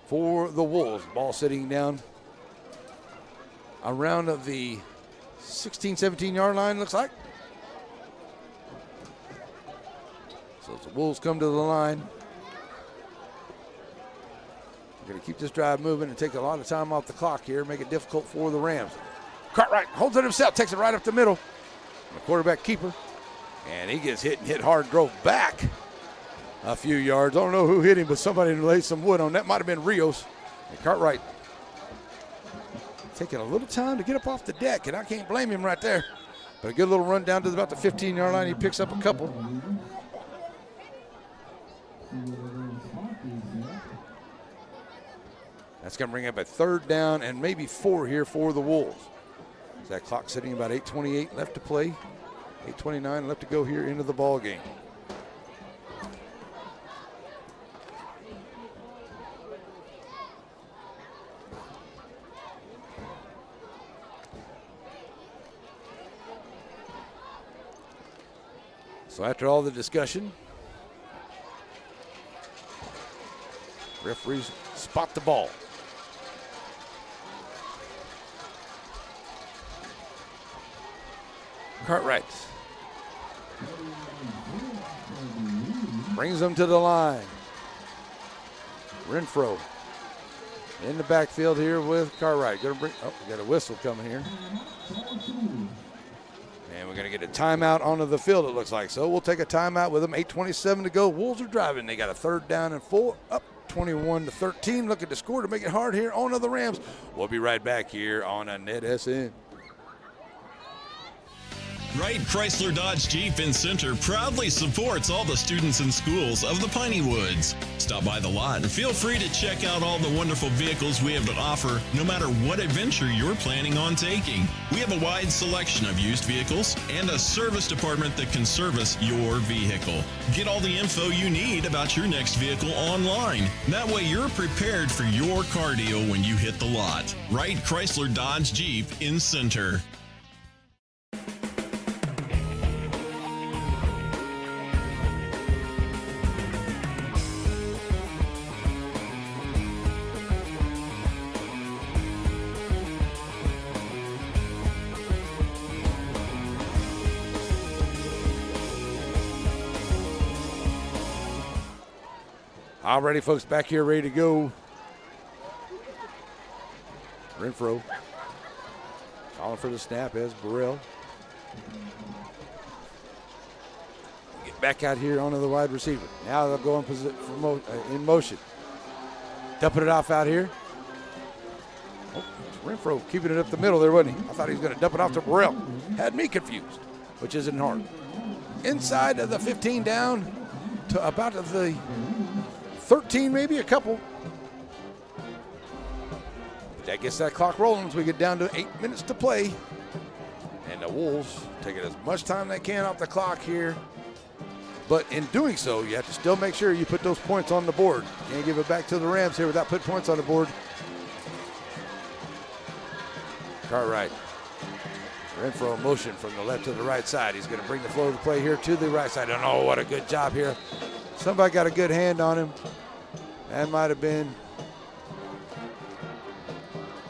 for the Wolves. Ball sitting down around of the 16, 17-yard line, looks like. So as the Wolves come to the line, we're going to keep this drive moving and take a lot of time off the clock here, make it difficult for the Rams. Cartwright holds it himself, takes it right up the middle. The quarterback keeper, and he gets hit and hit hard, drove back a few yards. I don't know who hit him, but somebody laid some wood on that. Might have been Rios. And Cartwright taking a little time to get up off the deck, and I can't blame him right there. But a good little run down to about the 15-yard line. He picks up a couple. That's going to bring up a 3rd down and maybe 4 here for the Wolves. That clock sitting about 8:28 left to play. 8:29 left to go here into the ball game. So after all the discussion, referees spot the ball. Cartwright brings them to the line. Renfro in the backfield here with Cartwright. We got a whistle coming here. And we're going to get a timeout onto the field, it looks like. So we'll take a timeout with them. 8:27 to go. Wolves are driving. They got a 3rd down and 4. Up 21-13. Looking to score to make it hard here on the Rams. We'll be right back here on a NETSN. Wright Chrysler Dodge Jeep in Center proudly supports all the students and schools of the Piney Woods. Stop by the lot and feel free to check out all the wonderful vehicles we have to offer, no matter what adventure you're planning on taking. We have a wide selection of used vehicles and a service department that can service your vehicle. Get all the info you need about your next vehicle online. That way you're prepared for your car deal when you hit the lot. Wright Chrysler Dodge Jeep in Center. All righty, folks, back here ready to go. Renfro calling for the snap as Burrell. Get back out here onto the wide receiver. Now they'll go in motion. Dumping it off out here. Oh, Renfro keeping it up the middle there, wasn't he? I thought he was going to dump it off to Burrell. Had me confused, which isn't hard. Inside of the 15 down to about the 13, maybe a couple. That gets that clock rolling as we get down to 8 minutes to play. And the Wolves taking as much time they can off the clock here. But in doing so, you have to still make sure you put those points on the board. Can't give it back to the Rams here without putting points on the board. Cartwright. Renfro in motion from the left to the right side. He's going to bring the flow of the play here to the right side. Oh, what a good job here. Somebody got a good hand on him. That might have been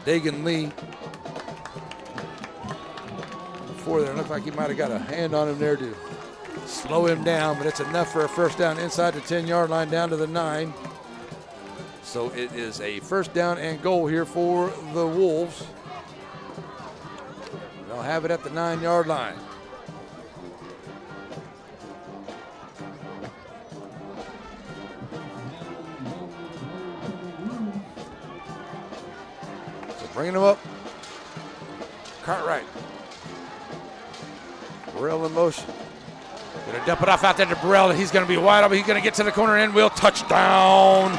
Dagan Lee. Before there, looked like he might have got a hand on him there to slow him down, but it's enough for a first down inside the 10-yard line down to the 9. So it is a first down and goal here for the Wolves. They'll have it at the 9-yard line. Bringing him up. Cartwright. Burrell in motion. Going to dump it off out there to Burrell. He's going to be wide open. He's going to get to the corner and will touchdown.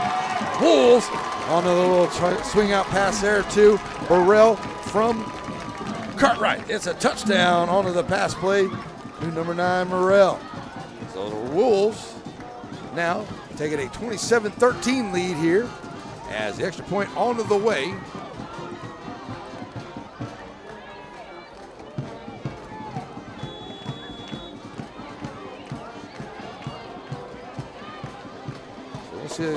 Wolves on a little swing out pass there to Burrell from Cartwright. It's a touchdown onto the pass play to number 9, Morrell. So the Wolves now taking a 27-13 lead here as the extra point onto the way.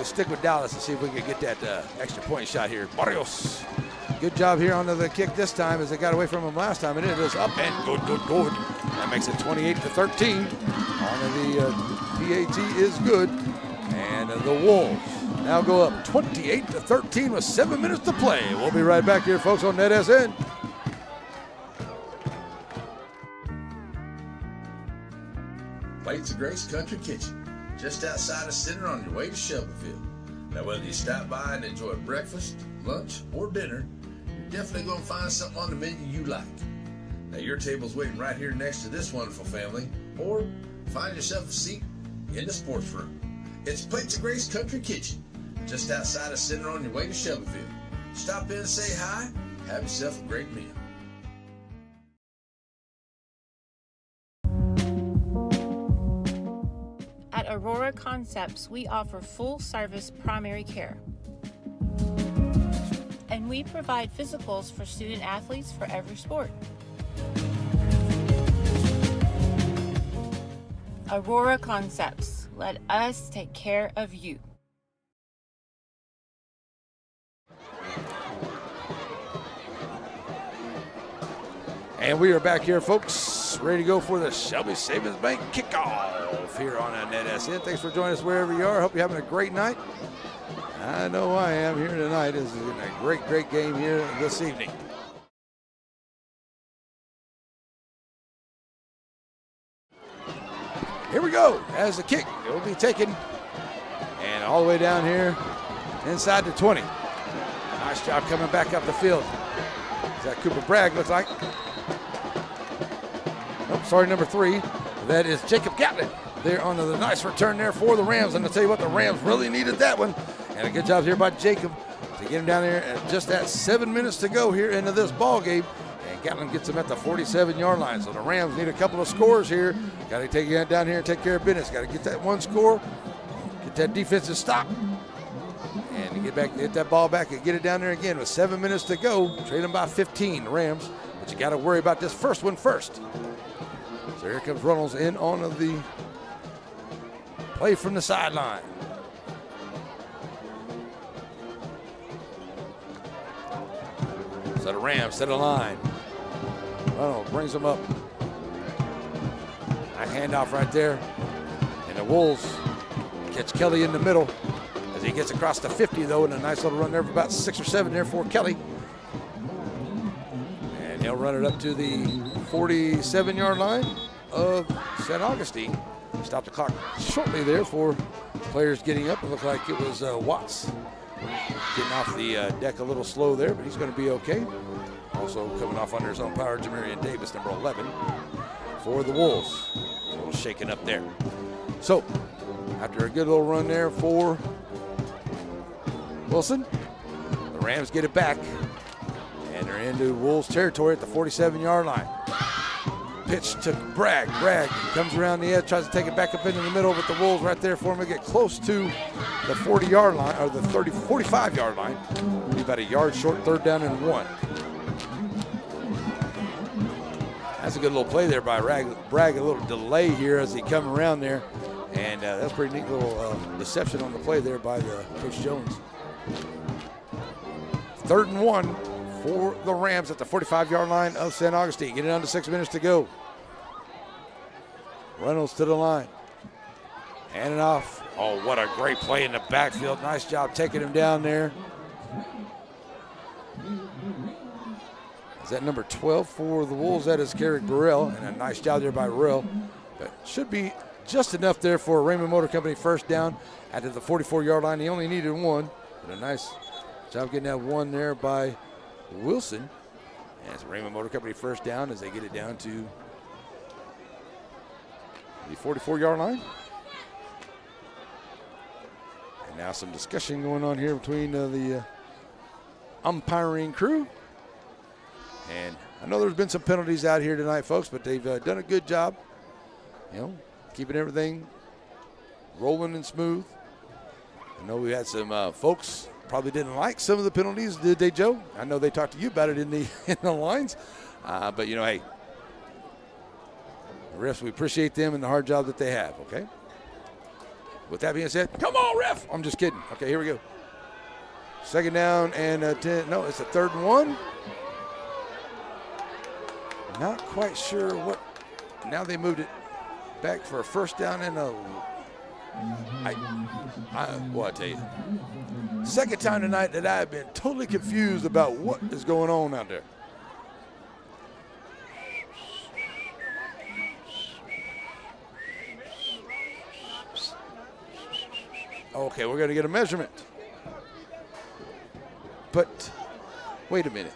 Stick with Dallas and see if we can get that extra point shot here. Barrios, good job here on the kick this time as they got away from him last time, and it is up and good. That makes it 28-13. On the PAT is good, and the Wolves now go up 28-13 with 7 minutes to play. We'll be right back here, folks, on NETSN. Plates of Grace Country Kitchen, just outside of Center on your way to Shelbyville. Now, whether you stop by and enjoy breakfast, lunch, or dinner, you're definitely going to find something on the menu you like. Now, your table's waiting right here next to this wonderful family, or find yourself a seat in the sports room. It's Plates of Grace Country Kitchen, just outside of Center on your way to Shelbyville. Stop in and say hi. Have yourself a great meal. At Aurora Concepts, we offer full-service primary care. And we provide physicals for student athletes for every sport. Aurora Concepts. Let us take care of you. And we are back here, folks, ready to go for the Shelby Savings Bank kickoff here on NETSN. Thanks for joining us wherever you are. Hope you're having a great night. I know I am here tonight. This is a great, great game here this evening. Here we go. As the kick, it will be taken. And all the way down here inside the 20. Nice job coming back up the field. Is that Cooper Bragg, looks like? Nope, sorry, number 3. That is Jacob Gatlin there on the nice return there for the Rams. And I'll tell you what, the Rams really needed that one. And a good job here by Jacob to get him down there at just that 7 minutes to go here into this ball game. And Gatlin gets him at the 47-yard line. So the Rams need a couple of scores here. Got to take it down here and take care of business. Got to get that one score, get that defensive stop, and get back, hit that ball back and get it down there again with 7 minutes to go. Trade them by 15, the Rams. But you got to worry about this first one first. So here comes Reynolds in on the play from the sideline. So the Rams set a line. Reynolds brings them up. A handoff right there. And the Wolves catch Kelly in the middle as he gets across the 50, though, and a nice little run there for about 6 or 7 there for Kelly. And he'll run it up to the 47-yard line of St. Augustine. Stop the clock shortly there for players getting up. It looked like it was Watts getting off the deck a little slow there, but he's going to be okay. Also coming off under his own power, Jamarian Davis, number 11, for the Wolves. A little shaken up there. So, after a good little run there for Wilson, the Rams get it back, and they're into Wolves territory at the 47-yard line. Pitch to Bragg. Bragg comes around the edge, tries to take it back up into the middle, but the Wolves right there for him to get close to the 40-yard line, or the 45-yard line. Be about a yard short, 3rd down and 1. That's a good little play there by Bragg. A little delay here as he come around there, and that's a pretty neat little deception on the play there by Coach Jones. 3rd and 1 for the Rams at the 45-yard line of St. Augustine. Getting down to 6 minutes to go. Reynolds to the line. Hand it off. Oh, what a great play in the backfield. Nice job taking him down there. Is that number 12 for the Wolves? That is Carrick Burrell, and a nice job there by Burrell. But should be just enough there for Raymond Motor Company first down at the 44-yard line. He only needed 1, but a nice job getting that 1 there by Wilson. And it's Raymond Motor Company first down as they get it down to the 44-yard line. And now some discussion going on here between the umpiring crew. And I know there's been some penalties out here tonight, folks, but they've done a good job, keeping everything rolling and smooth. I know we had some folks probably didn't like some of the penalties, did they, Joe? I know they talked to you about it in the lines, but hey, the refs, we appreciate them and the hard job that they have. Okay. With that being said, come on, ref! I'm just kidding. Okay, here we go. 2nd down and 10. No, it's a 3rd and 1. Not quite sure what. Now they moved it back for a 1st down and a. I tell you, 2nd time tonight that I've been totally confused about what is going on out there. Okay, we're going to get a measurement. But wait a minute.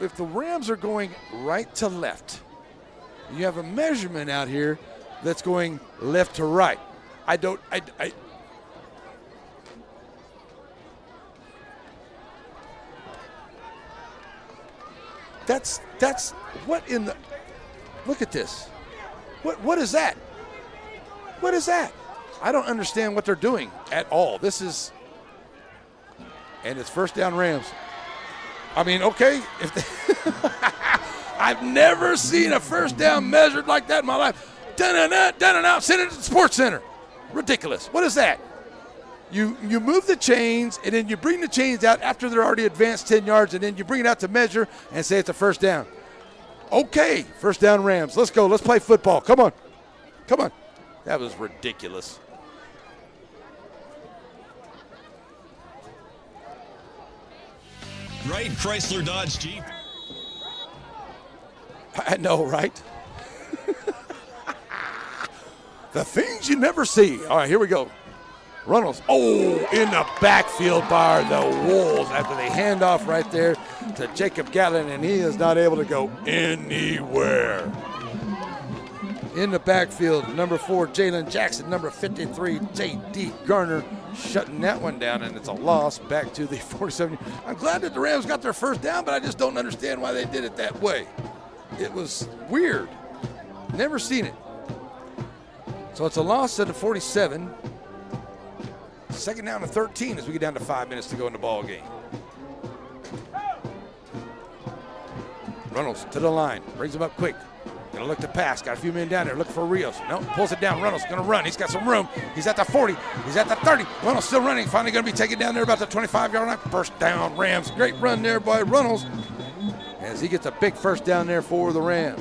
If the Rams are going right to left, you have a measurement out here that's going left to right. That's what in the, look at this. What is that? What is that? I don't understand what they're doing at all. This is, and it's first down Rams. I mean, okay, I've never seen a first down measured like that in my life. Dun-dun-dun, send it to the Sports Center. Ridiculous. What is that? You move the chains, and then you bring the chains out after they're already advanced 10 yards, and then you bring it out to measure and say it's a first down. Okay, first down Rams. Let's go. Let's play football. Come on. Come on. That was ridiculous. Right, Chrysler Dodge Jeep. I know, right? The things you never see. All right, here we go. Reynolds, in the backfield by the Wolves after they hand off right there to Jacob Gatlin, and he is not able to go anywhere. In the backfield, number 4, Jalen Jackson, number 53, J.D. Garner, shutting that one down, and it's a loss back to the 47. I'm glad that the Rams got their first down, but I just don't understand why they did it that way. It was weird. Never seen it. So it's a loss at the 47. Second down to 13 as we get down to 5 minutes to go in the ball game. Reynolds to the line, brings him up quick. Gonna look to pass, got a few men down there, looking for Rios. No, pulls it down, Reynolds gonna run, he's got some room. He's at the 40, he's at the 30. Reynolds still running, finally gonna be taken down there about the 25-yard line. First down, Rams. Great run there by Reynolds as he gets a big first down there for the Rams.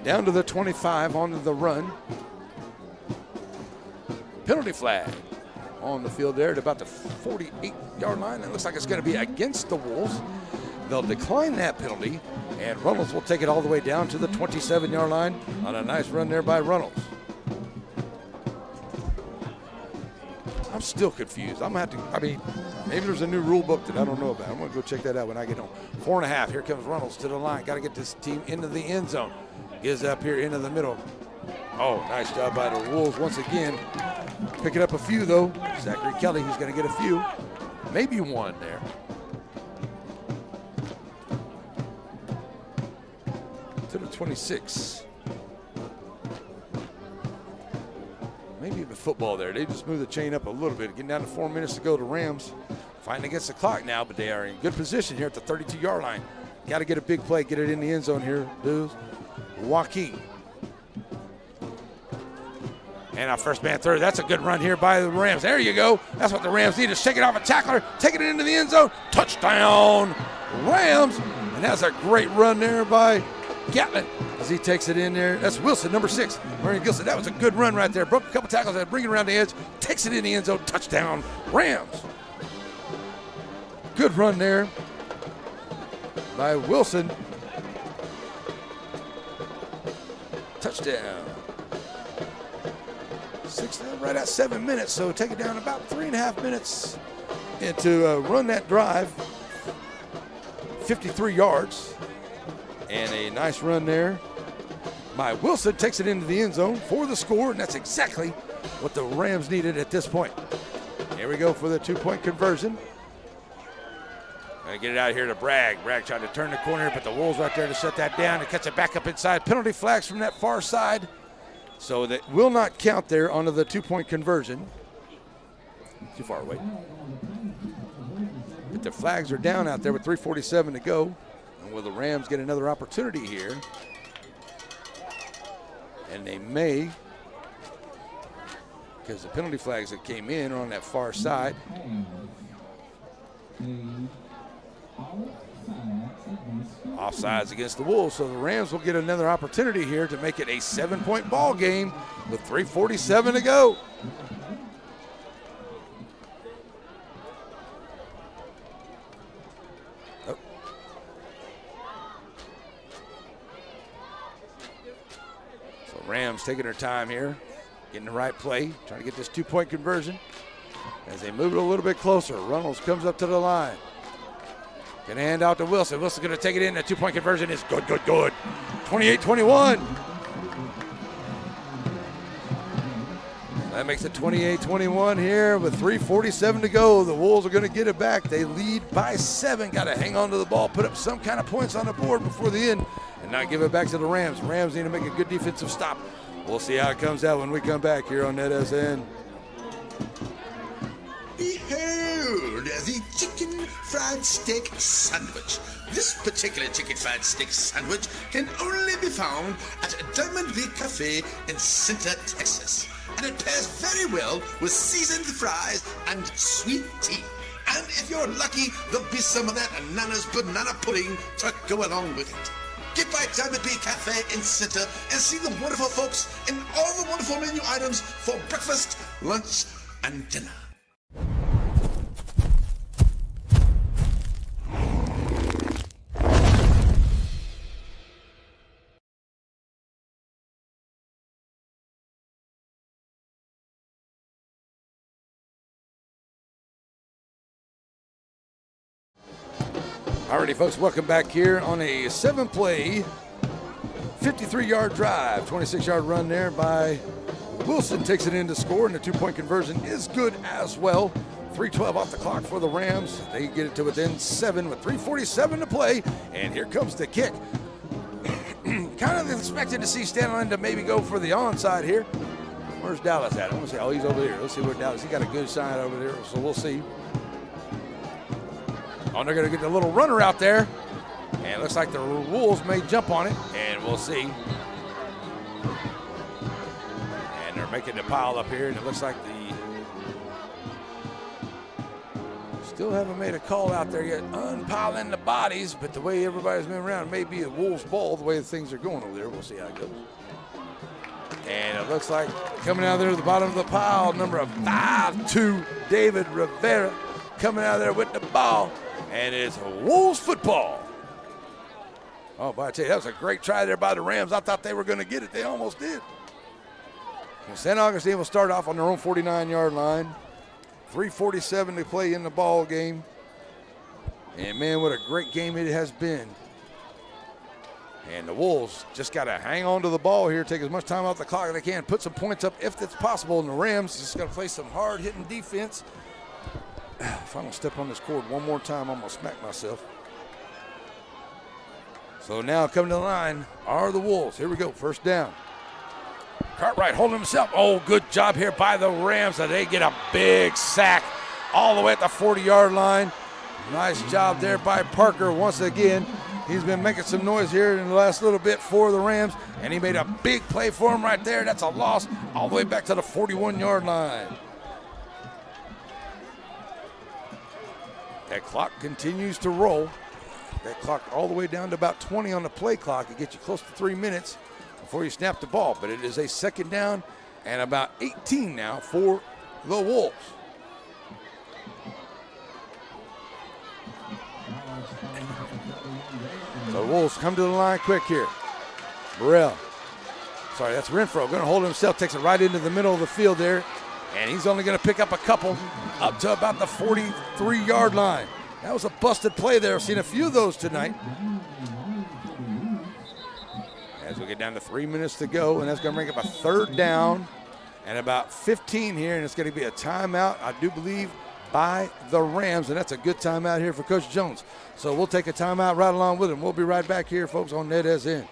Down to the 25 onto the run. Penalty flag on the field there at about the 48-yard line. It looks like it's going to be against the Wolves. They'll decline that penalty, and Reynolds will take it all the way down to the 27-yard line on a nice run there by Reynolds. I'm still confused. I'm going to have to, maybe there's a new rule book that I don't know about. I'm going to go check that out when I get home. 4.5. Here comes Reynolds to the line. Got to get this team into the end zone. Gives up here into the middle. Oh, nice job by the Wolves once again. Picking up a few, though. Zachary Kelly, who's going to get a few. Maybe one there. To the 26. Maybe even football there. They just moved the chain up a little bit. Getting down to 4 minutes to go. The Rams fighting against the clock now, but they are in good position here at the 32-yard line. Got to get a big play, get it in the end zone here, dudes. Joaquin. And our first man through. That's a good run here by the Rams. There you go. That's what the Rams need, to shake it off a tackler, taking it into the end zone. Touchdown, Rams. And that's a great run there by Gatlin as he takes it in there. That's Wilson, number 6. Marion Gilson. That was a good run right there. Broke a couple tackles, bring it around the edge, takes it in the end zone. Touchdown, Rams. Good run there by Wilson. Touchdown. Right at 7 minutes, so take it down about 3.5 minutes and to run that drive. 53 yards. And a nice run there by Wilson. Takes it into the end zone for the score, and that's exactly what the Rams needed at this point. Here we go for the 2-point conversion. Gonna get it out here to Bragg. Bragg tried to turn the corner, but the Wolves right there to shut that down and catch it back up inside. Penalty flags from that far side. So that will not count there onto the 2-point conversion. Too far away. But the flags are down out there with 3:47 to go. And will the Rams get another opportunity here? And they may, because the penalty flags that came in are on that far side. Offsides against the Wolves, so the Rams will get another opportunity here to make it a 7-point ball game with 3:47 to go. Oh. So Rams taking their time here, getting the right play, trying to get this 2-point conversion. As they move it a little bit closer, Reynolds comes up to the line. Gonna hand out to Wilson. Wilson's gonna take it in. The 2-point conversion is good, good, good. 28-21. That makes it 28-21 here with 3:47 to go. The Wolves are going to get it back. They lead by 7. Got to hang on to the ball, put up some kind of points on the board before the end, and not give it back to the Rams. Rams need to make a good defensive stop. We'll see how it comes out when we come back here on NETSN. Behold, the chicken fried steak sandwich. This particular chicken fried steak sandwich can only be found at Diamond V Cafe in Center, Texas. And it pairs very well with seasoned fries and sweet tea. And if you're lucky, there'll be some of that Nana's banana pudding to go along with it. Get by Diamond V Cafe in Center and see the wonderful folks and all the wonderful menu items for breakfast, lunch, and dinner. Alrighty, folks, welcome back here on a 7-play, 53-yard drive. 26-yard run there by Wilson takes it in to score, and the 2-point conversion is good as well. 3:12 off the clock for the Rams. They get it to within 7 with 3:47 to play, and here comes the kick. Kind of expected to see Stanley to maybe go for the onside here. Where's Dallas at? I want to see. Oh, he's over there. Let's see where Dallas. He got a good side over there, so we'll see. Oh, they're going to get the little runner out there. And it looks like the Wolves may jump on it, and we'll see. And they're making the pile up here, and it looks like still haven't made a call out there yet, unpiling the bodies, but the way everybody's been around, it may be a Wolves ball the way things are going over there. We'll see how it goes. And it looks like coming out there at the bottom of the pile, number 5'2", David Rivera, coming out there with the ball. And it's Wolves football. Oh, but I tell you, that was a great try there by the Rams. I thought they were going to get it. They almost did. And St. Augustine will start off on their own 49-yard line. 3:47 to play in the ball game. And, man, what a great game it has been. And the Wolves just got to hang on to the ball here, take as much time off the clock as they can, put some points up if it's possible. And the Rams just got to play some hard-hitting defense. If I don't step on this cord one more time, I'm going to smack myself. So now coming to the line are the Wolves. Here we go, first down. Cartwright holding himself. Oh, good job here by the Rams. And they get a big sack all the way at the 40-yard line. Nice job there by Parker once again. He's been making some noise here in the last little bit for the Rams, and he made a big play for him right there. That's a loss all the way back to the 41-yard line. That clock continues to roll. That clock all the way down to about 20 on the play clock. It gets you close to 3 minutes before you snap the ball. But it is a second down and about 18 now for the Wolves. So the Wolves come to the line quick here. Burrell. Sorry, that's Renfro. Going to hold himself. Takes it right into the middle of the field there. And he's only going to pick up a couple up to about the 43-yard line. That was a busted play there. I've seen a few of those tonight. As we get down to 3 minutes to go, and that's going to bring up a third down and about 15 here, and it's going to be a timeout, I do believe, by the Rams, and that's a good timeout here for Coach Jones. So we'll take a timeout right along with him. We'll be right back here, folks, on NETSN.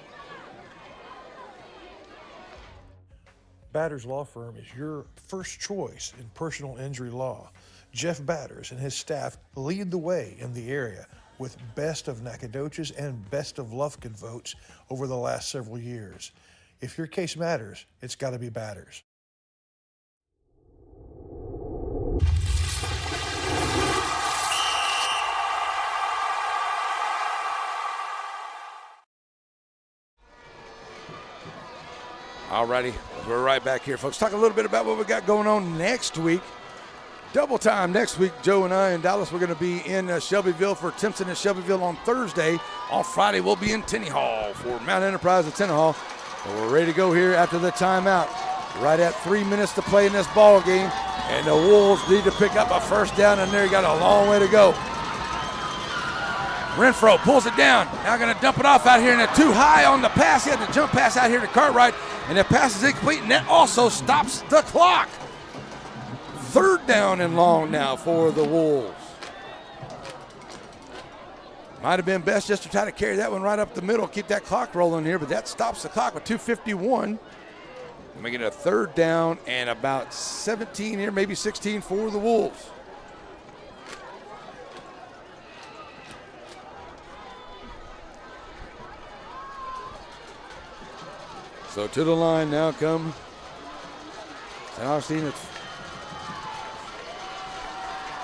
Batters Law Firm is your first choice in personal injury law. Jeff Batters and his staff lead the way in the area with best of Nacogdoches and best of Lufkin votes over the last several years. If your case matters, it's got to be Batters. Alrighty, we're right back here, folks. Talk a little bit about what we got going on next week. Double time next week. Joe and I in Dallas, we're going to be in Shelbyville for Timpson and Shelbyville on Thursday. On Friday, we'll be in Tenney Hall for Mount Enterprise at Tenney Hall. So we're ready to go here after the timeout. Right at 3 minutes to play in this ball game. And the Wolves need to pick up a first down, and there you got a long way to go. Renfro pulls it down. Now going to dump it off out here, and it's too high on the pass. He had to jump pass out here to Cartwright, and the pass is incomplete, and that also stops the clock. third down and long now for the Wolves. Might have been best just to try to carry that one right up the middle, keep that clock rolling here, but that stops the clock with 2:51. Making it a third down and about 17 here, maybe 16 for the Wolves. So to the line now come St. Augustine.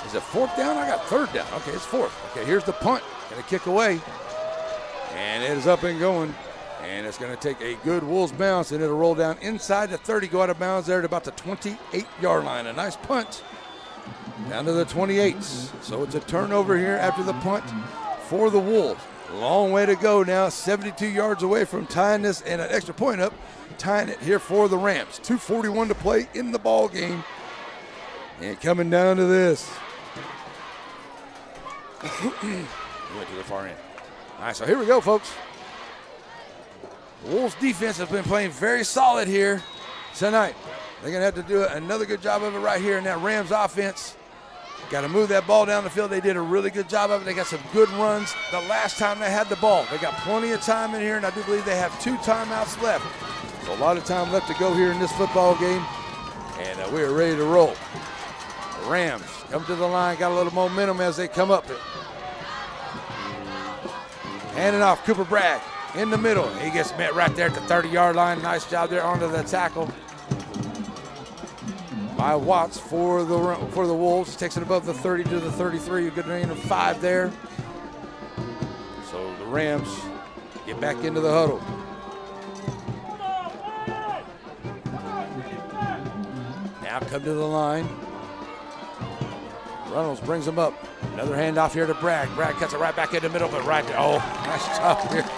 Is it fourth down? I got third down. Okay, it's fourth. Okay, here's the punt. Gonna kick away. And it is up and going. And it's going to take a good Wolves bounce, and it'll roll down inside the 30, go out of bounds there at about the 28-yard line. A nice punt down to the 28s. So it's a turnover here after the punt for the Wolves. Long way to go now, 72 yards away from tying this and an extra point up, tying it here for the Rams. 2:41 to play in the ball game. And coming down to this. Went to the far end. All right, so here we go, folks. Wolves defense has been playing very solid here tonight. They're going to have to do another good job of it right here in that Rams offense. Got to move that ball down the field. They did a really good job of it. They got some good runs the last time they had the ball. They got plenty of time in here, and I do believe they have 2 timeouts left. So a lot of time left to go here in this football game, and we are ready to roll. The Rams come to the line, got a little momentum as they come up. Handing off Cooper Bragg. In the middle, he gets met right there at the 30-yard line. Nice job there onto the tackle by Watts for the Wolves. Takes it above the 30 to the 33. A good gain of 5 there. So the Rams get back into the huddle. Now come to the line. Reynolds brings him up. Another handoff here to Bragg. Bragg cuts it right back in the middle, but right there. Oh, nice job here.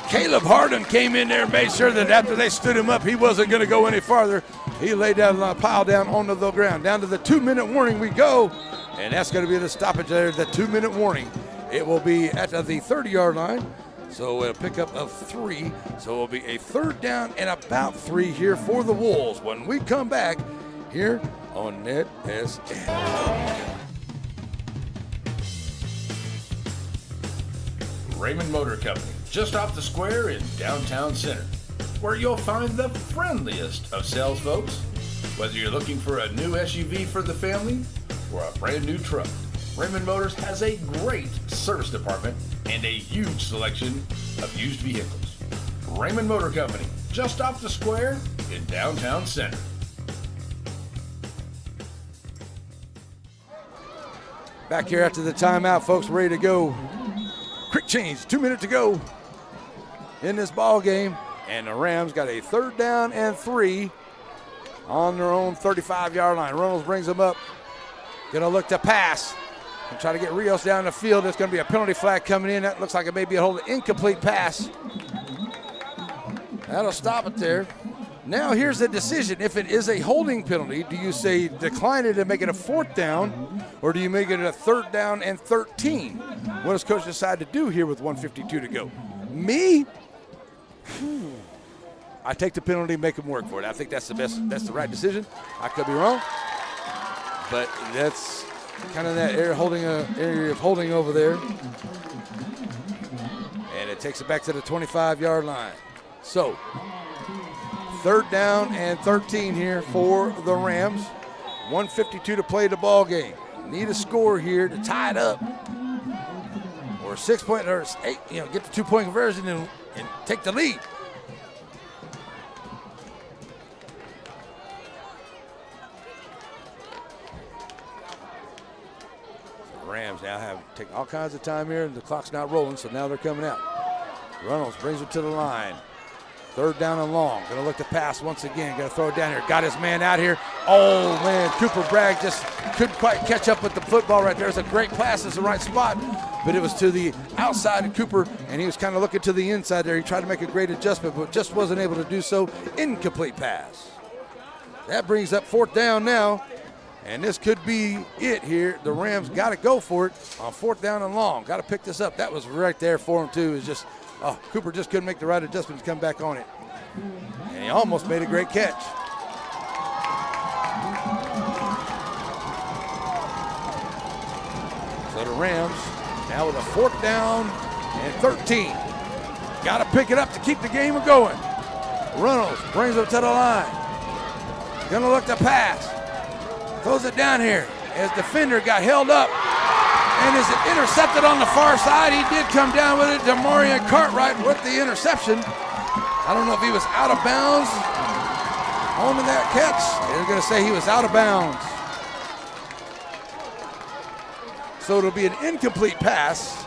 Caleb Harden came in there and made sure that after they stood him up, he wasn't going to go any farther. He laid down a pile down onto the ground. Down to the 2-minute warning we go, and that's going to be the stoppage there, the 2-minute warning. It will be at the 30-yard line, so a pickup of 3. So it will be a third down and about 3 here for the Wolves when we come back here on NETSN. Raymond Motor Company, just off the square in downtown Center, where you'll find the friendliest of sales folks. Whether you're looking for a new SUV for the family or a brand new truck, Raymond Motors has a great service department and a huge selection of used vehicles. Raymond Motor Company, just off the square in downtown Center. Back here after the timeout, folks, ready to go. Quick change, 2 minutes to go in this ball game. And the Rams got a third down and 3 on their own 35-yard line. Reynolds brings them up. Gonna look to pass and try to get Rios down the field. There's gonna be a penalty flag coming in. That looks like it may be a hold incomplete pass. That'll stop it there. Now here's the decision. If it is a holding penalty, do you say decline it and make it a fourth down, or do you make it a third down and 13? What does coach decide to do here with 1:52 to go? Me? I take the penalty, make him work for it. I think that's the right decision. I could be wrong, but that's kind of that area of holding over there. And it takes it back to the 25-yard line. So, third down and 13 here for the Rams. 1:52 to play the ball game. Need a score here to tie it up, or 6 point or 8. Get the 2-point conversion and take the lead. The Rams now have taken all kinds of time here, and the clock's not rolling, so now they're coming out. Reynolds brings it to the line. Third down and long. Gonna look to pass once again. Gonna throw it down here. Got his man out here. Oh man, Cooper Bragg just couldn't quite catch up with the football right there. It's a great pass. It's the right spot, but it was to the outside of Cooper, and he was kind of looking to the inside there. He tried to make a great adjustment, but just wasn't able to do so. Incomplete pass. That brings up fourth down now, and this could be it here. The Rams got to go for it on fourth down and long. Got to pick this up. That was right there for him too. It's just, Cooper just couldn't make the right adjustment to come back on it. And he almost made a great catch. So the Rams now with a 4th down and 13. Got to pick it up to keep the game going. Reynolds brings it to the line. Gonna look to pass. Throws it down here. His defender got held up and is intercepted on the far side. He did come down with it. Demarion Cartwright with the interception. I don't know if he was out of bounds on that catch. They're going to say he was out of bounds. So it'll be an incomplete pass.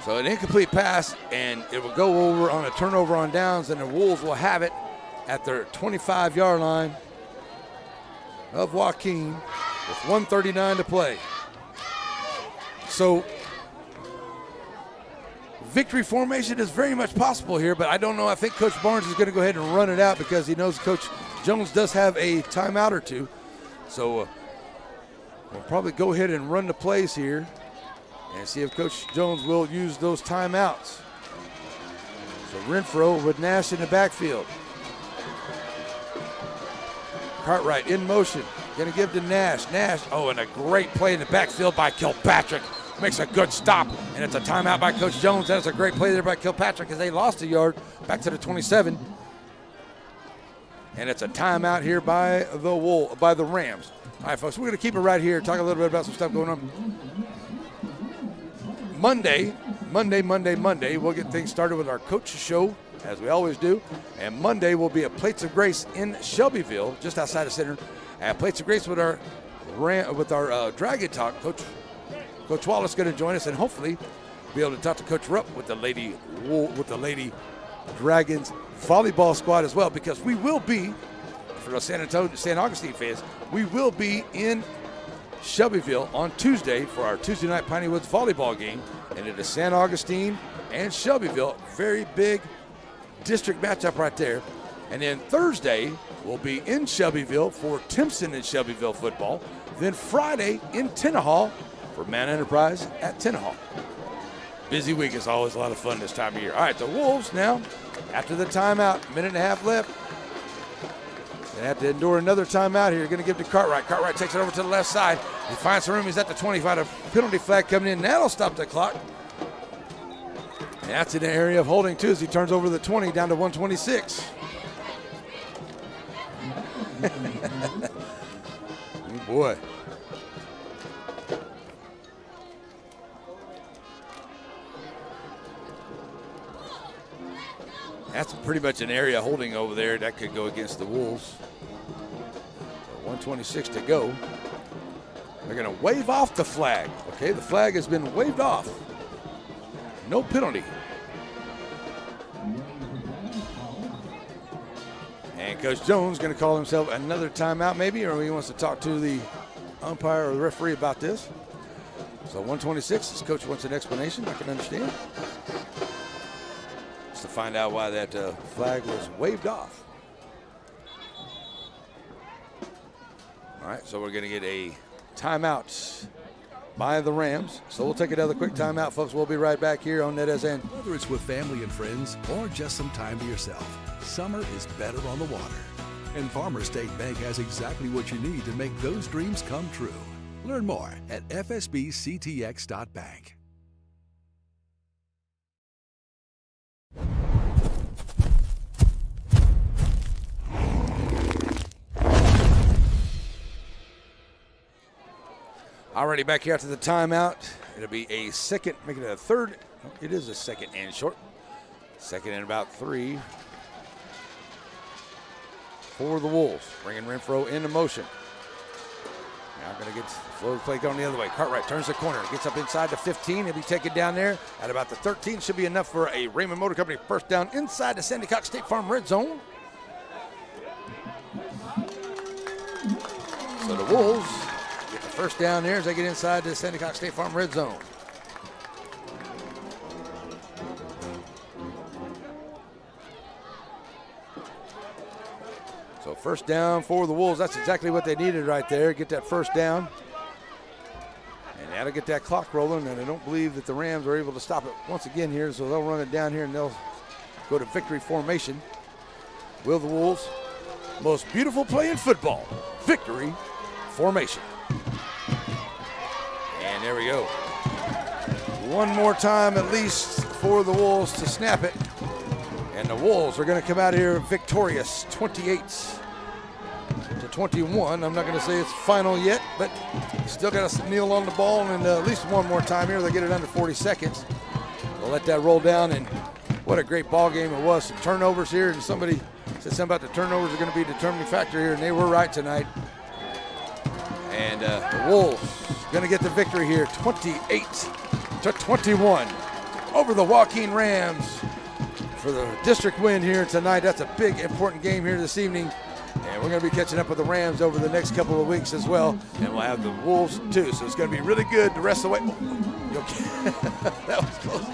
So an incomplete pass, and it will go over on a turnover on downs, and the Wolves will have it at their 25-yard line of Joaquin with 1:39 to play. So victory formation is very much possible here, but I don't know. I think Coach Barnes is going to go ahead and run it out because he knows Coach Jones does have a timeout or two. So we'll probably go ahead and run the plays here and see if Coach Jones will use those timeouts. So Renfro with Nash in the backfield. Cartwright in motion. Going to give to Nash. Nash, and a great play in the backfield by Kilpatrick. Makes a good stop, and it's a timeout by Coach Jones. That's a great play there by Kilpatrick as they lost a yard back to the 27. And it's a timeout here by the Rams. All right, folks, we're going to keep it right here, talk a little bit about some stuff going on. Monday, we'll get things started with our coach show, as we always do. And Monday will be at Plates of Grace in Shelbyville, just outside of Center. At Plates of Grace with our Dragon Talk. Coach Wallace is going to join us, and hopefully be able to talk to Coach Rupp with the Lady Dragons volleyball squad as well, because we will be, for the San Augustine fans, we will be in Shelbyville on Tuesday for our Tuesday night Piney Woods volleyball game, and it is San Augustine and Shelbyville. Very big district matchup right there. And then Thursday, we'll be in Shelbyville for Timpson and Shelbyville football. Then Friday in Tenaha for Man Enterprise at Tenaha. Busy week is always a lot of fun this time of year. All right, the Wolves now, after the timeout, minute and a half left. They have to endure another timeout here. You're going to give to Cartwright. Cartwright takes it over to the left side. He finds some room. He's at the 25. A penalty flag coming in. That'll stop the clock. And that's in the area of holding, too, as he turns over the 20 down to 126. Oh, boy. That's pretty much an area holding over there. That could go against the Wolves. So 126 to go. They're going to wave off the flag. Okay, the flag has been waved off. No penalty. And Coach Jones going to call himself another timeout maybe, or he wants to talk to the umpire or the referee about this. So 126, this coach wants an explanation. I can understand. Just to find out why that flag was waved off. All right, so we're going to get a timeout by the Rams. So we'll take another quick timeout, folks. We'll be right back here on NETSN. Whether it's with family and friends or just some time to yourself, summer is better on the water. And Farmers State Bank has exactly what you need to make those dreams come true. Learn more at fsbctx.bank. Already back here after the timeout. It'll be a second, making it a third. It is a second and short. Second and about 3 for the Wolves. Bringing Renfro into motion. Now going to get flow play going the other way. Cartwright turns the corner, gets up inside the 15. He'll be taken down there at about the 13. Should be enough for a Raymond Motor Company first down inside the Sandy Cox State Farm red zone. So the Wolves get the first down there as they get inside the Sandy Cox State Farm red zone. So first down for the Wolves. That's exactly what they needed right there. Get that first down. And that'll get that clock rolling. And I don't believe that the Rams are able to stop it once again here. So they'll run it down here and they'll go to victory formation. Will the Wolves, most beautiful play in football, victory formation. And there we go. One more time at least for the Wolves to snap it. And the Wolves are going to come out here victorious, 28-21. I'm not going to say it's final yet, but still got to kneel on the ball, and at least one more time here. They'll get it under 40 seconds. They'll let that roll down, and what a great ball game it was. Some turnovers here, and somebody said something about the turnovers are going to be a determining factor here, and they were right tonight. And the Wolves going to get the victory here, 28-21 over the Joaquin Rams for the district win here tonight. That's a big, important game here this evening. And we're going to be catching up with the Rams over the next couple of weeks as well. And we'll have the Wolves too. So it's going to be really good the rest of the way. Oh, okay. That was close.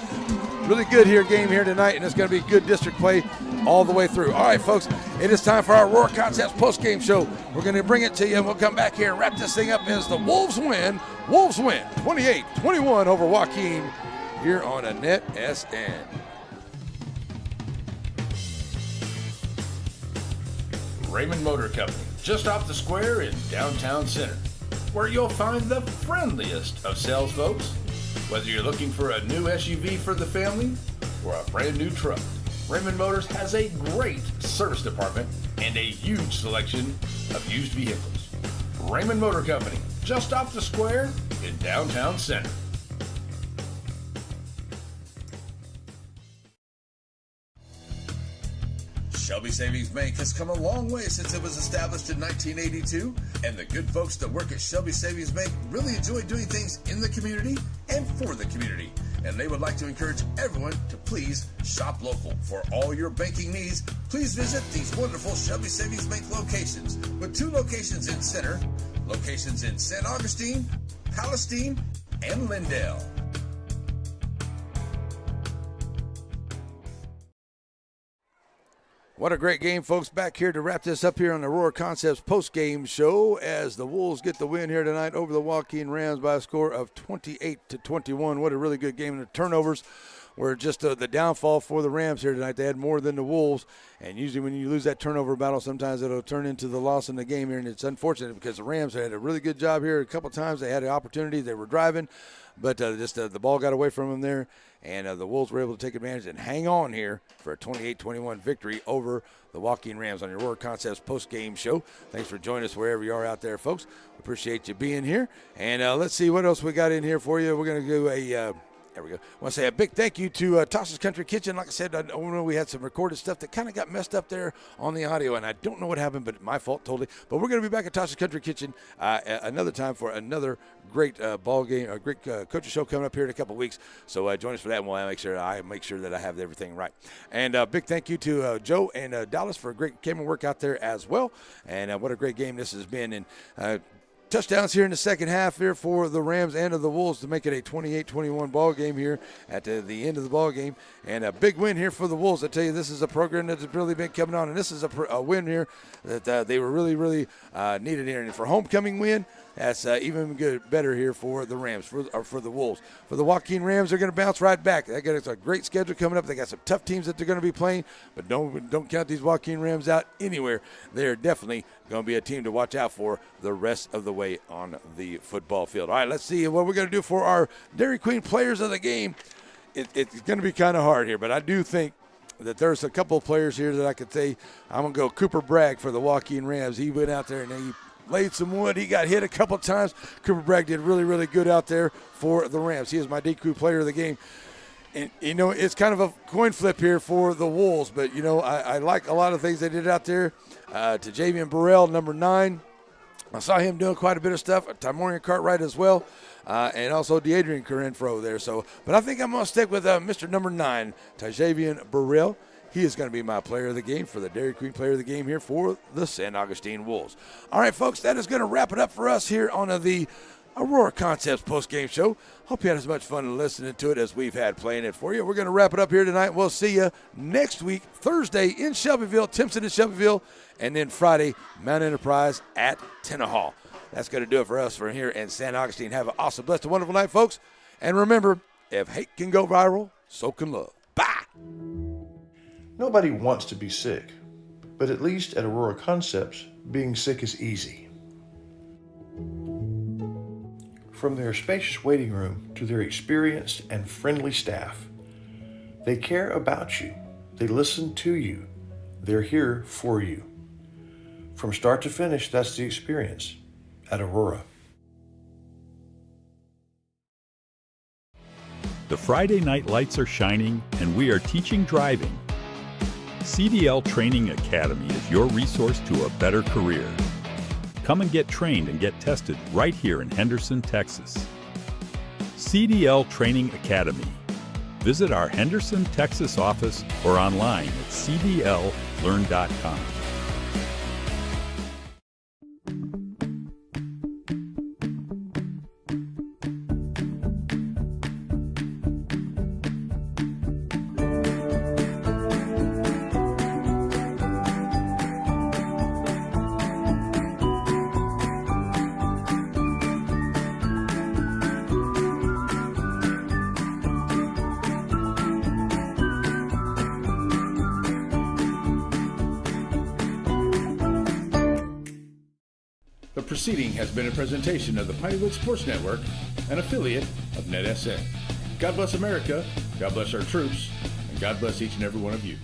Really good game here tonight, and it's going to be good district play all the way through. All right, folks, it is time for our Aurora Concepts post-game show. We're going to bring it to you, and we'll come back here and wrap this thing up as the Wolves win. Wolves win 28-21 over Joaquin here on a NETSN. Raymond Motor Company, just off the square in downtown Center, where you'll find the friendliest of sales folks. Whether you're looking for a new SUV for the family or a brand new truck, Raymond Motors has a great service department and a huge selection of used vehicles. Raymond Motor Company, just off the square in downtown Center. Shelby Savings Bank has come a long way since it was established in 1982, and the good folks that work at Shelby Savings Bank really enjoy doing things in the community and for the community. And they would like to encourage everyone to please shop local. For all your banking needs, please visit these wonderful Shelby Savings Bank locations, with 2 locations in Center, locations in St. Augustine, Palestine, and Lindale. What a great game, folks. Back here to wrap this up here on the Aurora Concepts post-game show as the Wolves get the win here tonight over the Joaquin Rams by a score of 28-21. What a really good game. And the turnovers were just the downfall for the Rams here tonight. They had more than the Wolves, and usually when you lose that turnover battle, sometimes it'll turn into the loss in the game here, and it's unfortunate because the Rams had a really good job here. A couple times they had an opportunity. They were driving, but the ball got away from them there. And the Wolves were able to take advantage and hang on here for a 28-21 victory over the Joaquin Rams on your Aurora Concepts post-game show. Thanks for joining us wherever you are out there, folks. Appreciate you being here. And let's see what else we got in here for you. We're going to do a there we go. I want to say a big thank you to Tasha's Country Kitchen. Like I said, I know we had some recorded stuff that kind of got messed up there on the audio, and I don't know what happened, but my fault totally. But we're going to be back at Tasha's Country Kitchen another time for another great ball game, a great coaching show coming up here in a couple weeks. So join us for that, and we'll make sure that I have everything right. And big thank you to Joe and Dallas for a great camera work out there as well. And what a great game this has been. And touchdowns here in the second half here for the Rams and of the Wolves to make it a 28-21 ball game here at the end of the ball game. And a big win here for the Wolves. I tell you, this is a program that's really been coming on, and this is a win here that they were really, really needed here. And for homecoming win, that's even better here for the Rams, for the Wolves. For the Joaquin Rams, they're going to bounce right back. They got a great schedule coming up. They got some tough teams that they're going to be playing, but don't count these Joaquin Rams out anywhere. They're definitely going to be a team to watch out for the rest of the way on the football field. All right, let's see what we're going to do for our Dairy Queen players of the game. It's going to be kind of hard here, but I do think that there's a couple of players here that I could say I'm going to go Cooper Bragg for the Joaquin Rams. He went out there and he laid some wood. He got hit a couple of times. Cooper Bragg did really, really good out there for the Rams. He is my DQ player of the game. And, it's kind of a coin flip here for the Wolves, but, I like a lot of things they did out there. To Javian Burrell, number 9. I saw him doing quite a bit of stuff. Timorian Cartwright as well. And also DeAdrian Corinfro there. But I think I'm going to stick with Mr. number 9, Tajavian Burrell. He is going to be my player of the game for the Dairy Queen player of the game here for the San Augustine Wolves. All right, folks, that is going to wrap it up for us here on the Aurora Concepts post-game show. Hope you had as much fun listening to it as we've had playing it for you. We're going to wrap it up here tonight. We'll see you next week, Thursday in Shelbyville, Timpson in Shelbyville, and then Friday, Mount Enterprise at Tenaha. That's going to do it for us from here in San Augustine. Have an awesome, blessed, and wonderful night, folks. And remember, if hate can go viral, so can love. Bye. Nobody wants to be sick, but at least at Aurora Concepts, being sick is easy. From their spacious waiting room to their experienced and friendly staff, they care about you, they listen to you, they're here for you. From start to finish, that's the experience at Aurora. The Friday night lights are shining, and we are teaching driving. CDL Training Academy is your resource to a better career. Come and get trained and get tested right here in Henderson, Texas. CDL Training Academy. Visit our Henderson, Texas office or online at cdllearn.com. The proceeding has been a presentation of the Pineywood Sports Network, an affiliate of NETSN. God bless America, God bless our troops, and God bless each and every one of you.